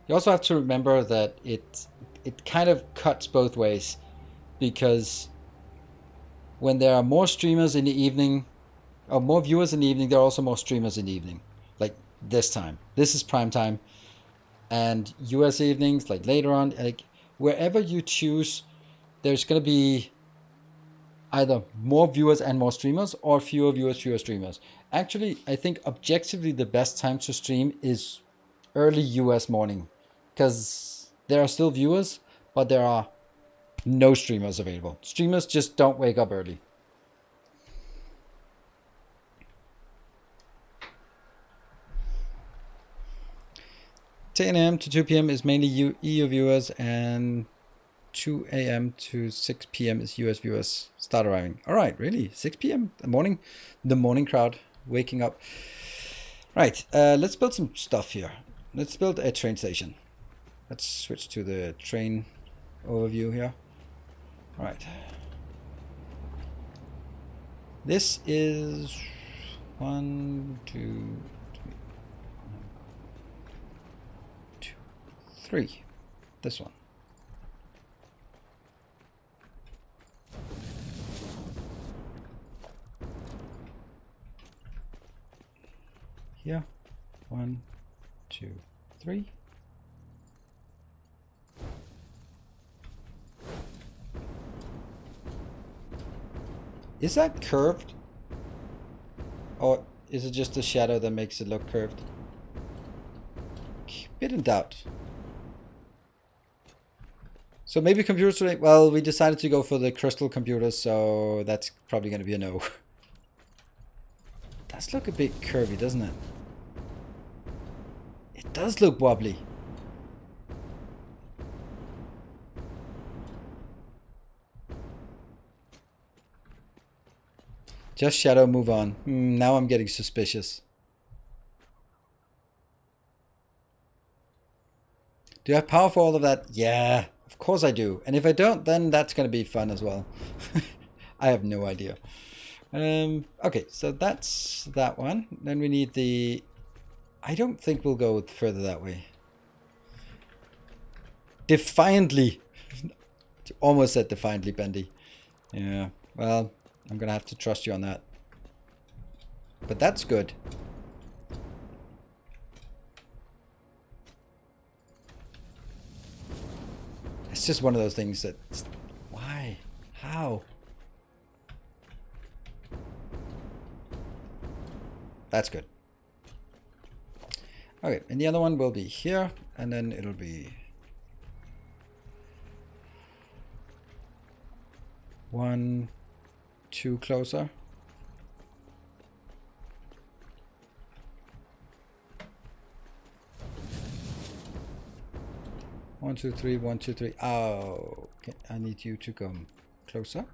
you also have to remember that it kind of cuts both ways, because when there are more streamers in the evening, or more viewers in the evening, there are also more streamers in the evening. Like this time, this is prime time, and US evenings, like later on, like wherever you choose, there's gonna be either more viewers and more streamers, or fewer viewers, fewer streamers. Actually, I think objectively the best time to stream is early US morning, because there are still viewers, but there are no streamers available. Streamers just don't wake up early. $10 a.m. to 2 p.m. is mainly EU viewers, and 2 a.m. to 6 p.m. is US viewers start arriving. All right, really? 6 p.m. the morning crowd waking up. Right, let's build some stuff here. Let's build a train station. Let's switch to the train overview here. All right. This is 1, 2, 3. This one. Here. 1, 2, 3. Is that curved? Or is it just the shadow that makes it look curved? Bit in doubt. So maybe computers today. Well, we decided to go for the crystal computers, so that's probably going to be a no. It does look a bit curvy, doesn't it? It does look wobbly. Just shadow, move on. Now I'm getting suspicious. Do I have power for all of that? Yeah, of course I do. And if I don't, then that's going to be fun as well. I have no idea. Okay, so that's that one. Then we need the... I don't think we'll go further that way. Defiantly. Almost said defiantly, Bendy. Yeah, well, I'm going to have to trust you on that. But that's good. It's just one of those things that... Why? How? That's good. Okay, and the other one will be here, and then it'll be... 1, 2 closer. One, two, three, 1, 2, 3. Oh, okay. I need you to come closer.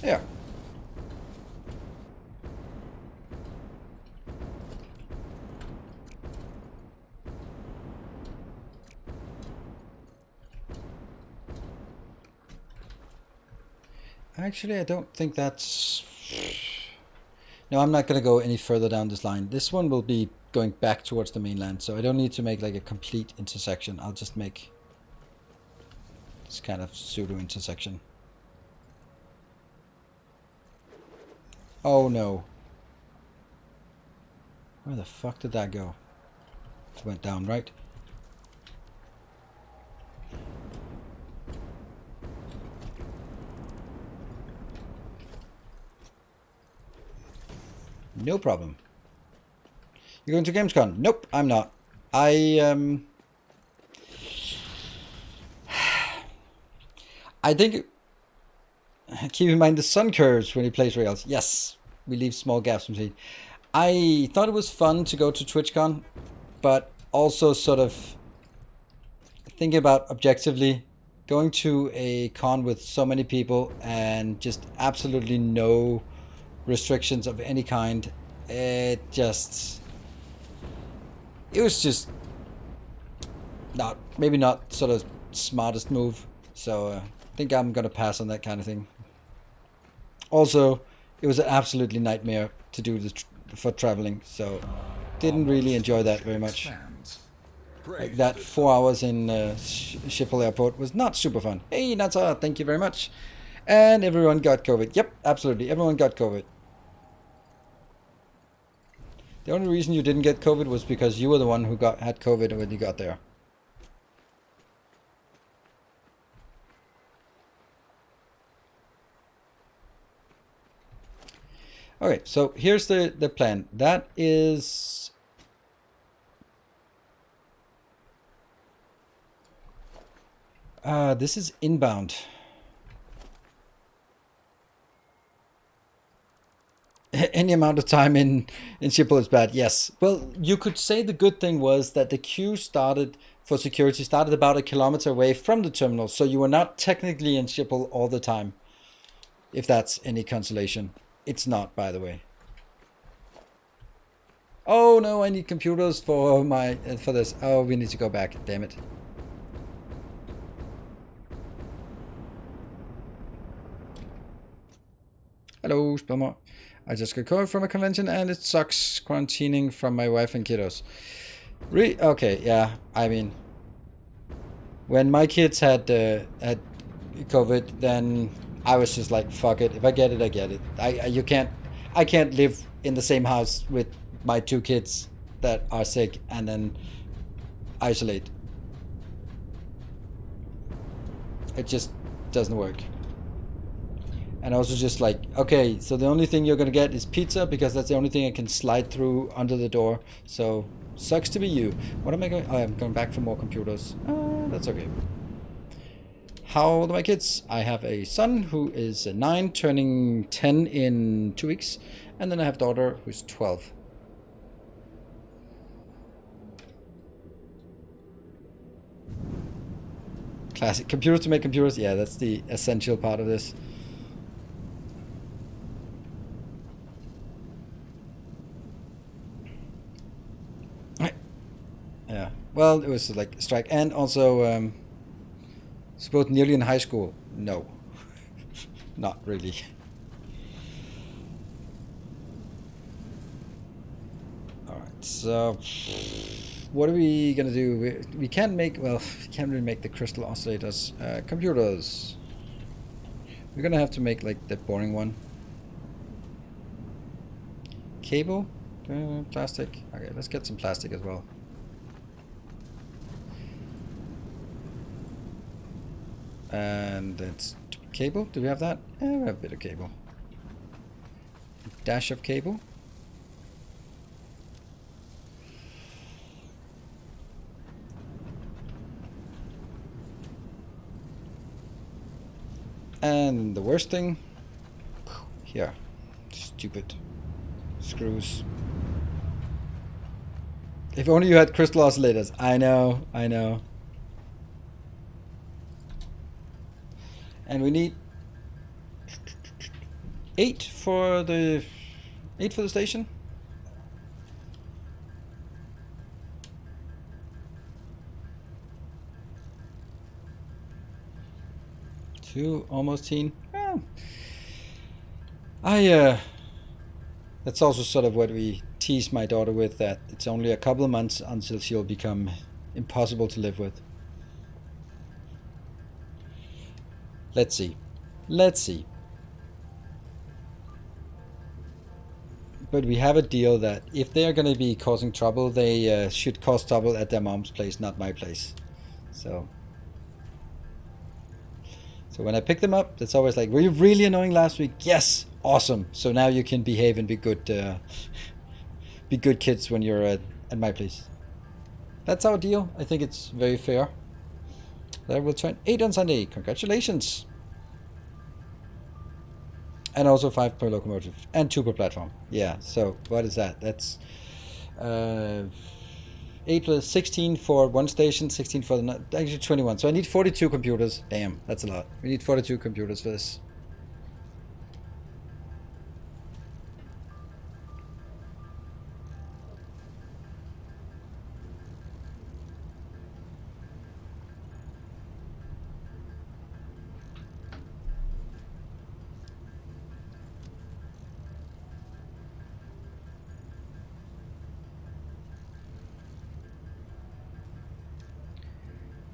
There. Actually, I don't think that's... No, I'm not going to go any further down this line. This one will be going back towards the mainland, so I don't need to make like a complete intersection. I'll just make this kind of pseudo intersection. Oh no. Where the fuck did that go? It went down, right? No problem. You going to Gamescom? Nope, I'm not. I think... Keep in mind the sun curves when he plays Rails. Yes, we leave small gaps between. I thought it was fun to go to TwitchCon, but also sort of thinking about objectively going to a con with so many people and just absolutely no restrictions of any kind. It was just not, maybe not sort of smartest move. So I think I'm gonna pass on that kind of thing. Also, it was an absolutely nightmare to do this for traveling, so didn't really enjoy that very much. Like that 4 hours in Schiphol Airport was not super fun. Hey, Nata, thank you very much. And everyone got COVID. Yep, absolutely, everyone got COVID. The only reason you didn't get COVID was because you were the one who had COVID when you got there. Okay, so here's the plan. That is... this is inbound. Any amount of time in Schiphol is bad, yes. Well, you could say the good thing was that the queue for security started about 1 kilometer away from the terminal, so you were not technically in Schiphol all the time, if that's any consolation. It's not, by the way. Oh no, I need computers for this. Oh, we need to go back, damn it. Hello, Spilmer. I just got COVID from a convention and it sucks quarantining from my wife and kiddos. Okay, yeah, I mean, when my kids had COVID, then I was just like, fuck it. If I get it, I get it. I can't live in the same house with my 2 kids that are sick and then isolate. It just doesn't work. And I was just like, okay, so the only thing you're gonna get is pizza because that's the only thing I can slide through under the door. So sucks to be you. What am I going? Oh, I'm going back for more computers. That's okay. How old are my kids? I have a son who is 9, turning 10 in 2 weeks, and then I have a daughter who's 12. Classic. Computers to make computers. Yeah, that's the essential part of this. Yeah. Well, it was like a strike. And also, both nearly in high school. No. Not really. Alright, so what are we gonna do? We can't make, well, we can't really make the crystal oscillators. Computers. We're gonna have to make like the boring one. Cable? Plastic? Okay, let's get some plastic as well. And it's cable. Do we have that? We have a bit of cable. A dash of cable. And the worst thing, here, stupid screws. If only you had crystal oscillators. I know, I know. And we need 8 for the station. 2, almost 10. That's also sort of what we tease my daughter with, that it's only a couple of months until she'll become impossible to live with. Let's see. Let's see. But we have a deal that if they are going to be causing trouble, they should cause trouble at their mom's place, not my place. So when I pick them up, it's always like, were you really annoying last week? Yes, awesome. So now you can behave and be good kids when you're at my place. That's our deal. I think it's very fair. That will turn 8 on Sunday. Congratulations. And also 5 per locomotive and 2 per platform. Yeah, so what is that? That's 8 plus 16 for one station, 16 for the actually 21. So I need 42 computers. Damn, that's a lot. We need 42 computers for this.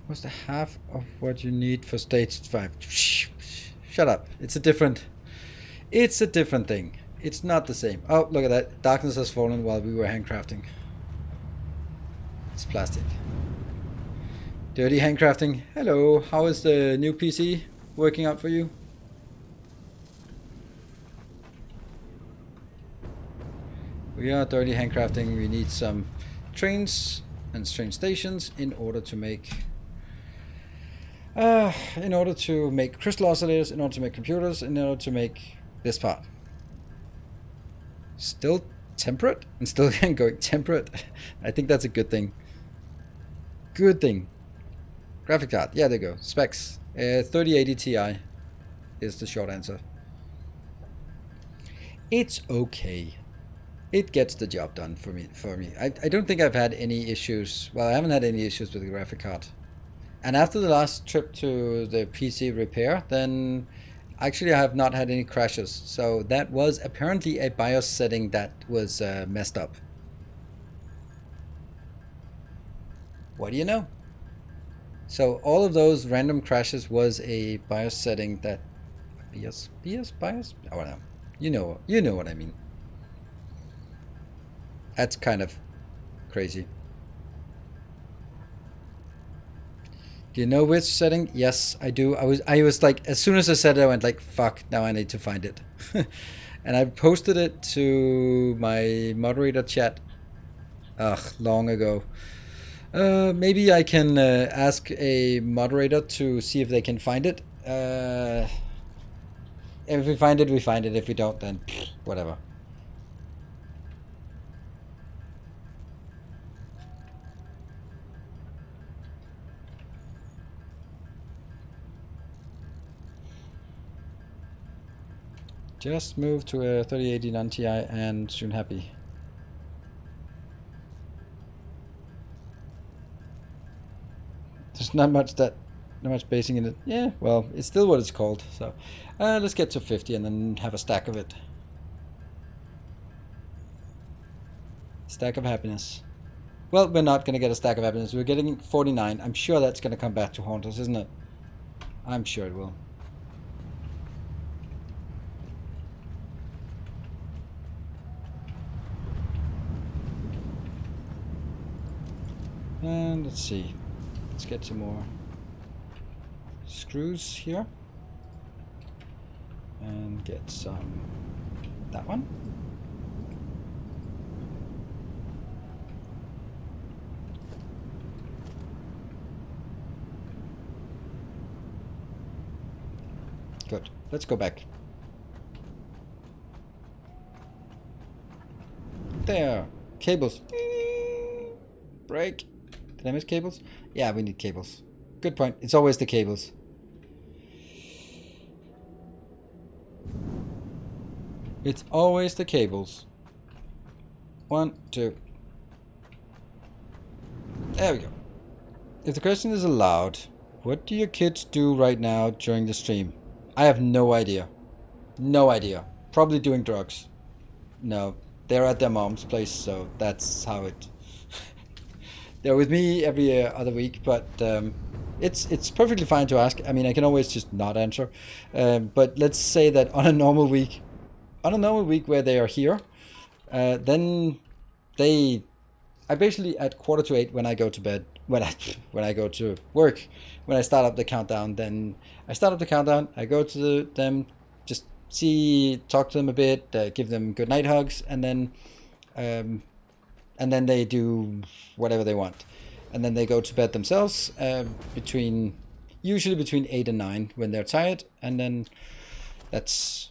What's the half of what you need for stage 5? Shut up. It's a different thing. It's not the same. Oh, look at that. Darkness has fallen while we were handcrafting. It's plastic. Dirty handcrafting. Hello. How is the new PC working out for you? We are dirty handcrafting. We need some trains and train stations in order to make crystal oscillators, in order to make computers, in order to make this part. Still temperate? And still going temperate? I think that's a good thing. Good thing. Graphic card. Yeah, there you go. Specs. 3080 Ti is the short answer. It's okay. It gets the job done for me. I don't think I've had any issues. Well, I haven't had any issues with the graphic card. And after the last trip to the PC repair, then actually I have not had any crashes. So that was apparently a BIOS setting that was messed up. What do you know? So all of those random crashes was a BIOS setting that BIOS. I don't know. You know what I mean. That's kind of crazy. Do you know which setting? Yes, I do. I was like, as soon as I said it, I went like, fuck, now I need to find it. And I posted it to my moderator chat, long ago. Maybe I can ask a moderator to see if they can find it. If we find it, we find it. If we don't, then whatever. Just moved to a 3080 non-Ti and soon happy. There's not much basing in it. Yeah, well, it's still what it's called. So let's get to 50 and then have a stack of it. Stack of happiness. Well, we're not going to get a stack of happiness. We're getting 49. I'm sure that's going to come back to haunt us, isn't it? I'm sure it will. And let's see. Let's get some more screws here. And get some... that one. Good. Let's go back. There. Cables. Break. Did I miss cables? Yeah, we need cables. Good point. It's always the cables. It's always the cables. 1, 2. There we go. If the question is allowed, what do your kids do right now during the stream? I have no idea. No idea. Probably doing drugs. No, they're at their mom's place, so that's how it... They're with me every other week, but it's perfectly fine to ask. I mean, I can always just not answer. But let's say that on a normal week where they are here, then I basically at 7:45 when I go to bed, when I go to work, when I start up the countdown, then I start up the countdown. I go to them, just talk to them a bit, give them good night hugs, and then they do whatever they want, and then they go to bed themselves usually between 8 and 9 when they're tired, and then at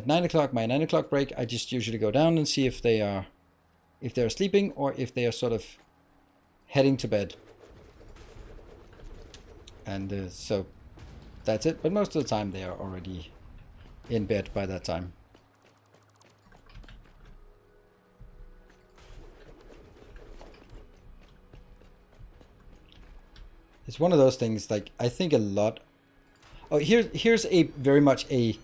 9 o'clock, my 9 o'clock break, I just usually go down and see if they're sleeping or if they are sort of heading to bed, and so that's it. But most of the time they are already in bed by that time. It's one of those things, like, I think a lot... Oh, here's very much a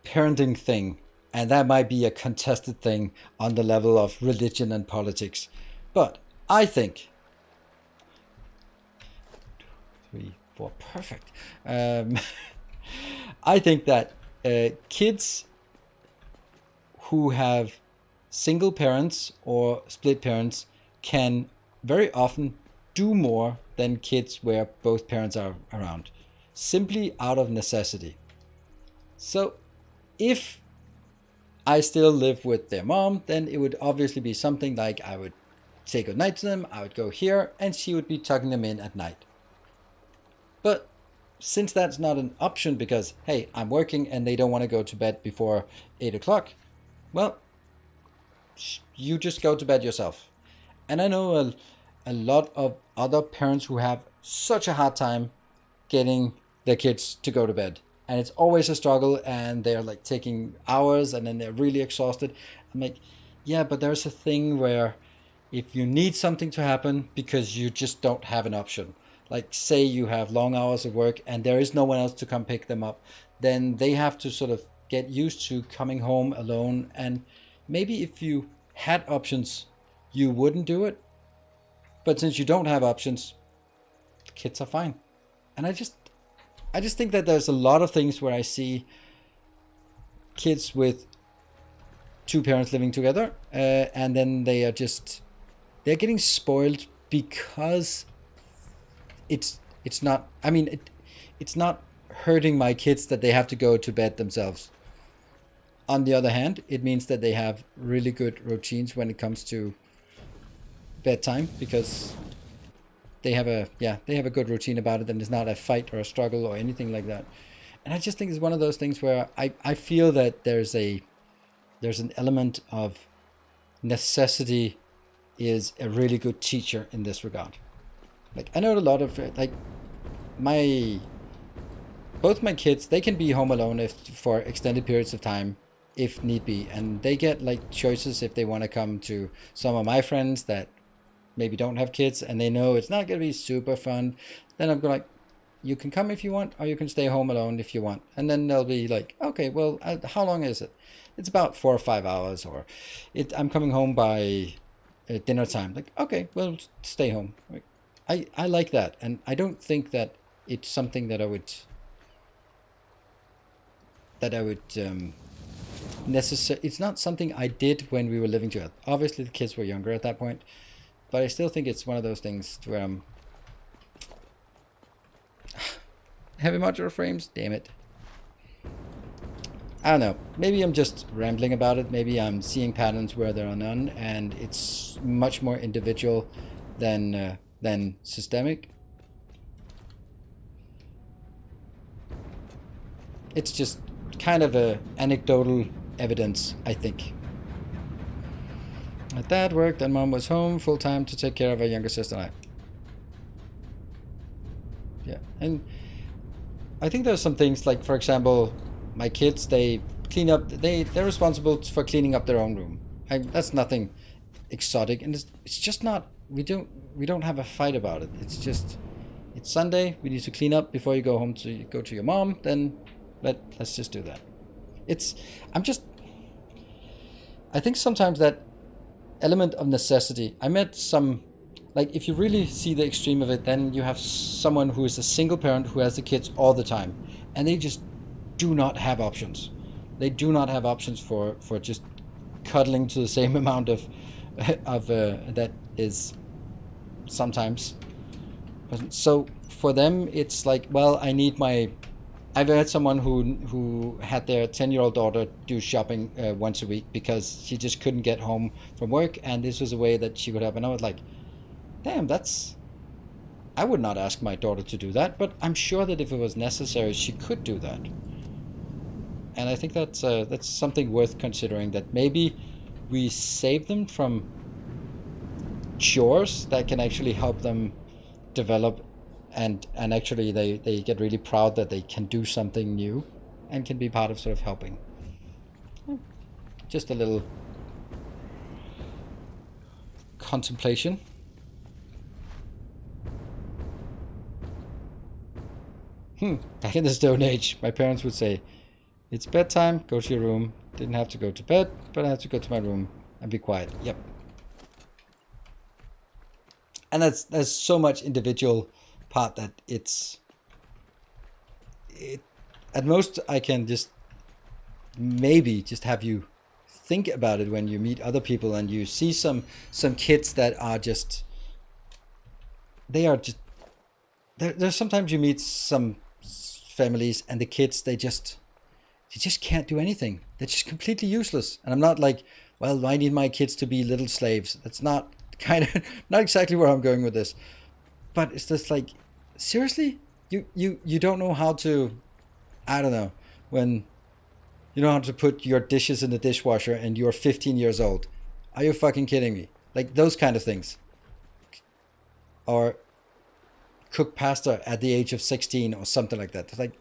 parenting thing, and that might be a contested thing on the level of religion and politics. But I think... 3, 4, perfect. I think that kids who have single parents or split parents can very often do more than kids where both parents are around, simply out of necessity. So if I still live with their mom, then it would obviously be something like I would say goodnight to them, I would go here, and she would be tucking them in at night. But since that's not an option because, hey, I'm working and they don't want to go to bed before 8 o'clock, well, you just go to bed yourself. And I know a lot of other parents who have such a hard time getting their kids to go to bed. And it's always a struggle, and they're like taking hours, and then they're really exhausted. I'm like, yeah, but there's a thing where if you need something to happen because you just don't have an option, like say you have long hours of work and there is no one else to come pick them up, then they have to sort of get used to coming home alone. And maybe if you had options, you wouldn't do it. But since you don't have options, the kids are fine. And I just think that there's a lot of things where I see kids with two parents living together, and then they are just they're getting spoiled because it's not. I mean, it's not hurting my kids that they have to go to bed themselves. On the other hand, it means that they have really good routines when it comes to bedtime because they have a good routine about it, and it's not a fight or a struggle or anything like that. And I just think it's one of those things where I feel that there's an element of necessity is a really good teacher in this regard. Like I know a lot of like my both my kids, they can be home alone if for extended periods of time if need be, and they get like choices if they want to come to some of my friends that maybe don't have kids and they know it's not going to be super fun. Then I'm going like, you can come if you want, or you can stay home alone if you want. And then they'll be like, okay, well, how long is it? It's about 4 or 5 hours, or I'm coming home by dinner time. Like, okay, well, stay home. Like, I like that, and I don't think that it's something that I would necessary. It's not something I did when we were living together. Obviously, the kids were younger at that point, but I still think it's one of those things where I'm heavy modular frames. Damn it. I don't know. Maybe I'm just rambling about it. Maybe I'm seeing patterns where there are none, and it's much more individual than systemic. It's just kind of a anecdotal evidence, I think. My dad worked and mom was home full time to take care of our younger sister and I. Yeah, and I think there's some things like, for example, my kids, they clean up. They're responsible for cleaning up their own room. That's nothing exotic, and it's just not. We don't have a fight about it. It's just it's Sunday. We need to clean up before you go home to go to your mom. Then let's just do that. I think sometimes that element of necessity. I met some, like if you really see the extreme of it, then you have someone who is a single parent who has the kids all the time, and they just do not have options. They do not have options for just cuddling to the same amount of that is sometimes. So for them, it's like, well, I've had someone who had their 10-year-old daughter do shopping once a week because she just couldn't get home from work, and this was a way that she could help. And I was like, damn, I would not ask my daughter to do that, but I'm sure that if it was necessary, she could do that. And I think that's something worth considering, that maybe we save them from chores that can actually help them develop, and actually they get really proud that they can do something new and can be part of sort of helping. Just a little contemplation. Back in the Stone Age, my parents would say, it's bedtime, go to your room. Didn't have to go to bed, but I had to go to my room and be quiet. Yep. And there's so much individual part that at most I can just maybe just have you think about it when you meet other people and you see some kids that are just, there's sometimes you meet some families and the kids, they just can't do anything. They're just completely useless. And I'm not like, well, I need my kids to be little slaves. That's not not exactly where I'm going with this. But it's just like, seriously? You don't know how to, I don't know, when you know how to put your dishes in the dishwasher and you're 15 years old. Are you fucking kidding me? Like those kind of things. Or cook pasta at the age of 16 or something like that. It's like,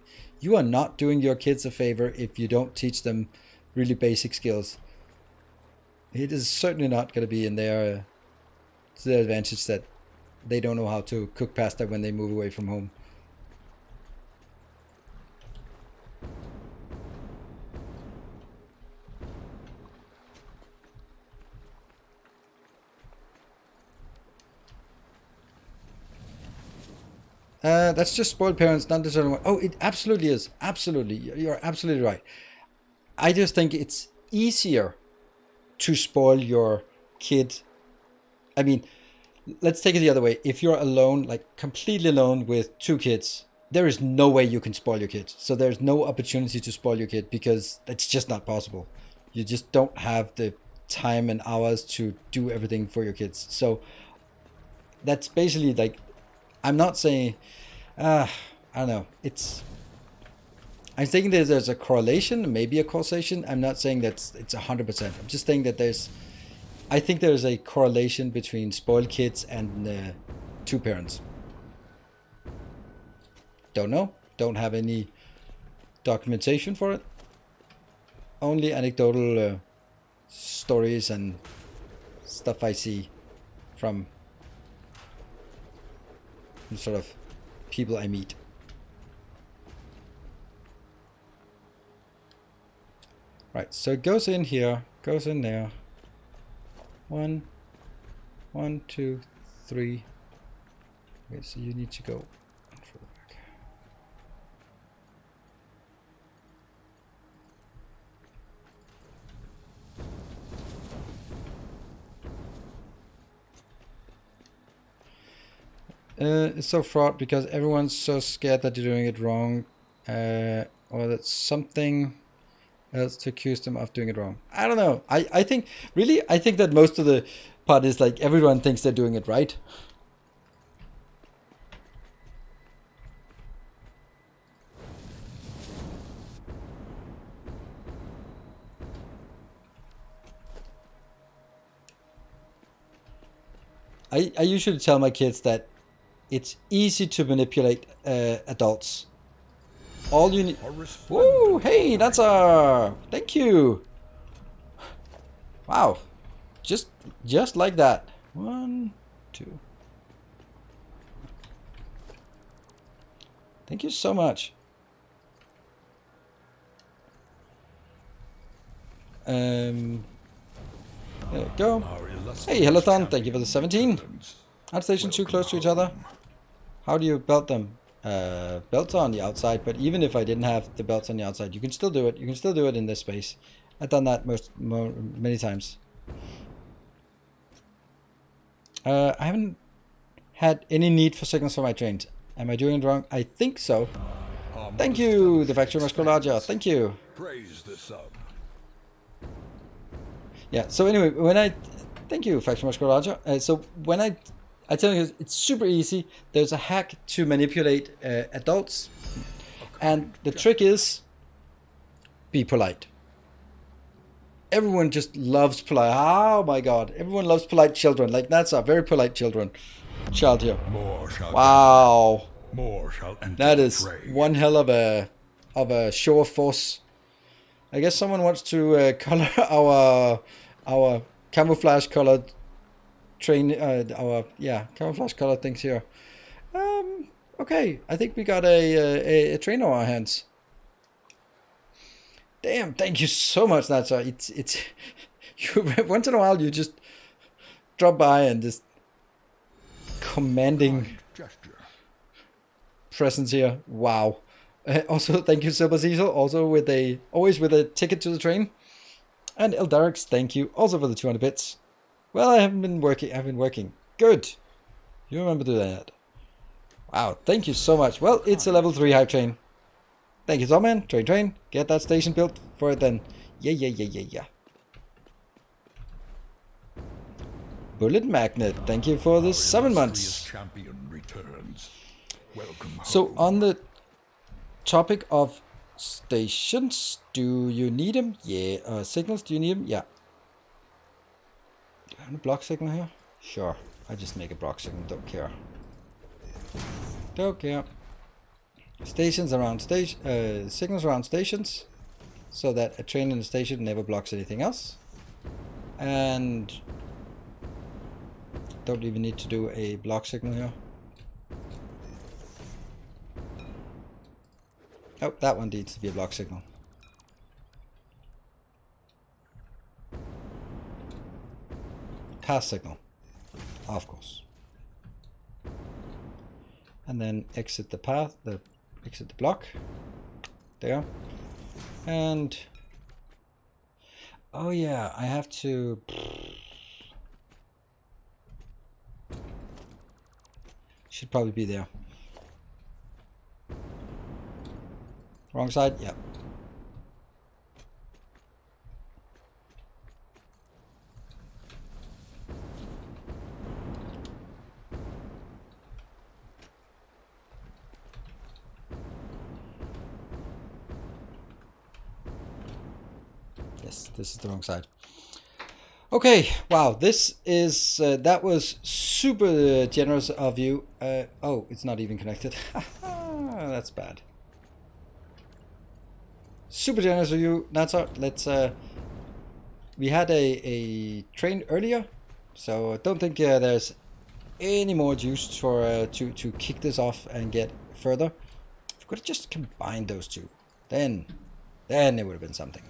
you are not doing your kids a favor if you don't teach them really basic skills. It is certainly not going to be in their to their advantage that they don't know how to cook pasta when they move away from home. That's just spoiled parents, not deserving. Oh, it absolutely is. Absolutely. You're absolutely right. I just think it's easier to spoil your kid I mean, let's take it the other way. If you're alone, like completely alone with 2 kids, there is no way you can spoil your kid. So there's no opportunity to spoil your kid because that's just not possible. You just don't have the time and hours to do everything for your kids. So that's basically like, I'm not saying, I don't know. I'm thinking there's a correlation, maybe a causation. I'm not saying it's 100%. I'm just saying that I think there's a correlation between spoiled kids and 2 parents. Don't know. Don't have any documentation for it. Only anecdotal stories and stuff I see from sort of people I meet. Right, so it goes in here, goes in there. 1, 2, 3. Okay, so you need to go further back. It's so fraught because everyone's so scared that you're doing it wrong, or that something else to accuse them of doing it wrong. I don't know. I think that most of the part is like everyone thinks they're doing it right. I usually tell my kids that it's easy to manipulate adults. All you need. Woo! Hey, that's thank you. Wow, just like that. 1, 2. Thank you so much. There you go. Hey, Hellathon, thank you for the 17. Aren't stations too close to each other? How do you belt them? Belts are on the outside, but even if I didn't have the belts on the outside, you can still do it. You can still do it in this space. I've done that many times. I haven't had any need for signals for my trains. Am I doing it wrong? I think so. Thank you, the Factory Muscularia. Thank you. Praise the sub. Yeah, so anyway, thank you, Factory Muscularia. So when I tell you, it's super easy. There's a hack to manipulate adults. And the trick is, be polite. Everyone just loves polite. Oh my god, everyone loves polite children. Like that's a very polite child here. Wow. More shall enter. That is one hell of a show of force. I guess someone wants to color our camouflage colored train. Camouflage colored things here. Okay, I think we got a train on our hands. Damn, thank you so much, Natsa. It's you, once in a while you just drop by and just commanding presence here. Wow. Also, thank you, Silver Cecil. Also always with a ticket to the train. And Eldarix, thank you also for the 200 bits. Well, I haven't been working. I've been working. Good. You remember to do that. Wow, thank you so much. Well, it's a level 3 hype train. Thank you, Zombman. Train. Get that station built for it then. Yeah. Bullet Magnet, thank you for the 7 months. So on the topic of stations, do you need them? Yeah. Signals, do you need them? Yeah. Do I have a block signal here? Sure. I just make a block signal. Don't care. Stations around signals around stations, so that a train in the station never blocks anything else. And don't even need to do a block signal here. Oh, that one needs to be a block signal. Pass signal, of course. And then exit the path, exit the block. There. And oh yeah, I have to. Should probably be there. Wrong side? Yeah. Yes, this is the wrong side. Okay, wow, this is, that was super generous of you. Oh, it's not even connected. That's bad. Super generous of you, Natsar. Let's, we had a train earlier, so I don't think there's any more juice for to kick this off and get further. If we could have just combined those two, then it would have been something.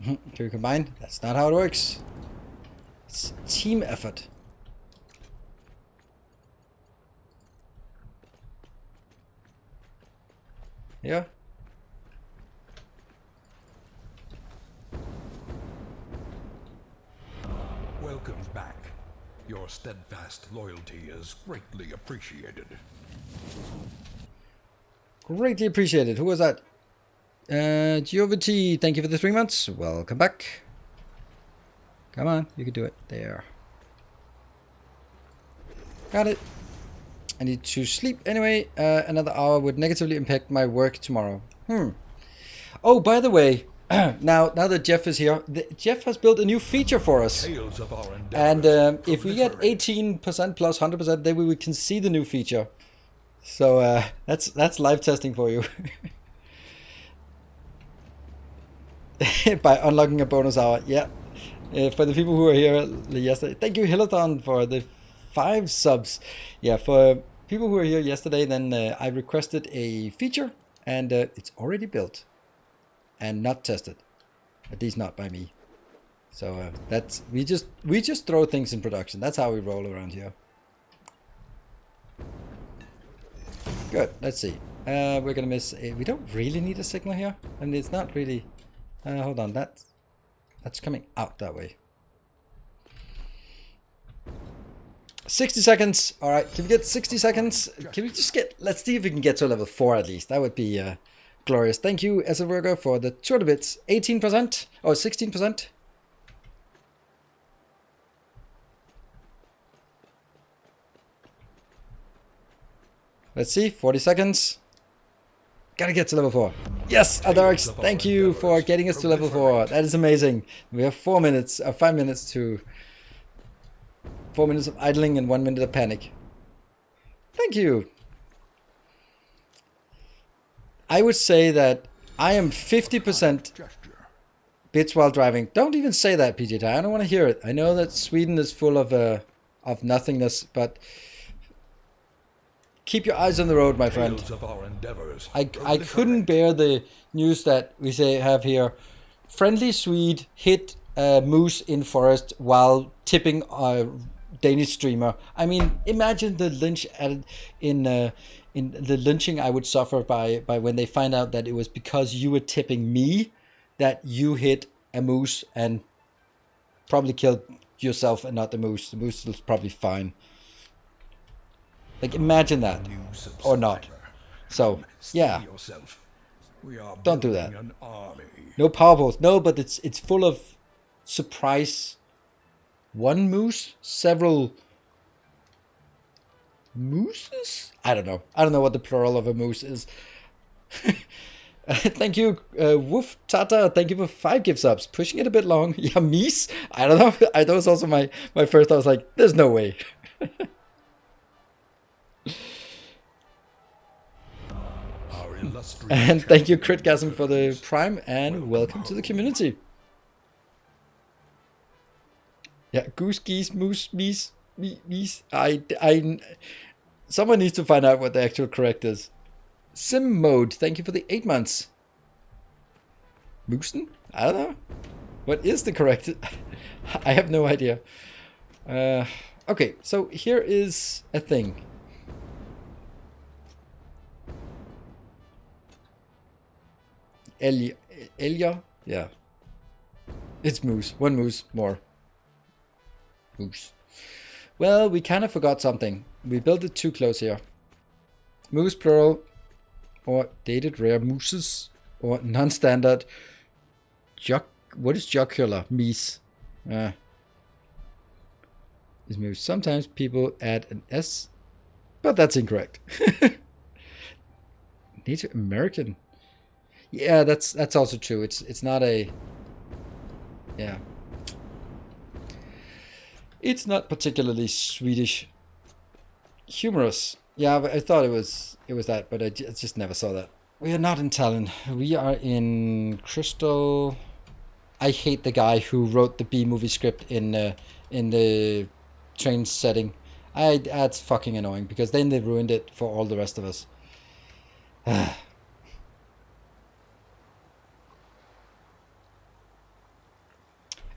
Can we combine? That's not how it works. It's team effort. Yeah. Welcome back. Your steadfast loyalty is greatly appreciated. Greatly appreciated. Who was that? Giovati, thank you for the 3 months. Welcome back. Come on, you can do it. There. Got it. I need to sleep anyway. Another hour would negatively impact my work tomorrow. Oh, by the way, now that Jeff is here, Jeff has built a new feature for us. And if we get 18% plus 100%, then we can see the new feature. So that's live testing for you. By unlocking a bonus hour. Yeah. For the people who were here yesterday. Thank you, Hilladon, for the 5 subs. Yeah, for people who were here yesterday, then I requested a feature, and it's already built and not tested. At least not by me. So that's we just throw things in production. That's how we roll around here. Good. Let's see. We're gonna miss. We don't really need a signal here. I mean, it's not really. Hold on. That's coming out that way. 60 seconds. All right. Can we get 60 seconds? Can we just get? Let's see if we can get to level 4 at least. That would be glorious. Thank you, Esselberger, for the 200 bits. 18% or 16%. Let's see. 40 seconds. Gotta get to level 4. Yes, Adarx, thank you for getting us to level 4. That is amazing. We have 4 minutes, 5 minutes to... 4 minutes of idling and 1 minute of panic. Thank you. I would say that I am 50% bits while driving. Don't even say that, PJ. I don't want to hear it. I know that Sweden is full of nothingness, but... keep your eyes on the road, my friend. I couldn't bear the news that we have here. Friendly Swede hit a moose in forest while tipping a Danish streamer. I mean, imagine the lynch in the lynching I would suffer by when they find out that it was because you were tipping me that you hit a moose and probably killed yourself and not the moose. The moose was probably fine. Like, imagine that. Or not. So, yeah. Don't do that. No power pose. No, but it's full of surprise. One moose? Several mooses? I don't know. I don't know what the plural of a moose is. Thank you, Woof Tata. Thank you for 5 gift subs. Pushing it a bit long. Yeah, meese? I don't know. That was also my first. I was like, there's no way. And thank you, Critgasm, for the prime, and welcome to the community. Yeah, goose, geese, moose, meese, meese. Someone needs to find out what the actual correct is. Sim mode, thank you for the 8 months. Moosen? I don't know. What is the correct? I have no idea. Okay, so here is a thing. Elia? Yeah. It's moose. 1 moose more. Moose. Well, we kind of forgot something. We built it too close here. Moose plural, or dated rare mooses, or non-standard. What is jocular? Meese. Is moose. Sometimes people add an S, but that's incorrect. Native American. Yeah, that's also true. It's not a. Yeah. It's not particularly Swedish. Humorous. Yeah, I thought it was that, but I just never saw that. We are not in Tallinn. We are in Crystal. I hate the guy who wrote the B movie script in the train setting. That's fucking annoying because then they ruined it for all the rest of us.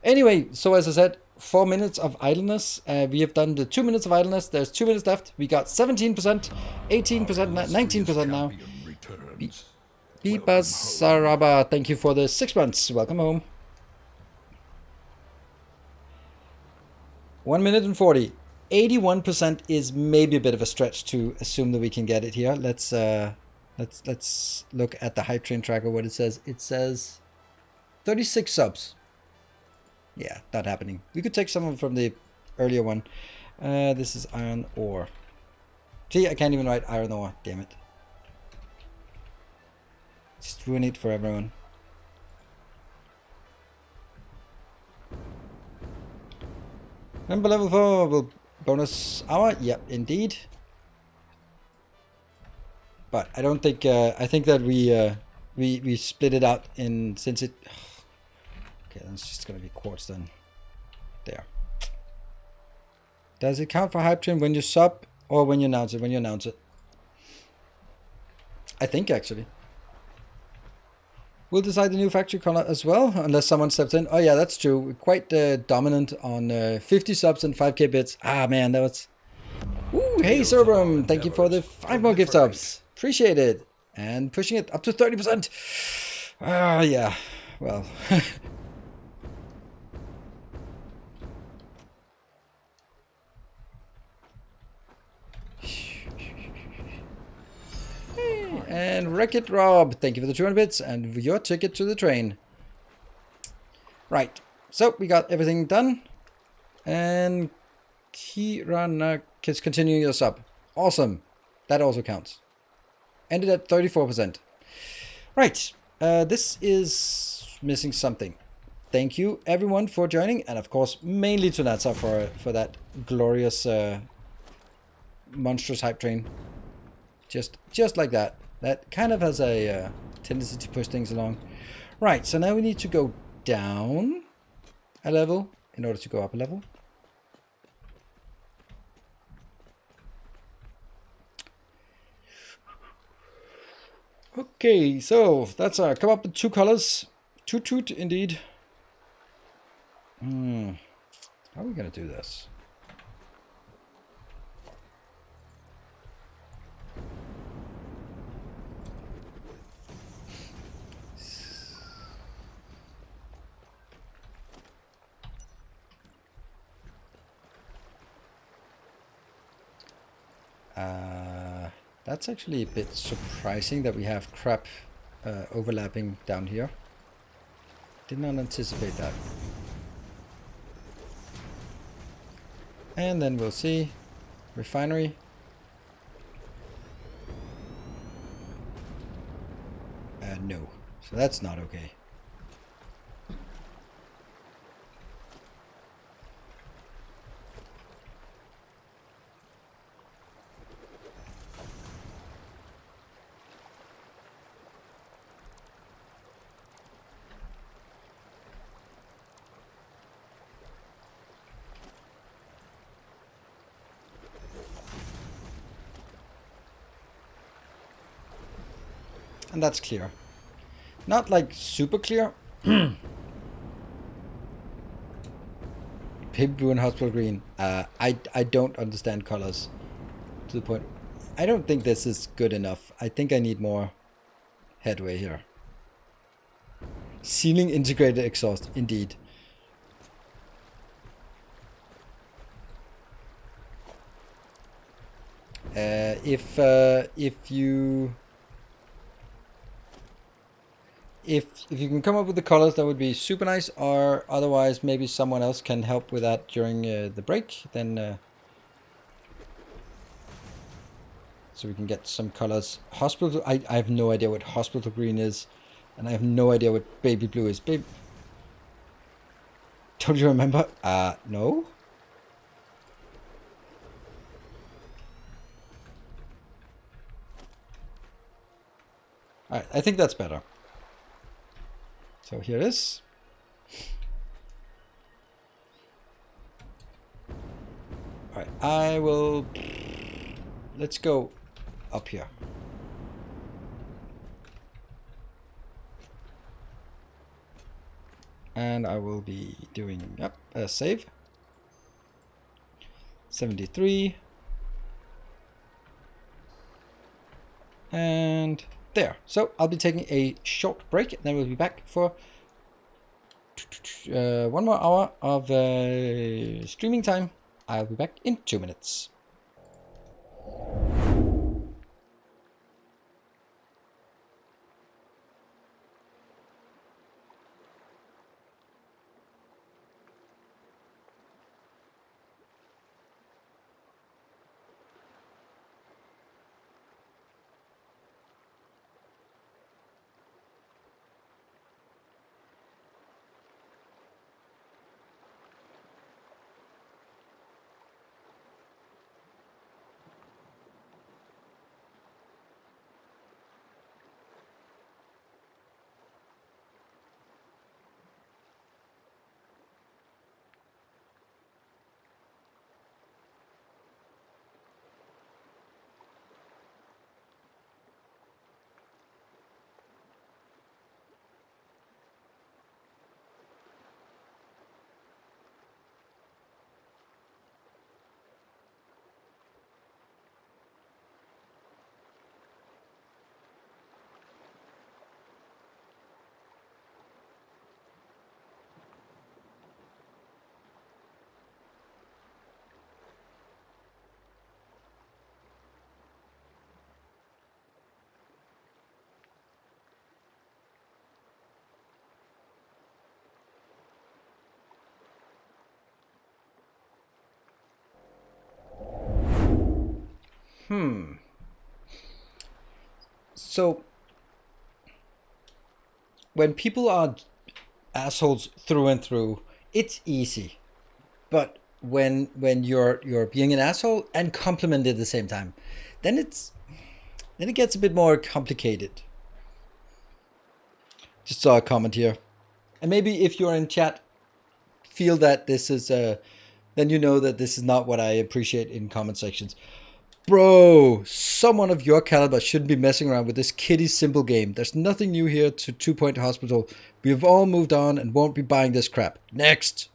Anyway, so as I said, 4 minutes of idleness. We have done the 2 minutes of idleness. There's 2 minutes left. We got 17%, 18%, 19% now. Biba Saraba, thank you for the 6 months. Welcome home. 1 minute and 40. 81% is maybe a bit of a stretch to assume that we can get it here. Let's look at the hype train tracker. What it says. It says 36 subs. Yeah, not happening. We could take some from the earlier one. This is iron ore. See, I can't even write iron ore. Damn it. Just ruin it for everyone. Remember level 4 will bonus hour? Yep, indeed. But I don't think. I think that we split it out in since it. Okay, that's just gonna be quartz then. There. Does it count for hype train when you sub or when you announce it? When you announce it. I think actually. We'll decide the new factory color as well, unless someone steps in. Oh yeah, that's true. We're quite dominant on 50 subs and 5k bits. Ah man, that was... Ooh, hey Cerebrum, thank you for the 5 more gift subs. Appreciate it. And pushing it up to 30%. Ah, yeah. Well... And Wreck-It Rob, thank you for the 200 bits and your ticket to the train. Right, so we got everything done. And Kirana is continuing your sub. Awesome. That also counts. Ended at 34%. Right, this is missing something. Thank you everyone for joining, and of course mainly to Natsa for that glorious monstrous hype train. Just like that. That kind of has a tendency to push things along. Right, so now we need to go down a level in order to go up a level. Okay, so that's come up with 2 colors. Toot indeed. How are we gonna do this? That's actually a bit surprising that we have crap overlapping down here. Did not anticipate that. And then we'll see. Refinery. No. So that's not okay. And that's clear. Not like super clear. Paper blue and hospital green. I don't understand colors to the point. I don't think this is good enough. I think I need more headway here. Ceiling integrated exhaust, indeed. If you can come up with the colors, that would be super nice. Or otherwise, maybe someone else can help with that during the break. Then so we can get some colors. Hospital. I have no idea what hospital green is, and I have no idea what baby blue is. Baby. Don't you remember? No. Alright, I think that's better. So here it is. Alright, I will... Let's go up here. And I will be doing a save. 73. And there. So I'll be taking a short break, and then we'll be back for 1 more hour of streaming time. I'll be back in 2 minutes. So, when people are assholes through and through, it's easy. But when you're being an asshole and complimented at the same time, then it gets a bit more complicated. Just saw a comment here, and maybe if you're in chat, feel that this is then you know that this is not what I appreciate in comment sections. Bro, someone of your caliber shouldn't be messing around with this kiddie simple game. There's nothing new here to 2 Point Hospital. We've all moved on and won't be buying this crap. Next.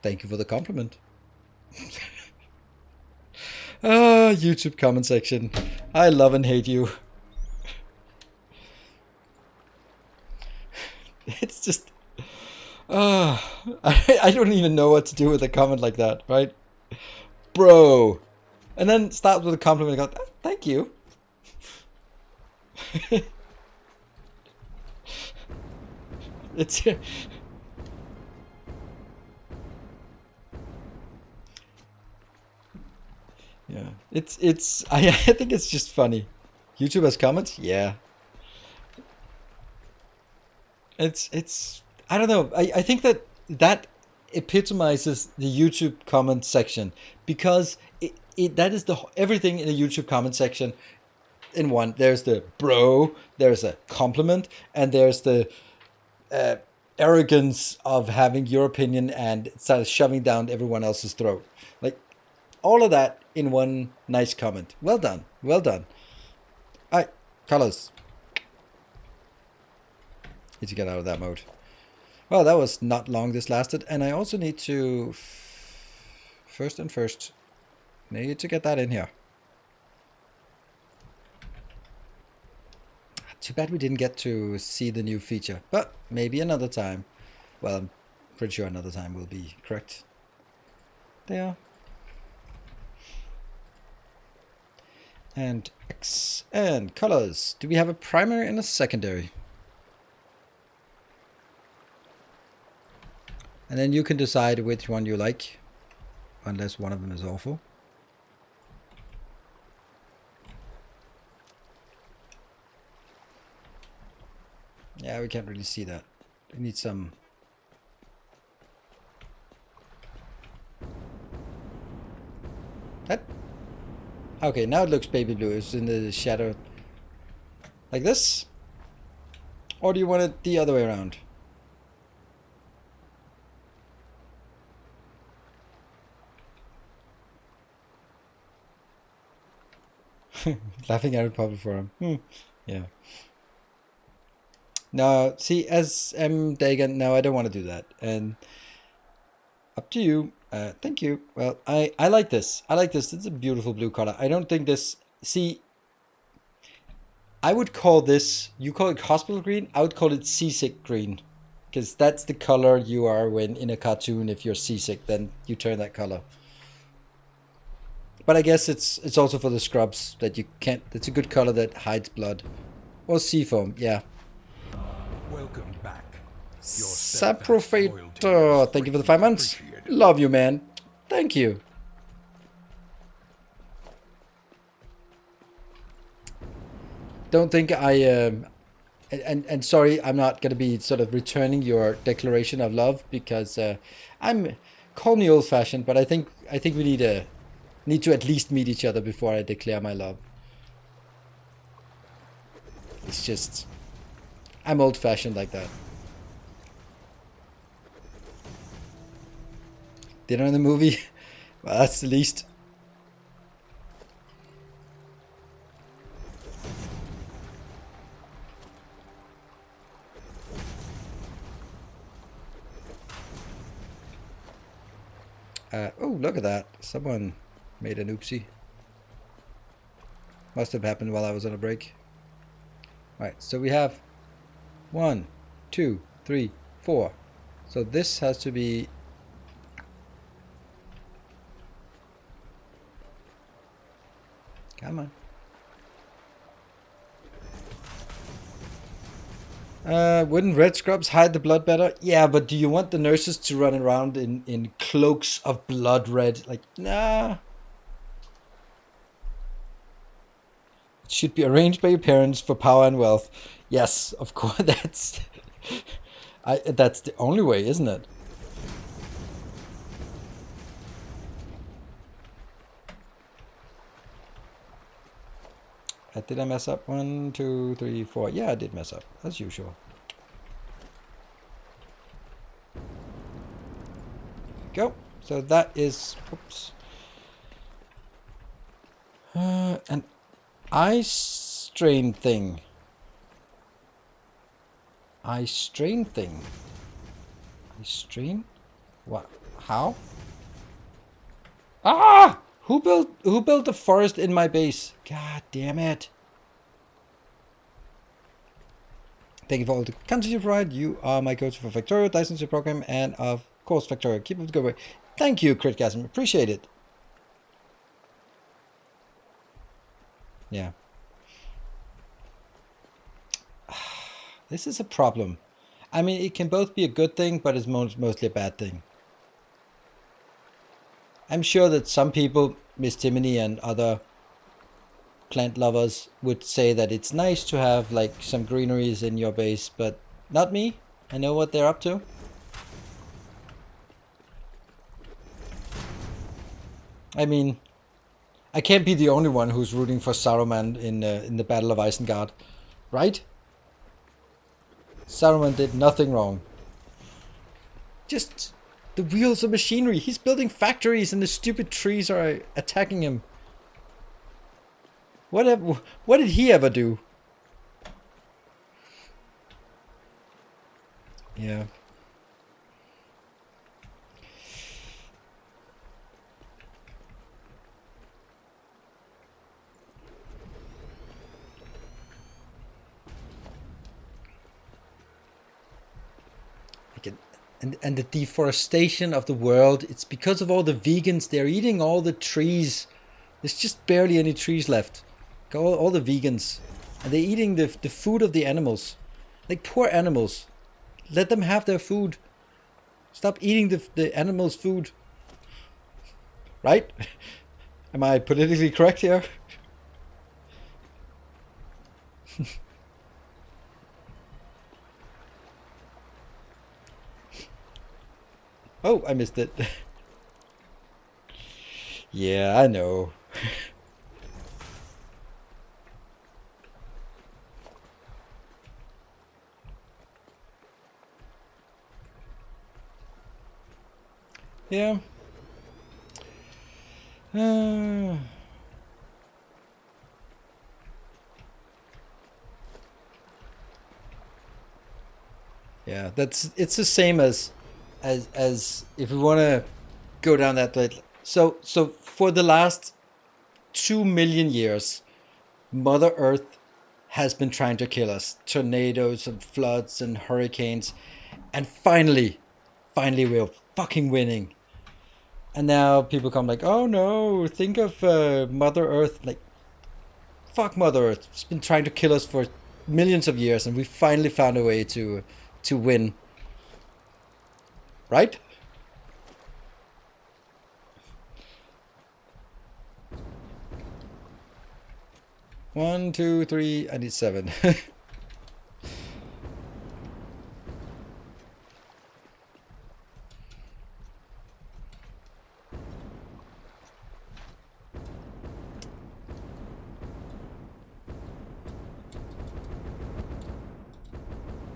Thank you for the compliment. YouTube comment section. I love and hate you. It's just... I don't even know what to do with a comment like that, right? Bro. And then start with a compliment and go, thank you. It's... Yeah, it's I think it's just funny. YouTube has comments? Yeah. It's I don't know. I think that epitomizes the YouTube comment section, because that is everything in the YouTube comment section in one. There's the bro, there's a compliment, and there's the arrogance of having your opinion and sort of shoving down everyone else's throat. Like, all of that in one nice comment. Well done. Well done. Alright, colors. Need to get out of that mode. Well, that was not long this lasted. And I also need to... First, need to get that in here. Too bad we didn't get to see the new feature. But maybe another time. Well, I'm pretty sure another time will be correct. There. And X and colors. Do we have a primary and a secondary? And then you can decide which one you like, unless one of them is awful. Yeah, we can't really see that. We need some... That? Okay, now it looks baby blue. It's in the shadow. Like this? Or do you want it the other way around? Laughing at it public forum. Yeah. No, see, as M. Dagan, no, I don't want to do that. And up to you. Thank you. Well, I like this. I like this. It's a beautiful blue color. I don't think this... See, I would call this... You call it hospital green? I would call it seasick green. Because that's the color you are when in a cartoon. If you're seasick, then you turn that color. But I guess it's also for the scrubs that you can't... It's a good color that hides blood. Or seafoam, yeah. Welcome back. Saprofator, thank you for the 5 months. Love you, man. Thank you. Don't think I... And sorry, I'm not going to be sort of returning your declaration of love because I'm... Call me old-fashioned, but I think we need to at least meet each other before I declare my love. It's just... I'm old-fashioned like that. Dinner in the movie? Well, that's the least. Oh, look at that. Someone made an oopsie. Must have happened while I was on a break. Alright, so we have 1, 2, 3, 4. So this has to be... Come on. Wouldn't red scrubs hide the blood better? Yeah, but do you want the nurses to run around in cloaks of blood red? Like, nah. It should be arranged by your parents for power and wealth. Yes, of course, that's... that's the only way, isn't it? Did I mess up? 1, 2, 3, 4. Yeah, I did mess up, as usual. Go. So that is... Oops. An eye strain thing. Eye strain thing. Eye strain? What? How? Ah! Who built the forest in my base? God damn it. Thank you for all the content you provide. You are my go-to for Factorio, licensing program, and of course Factorio. Keep up the good work. Thank you, Critgasm. Appreciate it. Yeah. This is a problem. I mean, it can both be a good thing, but it's mostly a bad thing. I'm sure that some people, Miss Timony and other plant lovers, would say that it's nice to have like some greeneries in your base, but not me. I know what they're up to. I mean, I can't be the only one who's rooting for Saruman in the Battle of Isengard, right? Saruman did nothing wrong. Just the wheels of machinery. He's building factories and the stupid trees are attacking him. What did he ever do? Yeah. And the deforestation of the world, it's because of all the vegans. They're eating all the trees. There's just barely any trees left. All the vegans. And they're eating the food of the animals. Like poor animals. Let them have their food. Stop eating the animals' food. Right? Am I politically correct here? Oh, I missed it. Yeah, I know. Yeah. Yeah, it's the same as if we want to go down that road. So for the last 2 million years, Mother Earth has been trying to kill us. Tornadoes and floods and hurricanes, and finally we're fucking winning. And now people come like, oh no, think of Mother Earth. Like, fuck Mother Earth. It's been trying to kill us for millions of years, and we finally found a way to win. Right? One, two, three. I need 7.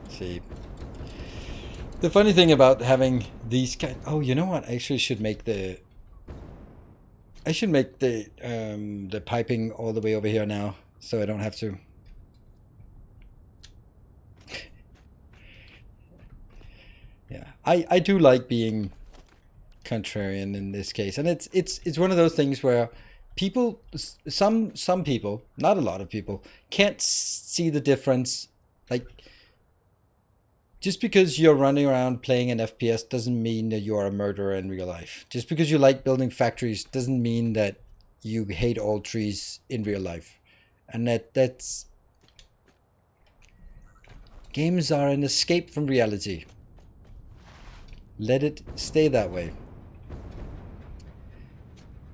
See. The funny thing about having these kind. Oh, you know what? I actually should make the. I should make the piping all the way over here now, so I don't have to. Yeah, I do like being contrarian in this case, and it's one of those things where people, some people, not a lot of people, can't see the difference. Like, just because you're running around playing an FPS doesn't mean that you are a murderer in real life. Just because you like building factories doesn't mean that you hate all trees in real life. And that's games are an escape from reality. Let it stay that way.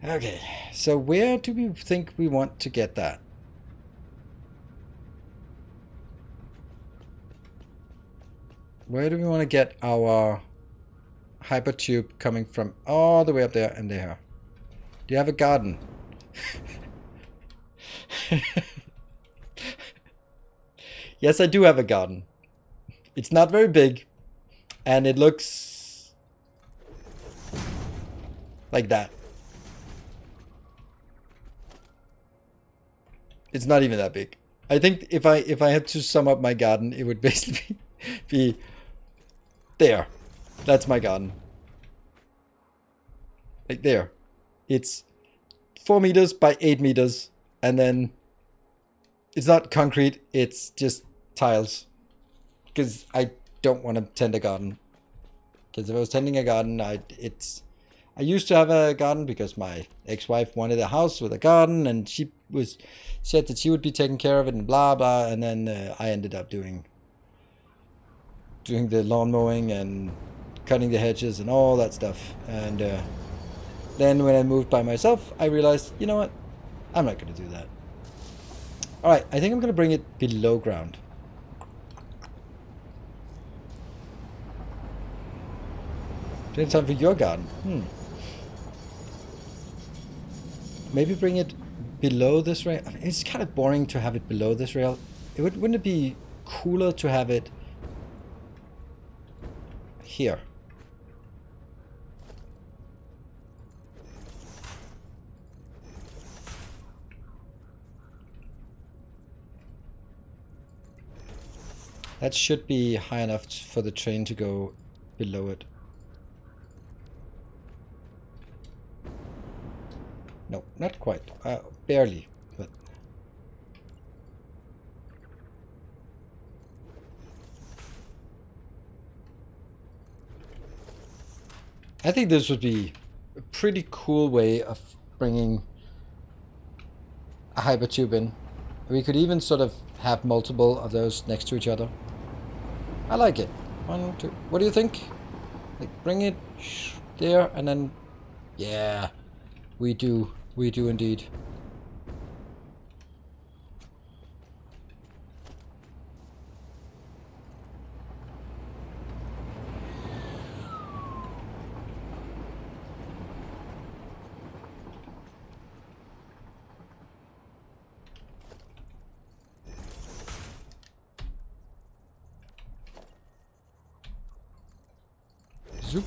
Okay, so where do we think we want to get that? Where do we want to get our hypertube coming from? All the way up there and there. Do you have a garden? Yes, I do have a garden. It's not very big, and it looks like that. It's not even that big. I think if I had to sum up my garden, it would basically be there. That's my garden. Like there. It's 4 meters by 8 meters, and then it's not concrete, it's just tiles. Because I don't want to tend a garden. Because if I was tending a garden, I used to have a garden because my ex-wife wanted a house with a garden, and she said that she would be taking care of it and blah blah, and then I ended up doing the lawn mowing and cutting the hedges and all that stuff. And then when I moved by myself, I realized, you know what? I'm not going to do that. Alright, I think I'm going to bring it below ground. It's time for your garden. Maybe bring it below this rail. I mean, it's kind of boring to have it below this rail. Wouldn't it be cooler to have it here? That should be high enough for the train to go below it. No, not quite. Barely, but... I think this would be a pretty cool way of bringing a hypertube in. We could even sort of have multiple of those next to each other. I like it. 1, 2. What do you think? Like, bring it there and then... Yeah, we do. We do indeed. Zoop.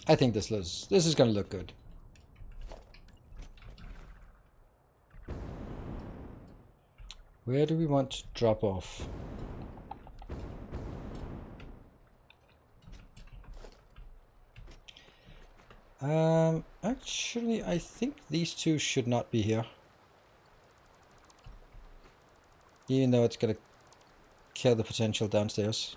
I think this is gonna look good. Where do we want to drop off? Actually, I think these two should not be here. Even though it's gonna kill the potential downstairs.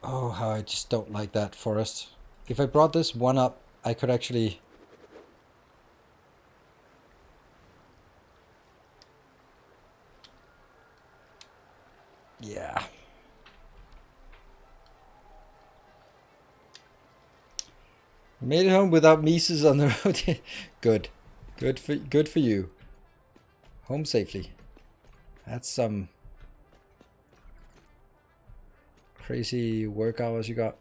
Oh, how I just don't like that forest. If I brought this one up, I could actually... Yeah. Made it home without Mises on the road. Good. Good for you. Home safely. That's some crazy work hours you got.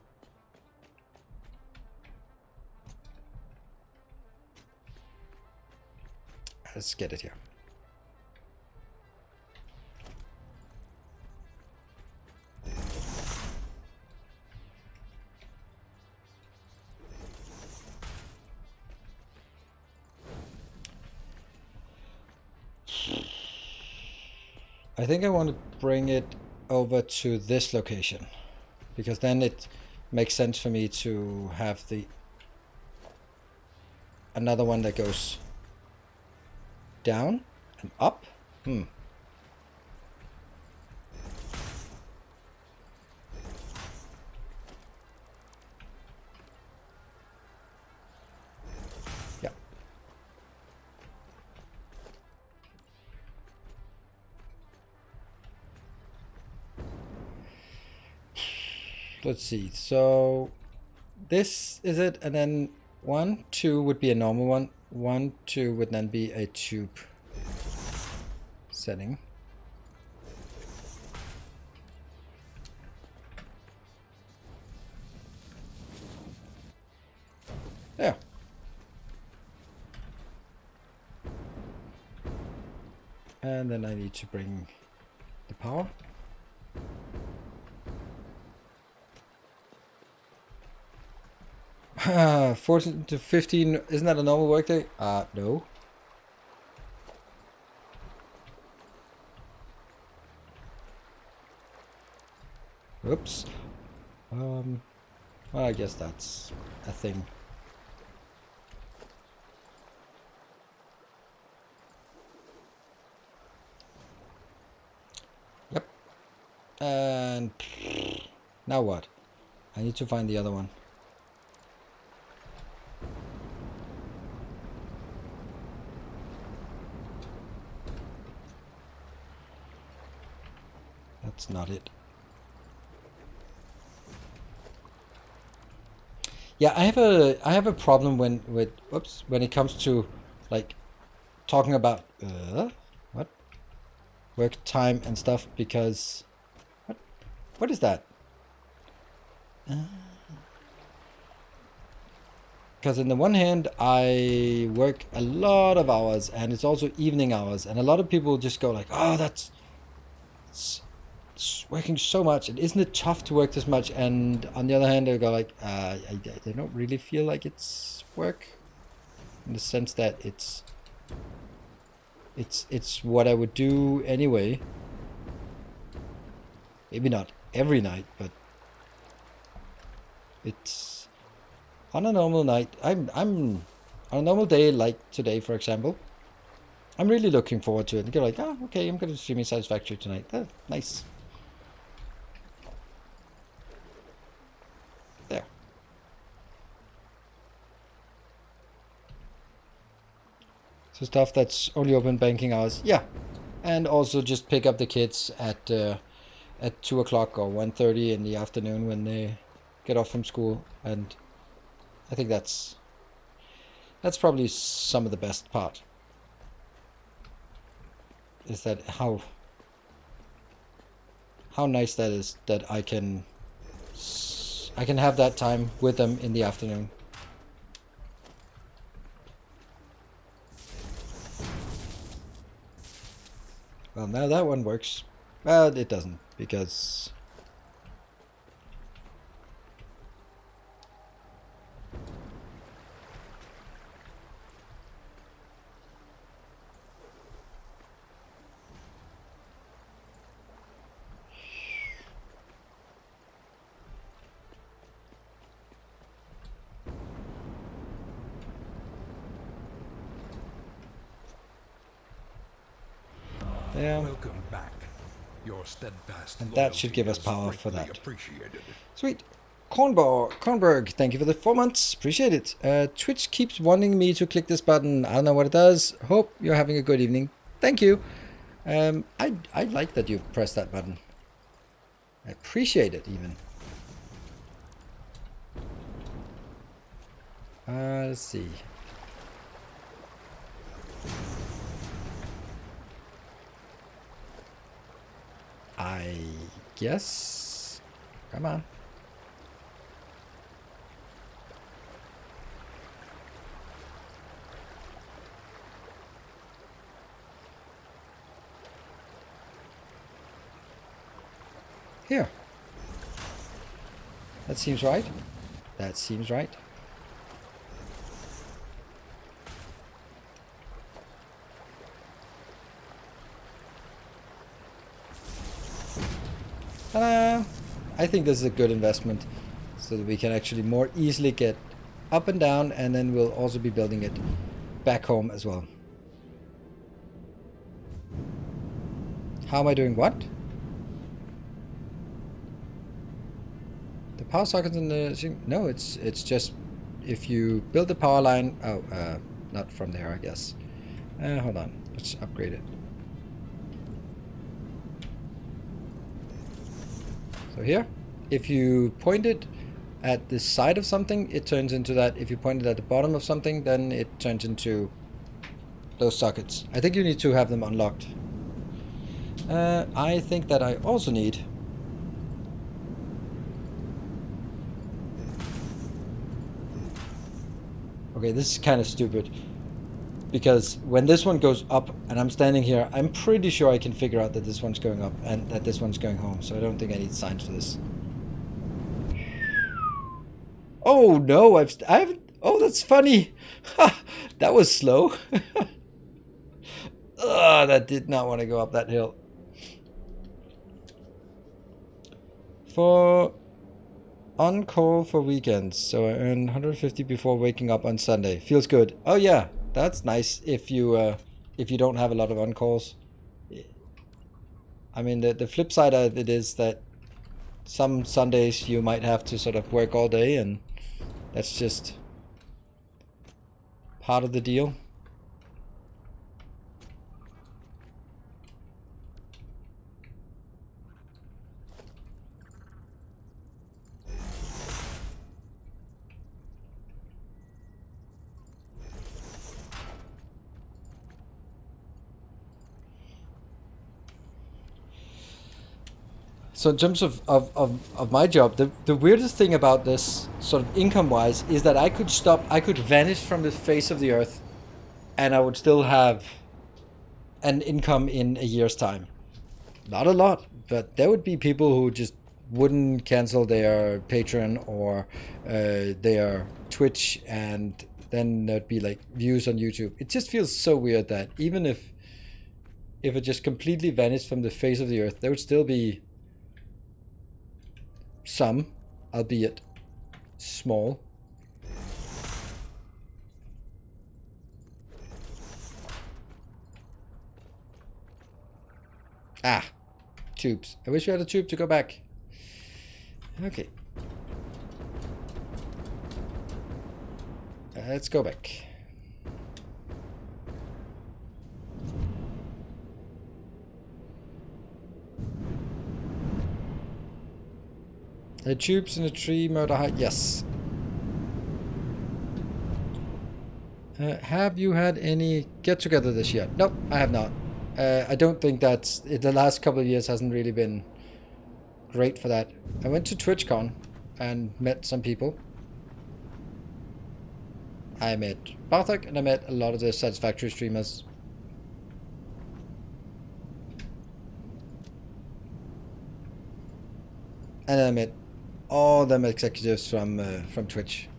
Let's get it here. I think I want to bring it over to this location, because then it makes sense for me to have the another one that goes down and up. Yeah. Let's see. So this is it, and then 1, 2 would be a normal one. 1, 2 would then be a tube setting. There. And then I need to bring the power. Ah, 14 to 15, isn't that a normal workday? No. Oops. Well, I guess that's a thing. Yep. And now what? I need to find the other one. That's not it. Yeah, I have a problem when it comes to like talking about what work time and stuff, because what is that? Because on the one hand, I work a lot of hours, and it's also evening hours, and a lot of people just go like, "Oh, it's working so much, and isn't it tough to work this much?" And on the other hand, they go like, I don't really feel like it's work, in the sense that it's what I would do anyway. Maybe not every night, but it's On a normal night, I'm on a normal day like today, for example, I'm really looking forward to it. And you're like, oh, okay, I'm going to stream Satisfactory tonight. Oh, nice. There. So stuff that's only open banking hours. Yeah. And also just pick up the kids at 2 o'clock or 1:30 in the afternoon when they get off from school. And I think that's probably some of the best part. Is that how nice that is, that I can have that time with them in the afternoon. Well, now that one works. Well, it doesn't, because yeah. Welcome back. Your steadfast And that should give us loyalty power is for greatly that. Appreciated. Sweet. Kornberg, thank you for the 4 months. Appreciate it. Twitch keeps wanting me to click this button. I don't know what it does. Hope you're having a good evening. Thank you. I like that you pressed that button. I appreciate it even. Let's see. I guess. Come on. Here. That seems right. That seems right. Ta-da! I think this is a good investment, so that we can actually more easily get up and down, and then we'll also be building it back home as well. How am I doing what? The power sockets in the... No, it's just if you build the power line... Oh, not from there, I guess. Hold on. Let's upgrade it. So here, if you point it at the side of something, it turns into that. If you point it at the bottom of something, then it turns into those sockets. I think you need to have them unlocked. I think that I also need... Okay, this is kind of stupid. Because when this one goes up and I'm standing here, I'm pretty sure I can figure out that this one's going up and that this one's going home. So I don't think I need signs for this. Oh no, I haven't... Oh, that's funny. That was slow. Ugh, that did not want to go up that hill. For on call for weekends, so I earn 150 before waking up on Sunday. Feels good. Oh yeah, that's nice if you don't have a lot of on calls. I mean, the flip side of it is that some Sundays you might have to sort of work all day, and that's just part of the deal. So in terms of my job, the weirdest thing about this, sort of income-wise, is that I could vanish from the face of the earth, and I would still have an income in a year's time. Not a lot, but there would be people who just wouldn't cancel their Patreon or their Twitch, and then there'd be like views on YouTube. It just feels so weird that even if it just completely vanished from the face of the earth, there would still be some, albeit small, Ah, tubes. I wish we had a tube to go back. Okay. Let's go back. Tubes in a tree, murder height. Yes. Have you had any get-together this year? Nope, I have not. I don't think that's... The last couple of years hasn't really been great for that. I went to TwitchCon and met some people. I met Bartek and I met a lot of the Satisfactory streamers. And I met all them executives from Twitch.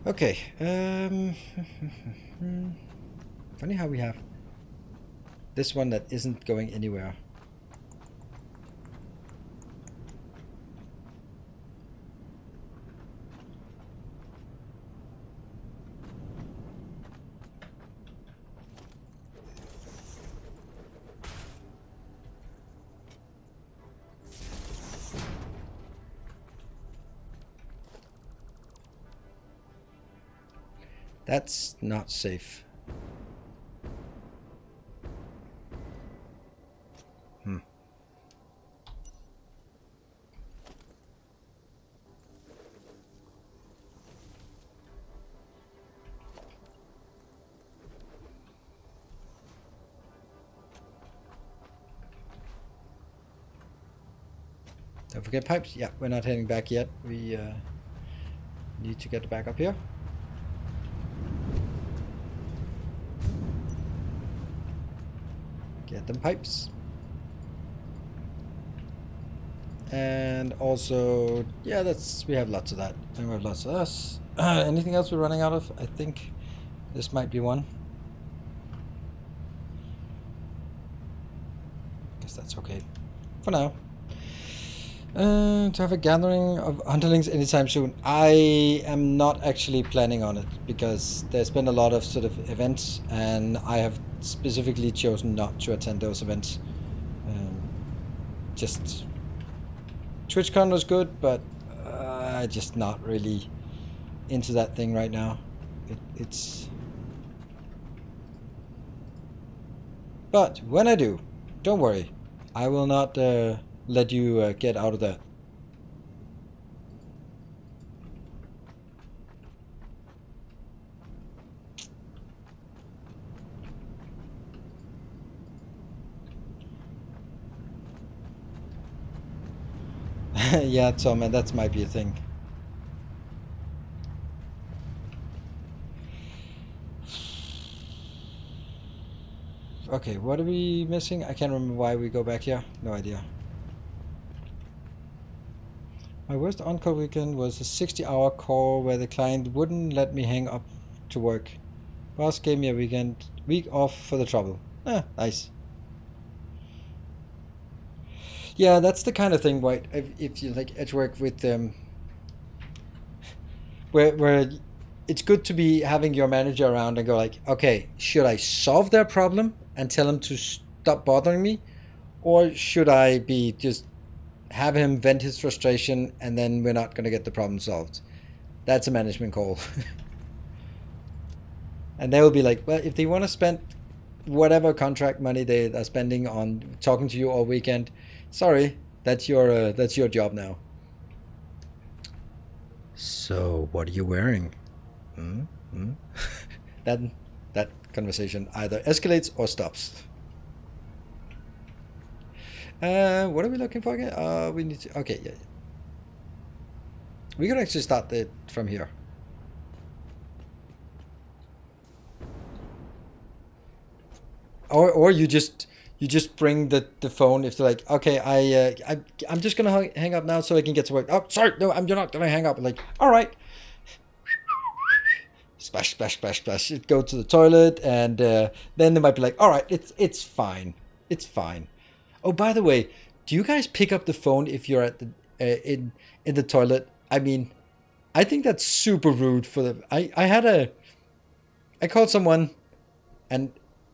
Okay. Funny how we have this one that isn't going anywhere. That's not safe. Don't forget pipes. Yeah, we're not heading back yet. We need to get back up here. Get them pipes. And also, yeah, we have lots of that. And we have lots of this. Anything else we're running out of? I think this might be one. Guess that's okay for now. To have a gathering of underlings anytime soon. I am not actually planning on it because there's been a lot of sort of events and I have specifically chosen not to attend those events. Just TwitchCon was good, but just not really into that thing right now. But when I do, don't worry, I will not let you get out of that. Yeah, Tom, and that might be a thing. Okay, what are we missing? I can't remember why we go back here. No idea. My worst on-call weekend was a 60-hour call where the client wouldn't let me hang up to work. Boss gave me a week off for the trouble. Nice. Yeah, that's the kind of thing, right? If you like edge work with where it's good to be having your manager around and go like, okay, should I solve their problem and tell him to stop bothering me, or should I be just have him vent his frustration and then we're not going to get the problem solved? That's a management call. And they will be like, well, if they want to spend whatever contract money they are spending on talking to you all weekend, sorry, that's your job now. So what are you wearing? That conversation either escalates or stops. What are we looking for again? We need to. Okay, yeah. We could actually start it from here. Or you just bring the phone if they're like, okay, I'm just gonna hang up now so I can get to work. Oh, sorry, no, you're not gonna hang up. Like, all right. Splash, splash, splash, splash. Go to the toilet, and then they might be like, all right, it's fine, it's fine. Oh, by the way, do you guys pick up the phone if you're at the in the toilet? I mean, I think that's super rude for the. I called someone, and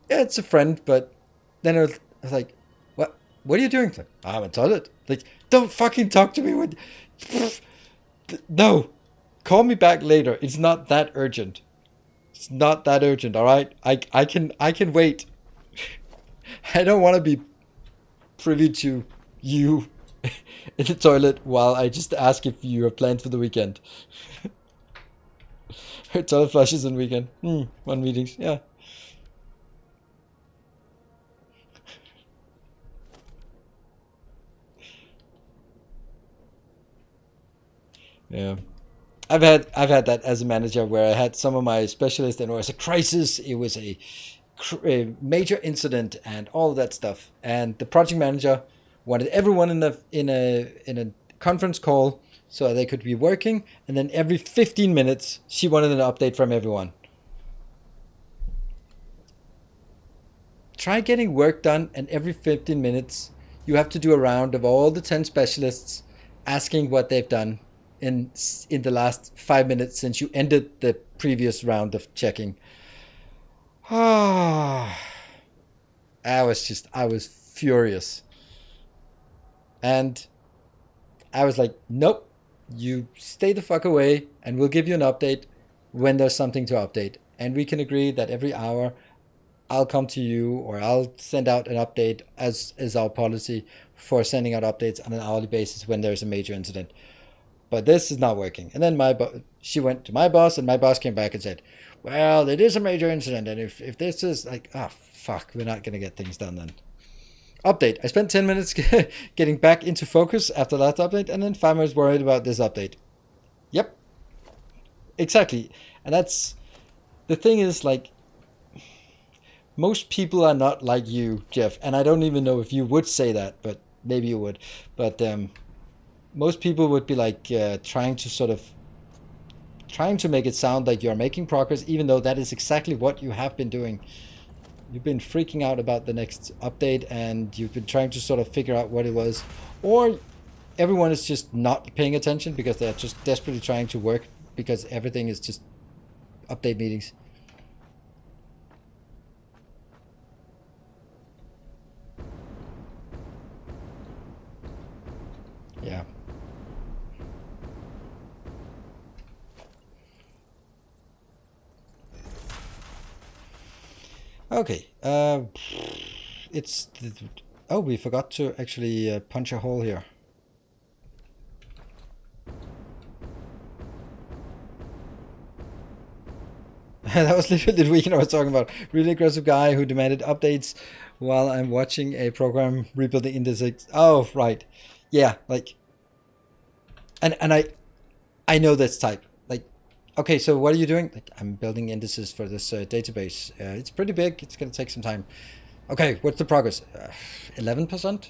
yeah, it's a friend, but then I was like, what are you doing? Like, I'm in the toilet. Like, don't fucking talk to me when... No. Call me back later. It's not that urgent. It's not that urgent, all right? I can wait. I don't want to be privy to you in the toilet while I just ask if you have plans for the weekend. Toilet flushes on weekend. One meetings. Yeah. Yeah. I've had that as a manager where I had some of my specialists and it was a crisis. It was a major incident and all of that stuff. And the project manager wanted everyone in a conference call so they could be working. And then every 15 minutes, she wanted an update from everyone. Try getting work done, and every 15 minutes, you have to do a round of all the 10 specialists asking what they've done in the last 5 minutes since you ended the previous round of checking. I was furious. And I was like, nope, you stay the fuck away and we'll give you an update when there's something to update. And we can agree that every hour I'll come to you or I'll send out an update as is our policy for sending out updates on an hourly basis when there's a major incident. But this is not working. And then she went to my boss, and my boss came back and said, well, it is a major incident. And if this is like, fuck, we're not going to get things done then. Update. I spent 10 minutes getting back into focus after that update, and then 5 minutes worried about this update. Yep. Exactly. And that's, the thing is, like, most people are not like you, Jeff. And I don't even know if you would say that, but maybe you would. But most people would be like trying to make it sound like you're making progress, even though that is exactly what you have been doing. You've been freaking out about the next update, and you've been trying to sort of figure out what it was. Or everyone is just not paying attention because they're just desperately trying to work because everything is just update meetings. Yeah. Okay. We forgot to actually punch a hole here. That was literally the weekend I was talking about. Really aggressive guy who demanded updates while I'm watching a program rebuilding indices. Oh, right. Yeah, like, and I know this type. Like, okay, so what are you doing? Like, I'm building indices for this database. It's pretty big. It's gonna take some time. Okay, what's the progress? 11%.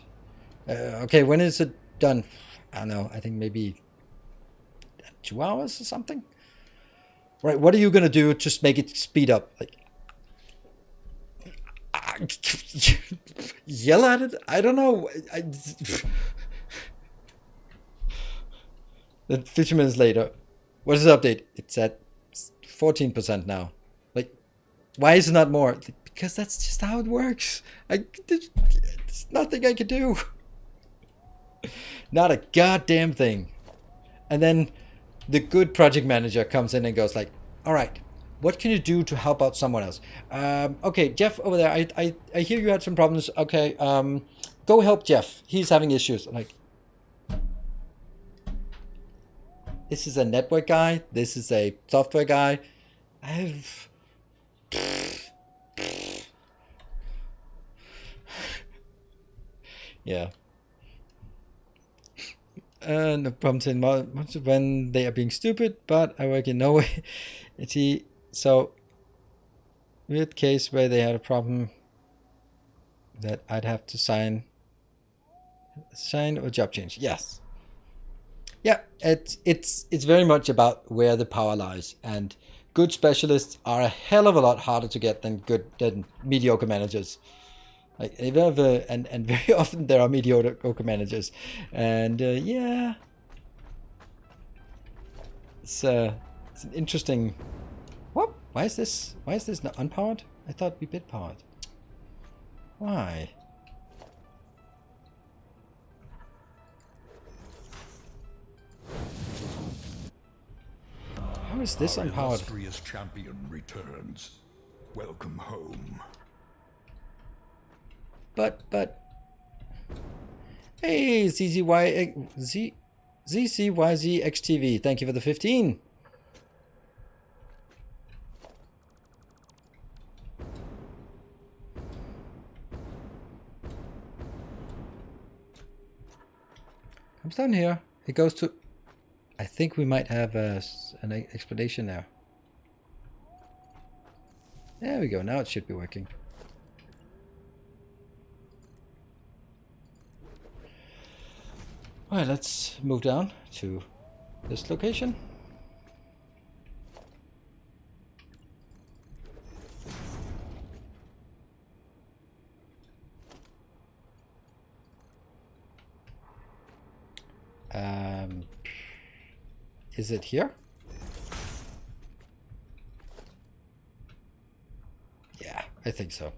Okay, when is it done? I don't know. I think maybe 2 hours or something. Right, what are you gonna do to just make it speed up? Like, yell at it? I don't know. Then 50 minutes later, what is the update? It's at 14% now. Like, why is it not more? Like, because that's just how it works. There's nothing I can do. Not a goddamn thing. And then the good project manager comes in and goes like, all right, what can you do to help out someone else? Okay, Jeff over there, I hear you had some problems. Okay, go help Jeff. He's having issues. I'm like, this is a network guy. This is a software guy. Yeah. No problem saying much when they are being stupid, but I work in no way. So, weird case where they had a problem that I'd have to sign or job change. Yes. Yeah, it's very much about where the power lies, and good specialists are a hell of a lot harder to get than mediocre managers. Like, and very often there are mediocre managers, and yeah, it's an interesting. What? Why is this not unpowered? I thought we bit powered. Why? How is this Our unpowered? illustrious champion returns. Welcome home. But... Hey, ZCYZXTV, thank you for the 15. Comes down here. It goes to... I think we might have an explanation there. There we go. Now it should be working. Alright, let's move down to this location. Is it here? Yeah, I think so.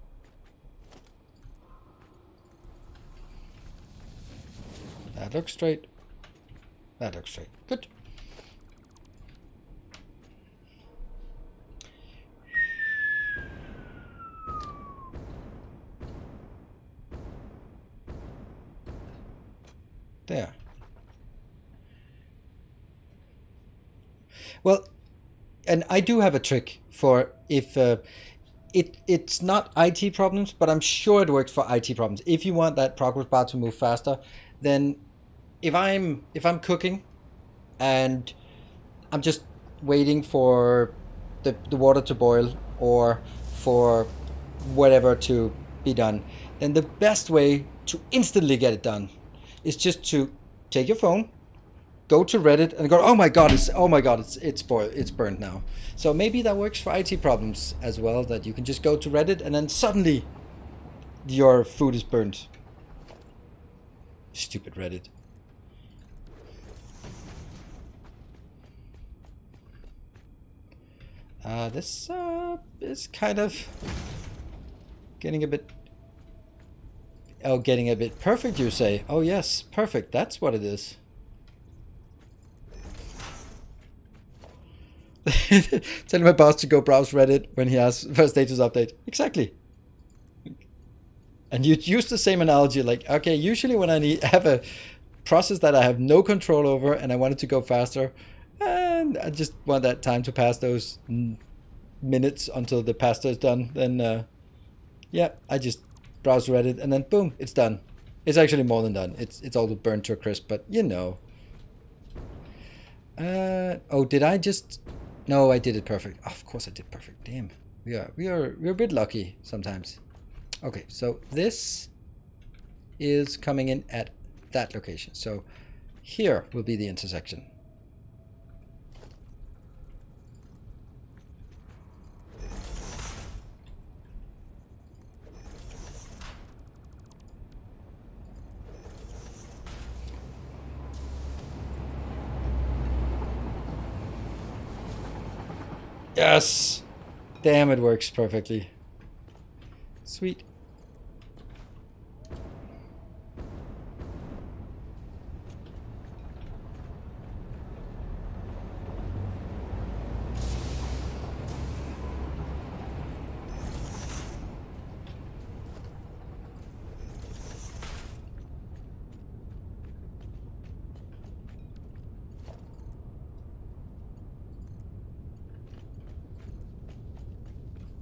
That looks straight. That looks straight. Good. There. Well, and I do have a trick for if it's not IT problems, but I'm sure it works for IT problems. If you want that progress bar to move faster, then if I'm cooking and I'm just waiting for the water to boil or for whatever to be done, then the best way to instantly get it done is just to take your phone, go to Reddit and go, oh my god, it's spoiled, it's burnt now. So maybe that works for IT problems as well, that you can just go to Reddit and then suddenly your food is burnt. Stupid Reddit. This is kind of getting a bit... Oh, getting a bit perfect, you say? Oh yes, perfect, that's what it is. Telling my boss to go browse Reddit when he has first status update. Exactly. And you'd use the same analogy, like, okay, usually when I have a process that I have no control over and I want it to go faster, and I just want that time to pass those minutes until the pasta is done, then yeah, I just browse Reddit and then boom, it's done. It's actually more than done. It's all burnt to a crisp, but you know. Oh, did I just... No, I did it perfect. Oh, of course I did perfect. Damn. We're a bit lucky sometimes. Okay, so this is coming in at that location. So here will be the intersection. Yes! Damn, it works perfectly. Sweet.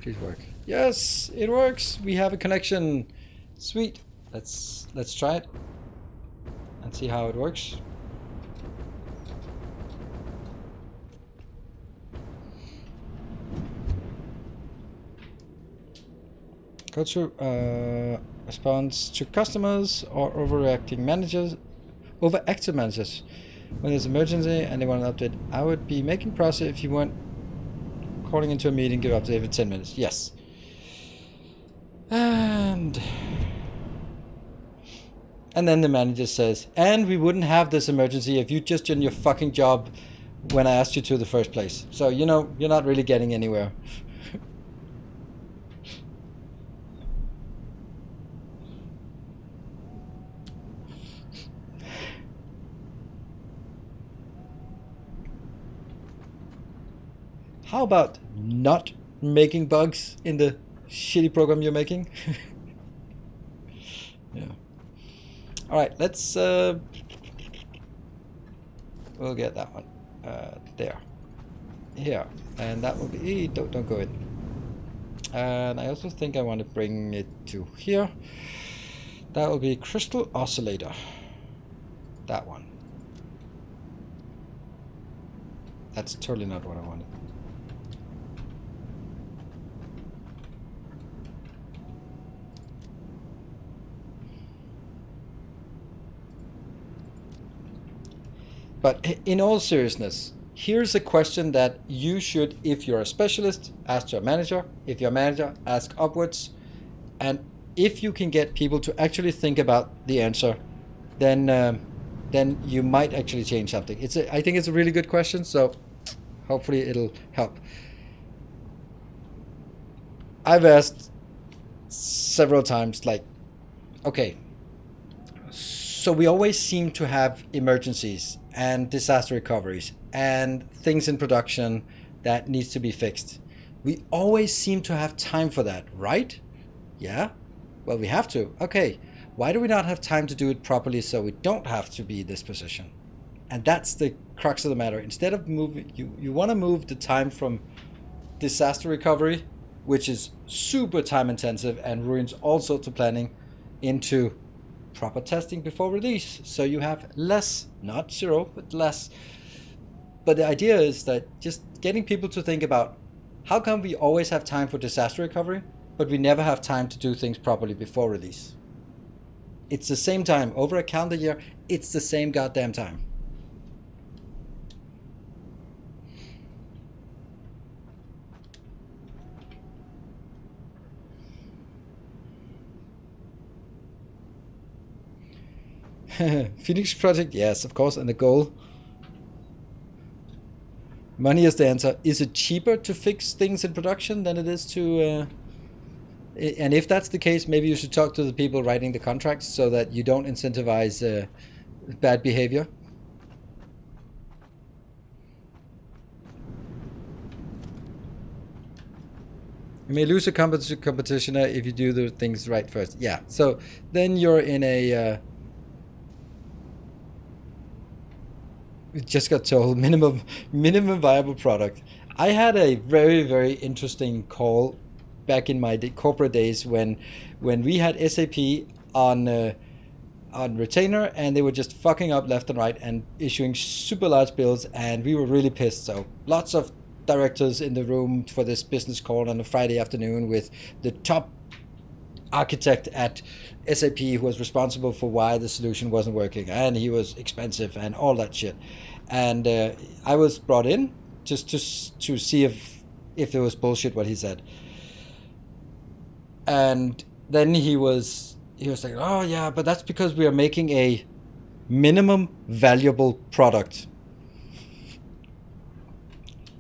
Please work. Yes, it works. We have a connection. Sweet. Let's try it and see how it works. Go to response to customers or overactive managers. When there's emergency and they want an update, I would be making process if you weren't calling into a meeting, give update every 10 minutes. Yes. And then the manager says, and we wouldn't have this emergency if you just did your fucking job when I asked you to the first place. So, you know, you're not really getting anywhere. How about not making bugs in the shitty program you're making? Yeah. All right, let's. We'll get that one there, here, and that will be. Don't go in. And I also think I want to bring it to here. That will be crystal oscillator. That one. That's totally not what I wanted. But in all seriousness, here's a question that you should, if you're a specialist, ask your manager. If you're a manager, ask upwards. And if you can get people to actually think about the answer, then you might actually change something. I think it's a really good question, so hopefully it'll help. I've asked several times, like, okay, so we always seem to have emergencies and disaster recoveries and things in production that needs to be fixed. We always seem to have time for that, right? Yeah? Well, we have to. Okay. Why do we not have time to do it properly so we don't have to be in this position? And that's the crux of the matter. Instead of moving, you want to move the time from disaster recovery, which is super time intensive and ruins all sorts of planning, into proper testing before release. So you have less, not zero, but less. But the idea is that just getting people to think about how come we always have time for disaster recovery, but we never have time to do things properly before release. It's the same time over a calendar year. It's the same goddamn time. Phoenix Project, yes, of course, and the goal. Money is the answer. Is it cheaper to fix things in production than it is to... and if that's the case, maybe you should talk to the people writing the contracts so that you don't incentivize bad behavior. You may lose a competition if you do the things right first. Yeah, so then you're in a... we just got told minimum viable product. I had a very, very interesting call back in my corporate days when we had SAP on retainer and they were just fucking up left and right and issuing super large bills, and we were really pissed. So lots of directors in the room for this business call on a Friday afternoon with the top architect at SAP who was responsible for why the solution wasn't working, and he was expensive and all that shit. And I was brought in just to see if there was bullshit what he said. And then he was like, oh yeah, but that's because we are making a minimum valuable product.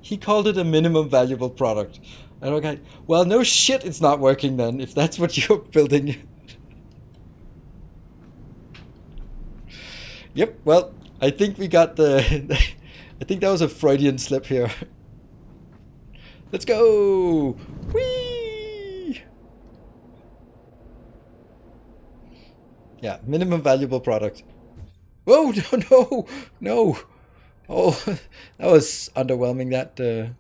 He called it a minimum valuable product. And okay, well, no shit, it's not working then, if that's what you're building. Yep, well, I think we got I think that was a Freudian slip here. Let's go! Whee! Yeah, minimum valuable product. Oh, no! Oh, that was underwhelming, that...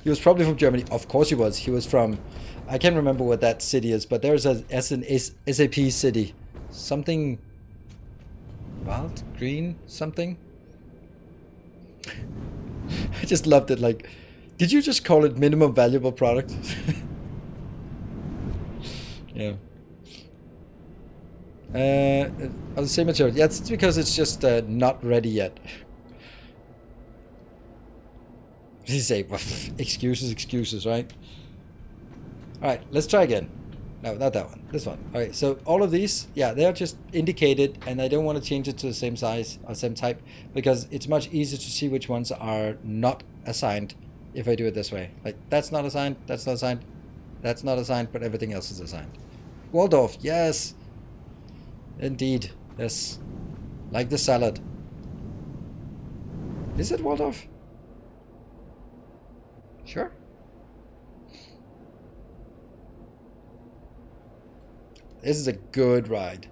He was probably from Germany. Of course he was. He was from... I can't remember what that city is, but there's an SAP city. Something... Wild? Green? Something? I just loved it. Like, did you just call it minimum valuable product? Yeah. Of the same material. Yeah, it's because it's just not ready yet. You say, excuses, right? Alright, let's try again. No, not that one. This one. Alright, so all of these, yeah, they're just indicated, and I don't want to change it to the same size or same type because it's much easier to see which ones are not assigned if I do it this way. Like, that's not assigned, that's not assigned, that's not assigned, but everything else is assigned. Waldorf, yes. Indeed, yes. Like the salad. Is it Waldorf? Sure. This is a good ride.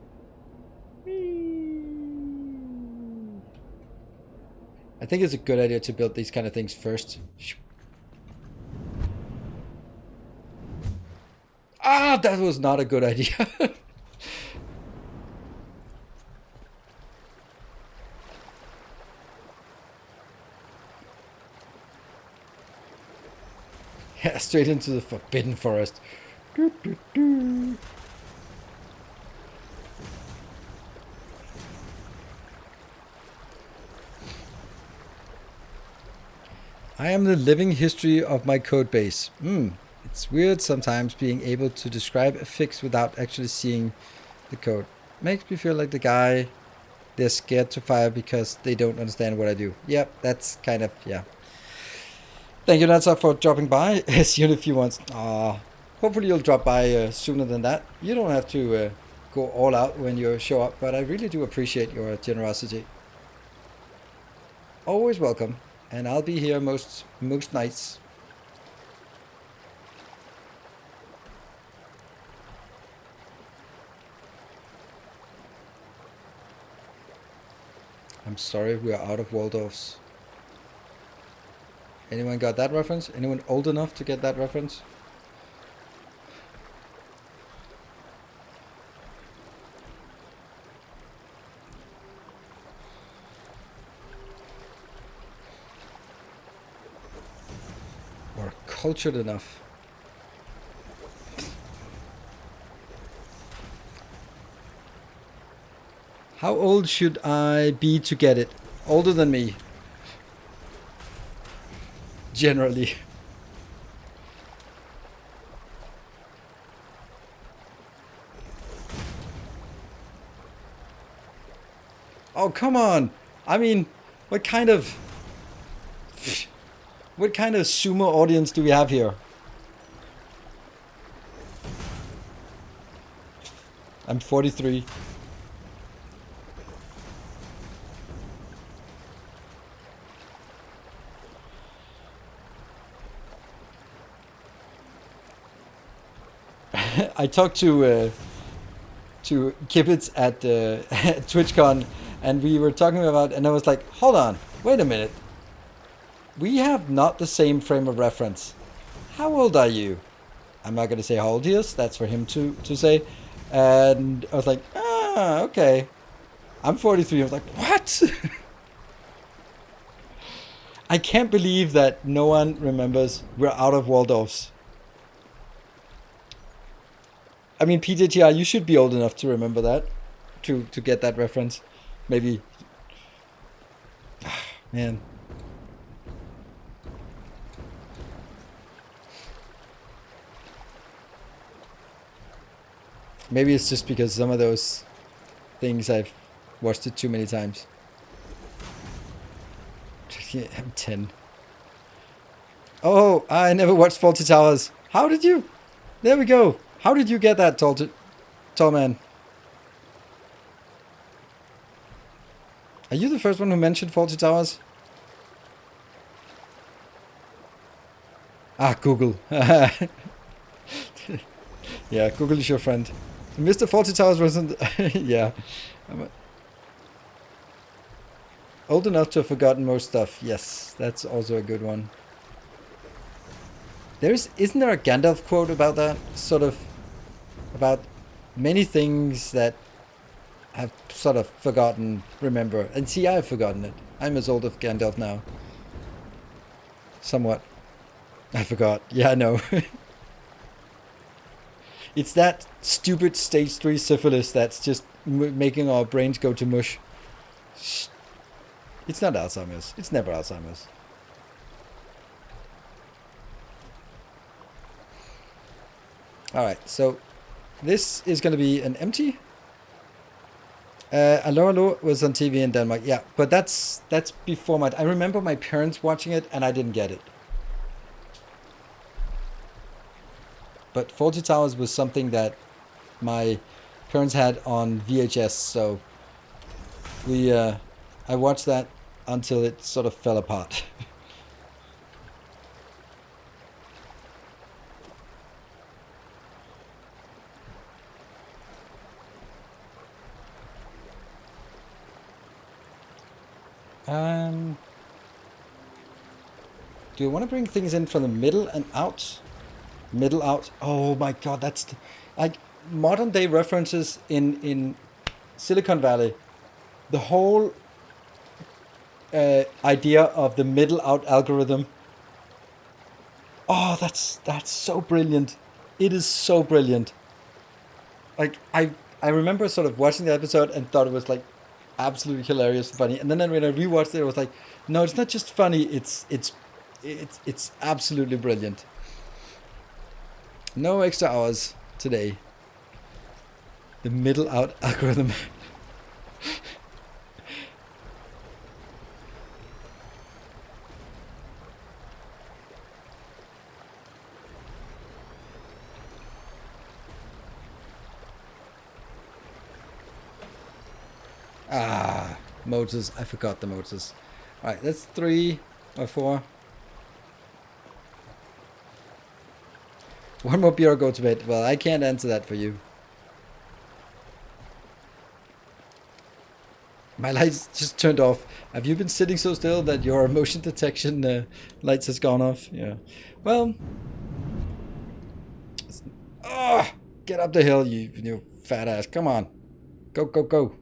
I think it's a good idea to build these kind of things first. Ah, that was not a good idea. Yeah, straight into the forbidden forest. Doo, doo, doo. I am the living history of my code base. It's weird sometimes being able to describe a fix without actually seeing the code. Makes me feel like the guy they're scared to fire because they don't understand what I do. Yep, that's kind of, yeah. Thank you, Natsa, for dropping by. See you in a few months. Hopefully you'll drop by sooner than that. You don't have to go all out when you show up, but I really do appreciate your generosity. Always welcome, and I'll be here most nights. I'm sorry, we are out of Waldorfs. Anyone got that reference? Anyone old enough to get that reference? Or cultured enough? How old should I be to get it? Older than me. Generally. Oh, come on. I mean, what kind of sumo audience do we have here? I'm 43. I talked to Kibbitz at TwitchCon, and we were talking about, and I was like, hold on, wait a minute. We have not the same frame of reference. How old are you? I'm not going to say how old he is. That's for him to say. And I was like, okay. I'm 43. I was like, what? I can't believe that no one remembers we're out of Waldorfs. I mean, PJTR, you should be old enough to remember that, to get that reference. Maybe. Man. Maybe it's just because some of those things I've watched it too many times. I'm 10. Oh, I never watched Faulty Towers. How did you? There we go. How did you get that, tall man? Are you the first one who mentioned Faulty Towers? Ah, Google. Yeah, Google is your friend. Mr. Faulty Towers wasn't... yeah. Old enough to have forgotten most stuff. Yes, that's also a good one. Isn't there a Gandalf quote about that? Sort of about many things that I've sort of forgotten, remember. And see, I've forgotten it. I'm as old as Gandalf now. Somewhat. I forgot. Yeah, I know. It's that stupid stage 3 syphilis that's just making our brains go to mush. It's not Alzheimer's. It's never Alzheimer's. Alright, so this is going to be an empty. Allo was on TV in Denmark. Yeah, but that's before my... I remember my parents watching it and I didn't get it. But Faulty Towers was something that my parents had on VHS, so I watched that until it sort of fell apart. Do you want to bring things in from the middle and out? Middle out. Oh my god, that's like modern day references in Silicon Valley. The whole idea of the middle out algorithm. Oh, that's so brilliant. It is so brilliant. Like I remember sort of watching the episode and thought it was like absolutely hilarious and funny. And then when I rewatched it, I was like, no, it's not just funny. It's absolutely brilliant. No extra hours today. The middle out algorithm. Ah, motors. I forgot the motors. Alright, that's 3 or 4. One more beer or go to bed. Well, I can't answer that for you. My lights just turned off. Have you been sitting so still that your motion detection lights has gone off? Yeah. Well. Oh, get up the hill, you fat ass. Come on. Go, go, go.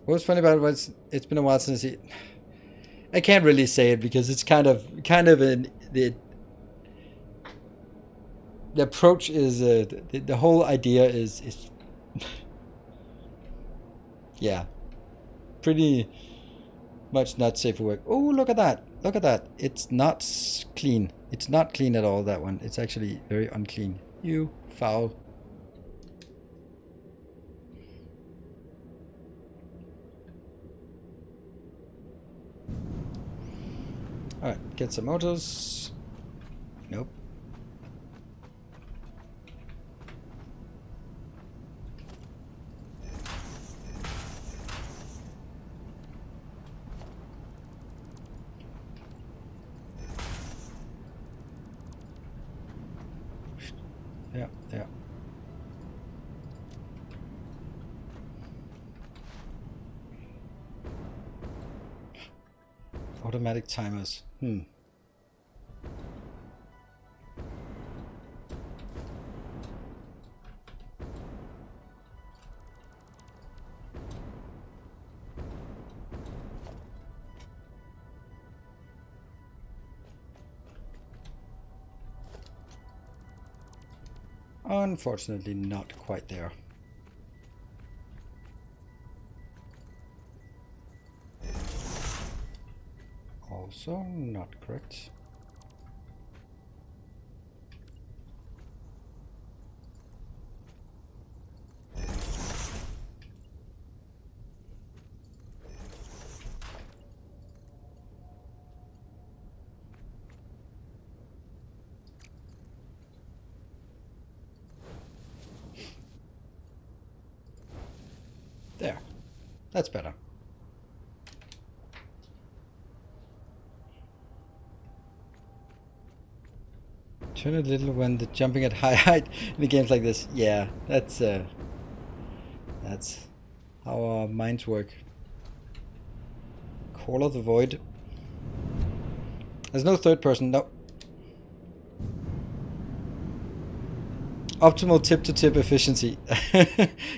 What's funny about it was it's been a while since I can't really say it because it's kind of the approach is the whole idea is yeah, pretty much not safe for work. Oh, look at that! Look at that! It's not clean. It's not clean at all. That one. It's actually very unclean. You foul. Alright, get some motors. Nope. Yeah, yeah. Automatic timers. Unfortunately, not quite there. Also not correct. There. That's better. Turn a little when the jumping at high height in the games like this. Yeah, that's how our minds work. Call of the Void. There's no third person. No. Optimal tip-to-tip efficiency.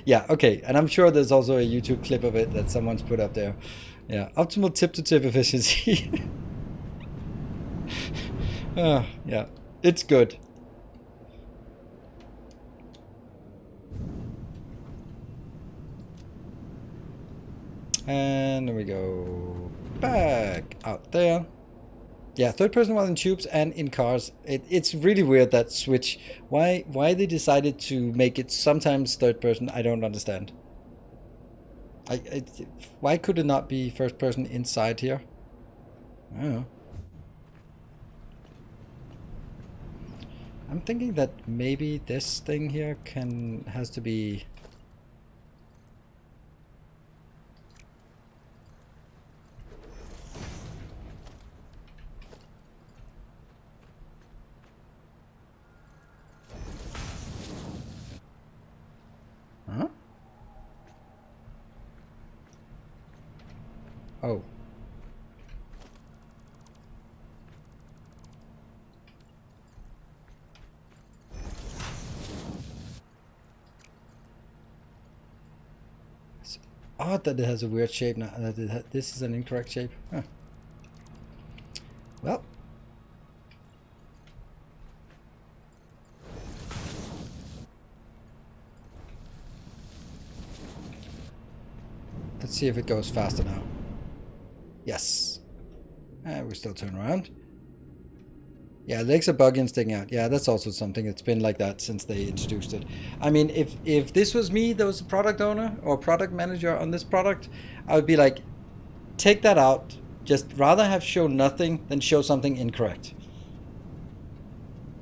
Yeah, okay. And I'm sure there's also a YouTube clip of it that someone's put up there. Yeah, optimal tip-to-tip efficiency. Yeah, it's good. And there we go. Back out there. Yeah, third person while in tubes and in cars. It's really weird, that switch. Why they decided to make it sometimes third person, I don't understand. Why could it not be first person inside here? I don't know. I'm thinking that maybe this thing here has to be Oh. It's odd that it has a weird shape now. That this is an incorrect shape. Huh. Well. Let's see if it goes faster now. Yes. We still turn around. Yeah, legs are buggy and sticking out. Yeah, that's also something. It's been like that since they introduced it. I mean, if this was me that was a product owner or product manager on this product, I would be like, take that out. Just rather have show nothing than show something incorrect.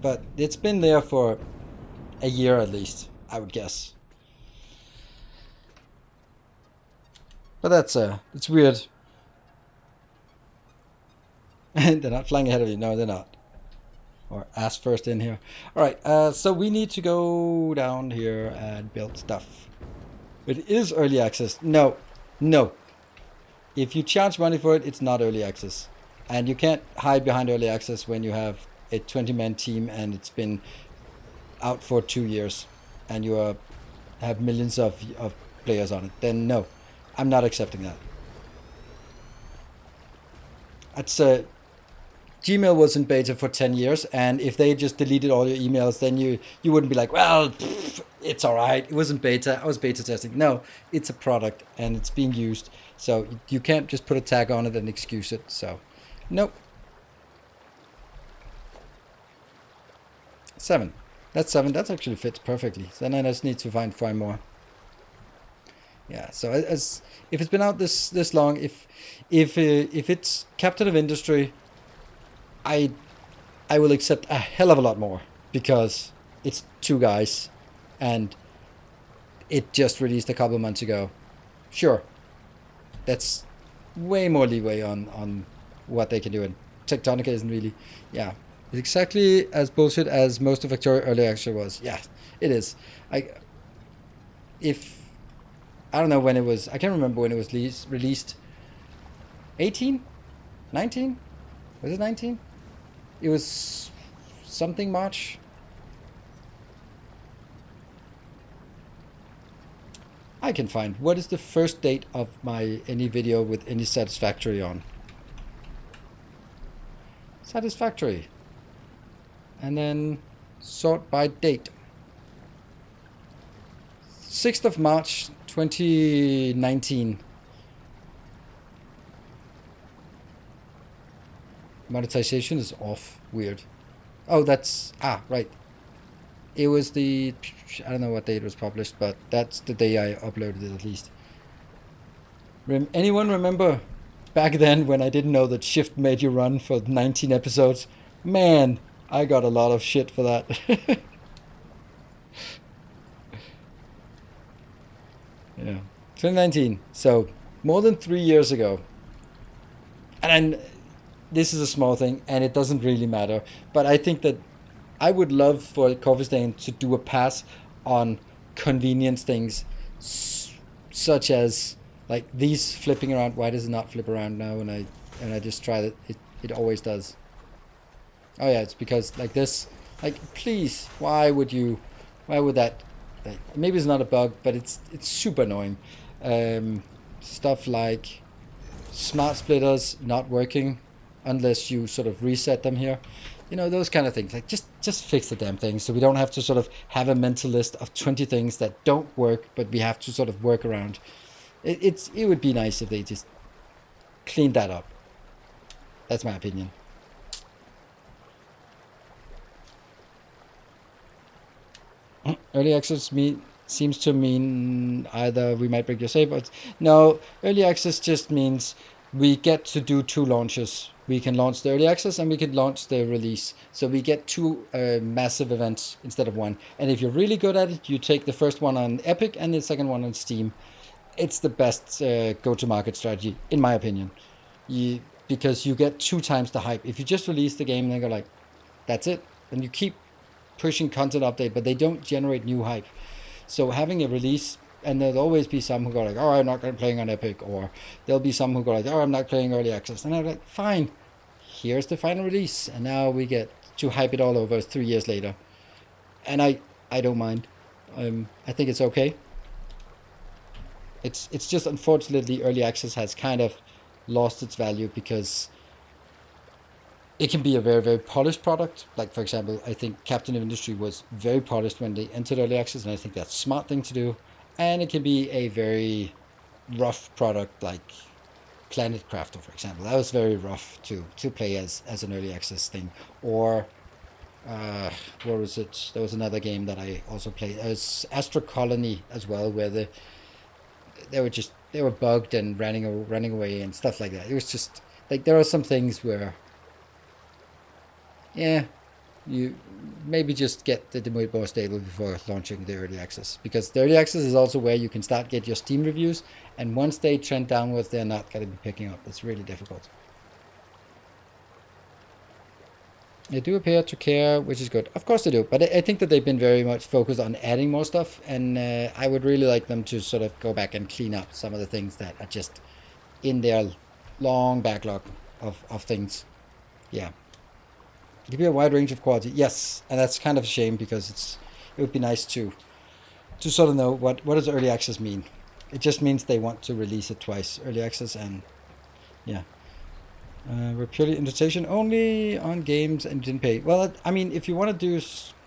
But it's been there for a year at least, I would guess. But that's it's weird. They're not flying ahead of you. No, they're not. Or ass first in here. Alright, so we need to go down here and build stuff. It is early access. No. No. If you charge money for it, it's not early access. And you can't hide behind early access when you have a 20-man team and it's been out for 2 years. And you have millions of players on it. Then no. I'm not accepting that. That's Gmail was in beta for 10 years, and if they just deleted all your emails, then you wouldn't be like, well, it's all right. It wasn't beta. I was beta testing. No, it's a product, and it's being used. So you can't just put a tag on it and excuse it. So, nope. 7. That's 7. That actually fits perfectly. So then I just need to find 5 more. Yeah, so as if it's been out this long, if it's Captain of Industry, I will accept a hell of a lot more because it's 2 guys and it just released a couple of months ago. Sure, that's way more leeway on what they can do, and Tectonica isn't really, yeah, it's exactly as bullshit as most of Victoria early access was. Yeah, it is. I don't know when it was. I can't remember when it was released. 18? 19? Was it 19? It was something March. I can find. What is the first date of any video with any Satisfactory on? Satisfactory. And then sort by date. 6th of March 2019. Monetization is off. Weird. Oh, that's... right. It was the... I don't know what day it was published, but that's the day I uploaded it at least. Anyone remember back then when I didn't know that Shift made you run for 19 episodes? Man, I got a lot of shit for that. Yeah, 2019. So more than 3 years ago. And this is a small thing, and it doesn't really matter. But I think that I would love for Coffee Stain to do a pass on convenience things, such as like these flipping around. Why does it not flip around now? And I just try that. It always does. Oh yeah, it's because like this. Like please, why would that? Maybe it's not a bug, but it's super annoying. Stuff like smart splitters not working unless you sort of reset them here. You know, those kind of things. Like just fix the damn thing so we don't have to sort of have a mental list of 20 things that don't work, but we have to sort of work around. It would be nice if they just cleaned that up. That's my opinion. Early access seems to mean either we might break your save, but no, early access just means we get to do 2 launches. We can launch the early access and we can launch the release. So we get 2 massive events instead of 1. And if you're really good at it, you take the first one on Epic and the second one on Steam. It's the best go-to-market strategy, in my opinion. Because you get 2 times the hype. If you just release the game and then go like, that's it, then you keep pushing content update, but they don't generate new hype. So having a release and there'll always be some who go like, oh, I'm not going to playing on Epic, or there'll be some who go like, oh, I'm not playing early access, and I'm like, fine, here's the final release, and now we get to hype it all over 3 years later, and I don't mind. I think it's okay. It's just unfortunately early access has kind of lost its value because it can be a very, very polished product. Like, for example, I think Captain of Industry was very polished when they entered early access, and I think that's a smart thing to do. And it can be a very rough product, like Planet Crafter, for example. That was very rough to play as an early access thing. Or, what was it? There was another game that I also played. It was Astro Colony as well, where they were bugged and running away and stuff like that. It was just, like, there are some things where, yeah, you maybe just get the demo more stable before launching the early access, because the early access is also where you can start get your Steam reviews, and once they trend downwards, they're not going to be picking up. It's really difficult. They do appear to care, which is good. Of course they do, but I think that they've been very much focused on adding more stuff, and I would really like them to sort of go back and clean up some of the things that are just in their long backlog of things. Yeah. Give you a wide range of quality, yes, and that's kind of a shame, because it would be nice to sort of know what does early access mean. It just means they want to release it twice, early access, and yeah. We're purely invitation only on games and didn't pay. Well, I mean, if you want to do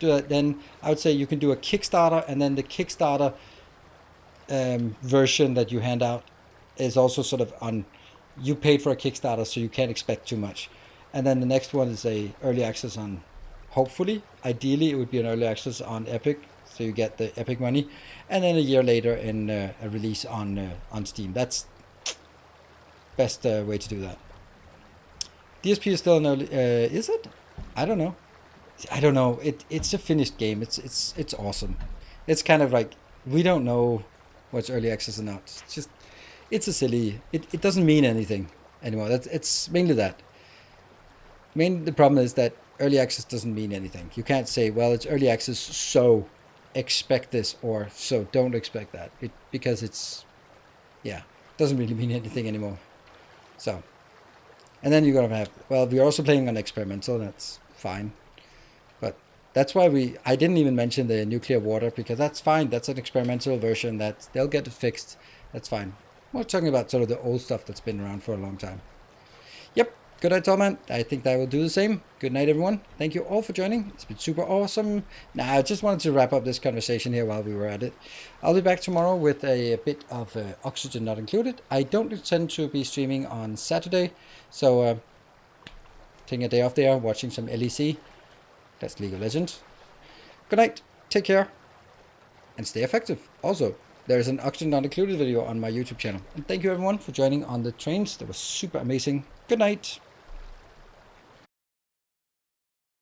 that, then I would say you can do a Kickstarter, and then the Kickstarter version that you hand out is also sort of on, you paid for a Kickstarter, so you can't expect too much. And then the next one is a early access on, hopefully, ideally it would be an early access on Epic, so you get the Epic money, and then a year later in a release on Steam. That's best way to do that. DSP is still an early, is it? I don't know. It's a finished game. It's awesome. It's kind of like, we don't know what's early access or not. It's just, it's a silly, it doesn't mean anything anymore. It's mainly that. Mainly the problem is that early access doesn't mean anything. You can't say, well, it's early access, so expect this, or so don't expect that. Because it's, yeah, doesn't really mean anything anymore. So, and then you're gonna have, well, we're also playing on experimental, that's fine. But that's why I didn't even mention the nuclear water, because that's fine. That's an experimental version, that they'll get it fixed. That's fine. We're talking about sort of the old stuff that's been around for a long time. Yep. Good night, Tallman. I think that will do the same. Good night, everyone. Thank you all for joining. It's been super awesome. Now, I just wanted to wrap up this conversation here while we were at it. I'll be back tomorrow with a bit of Oxygen Not Included. I don't intend to be streaming on Saturday, so taking a day off there, watching some LEC. That's League of Legends. Good night. Take care. And stay effective. Also, there is an Oxygen Not Included video on my YouTube channel. And thank you, everyone, for joining on the trains. That was super amazing. Good night.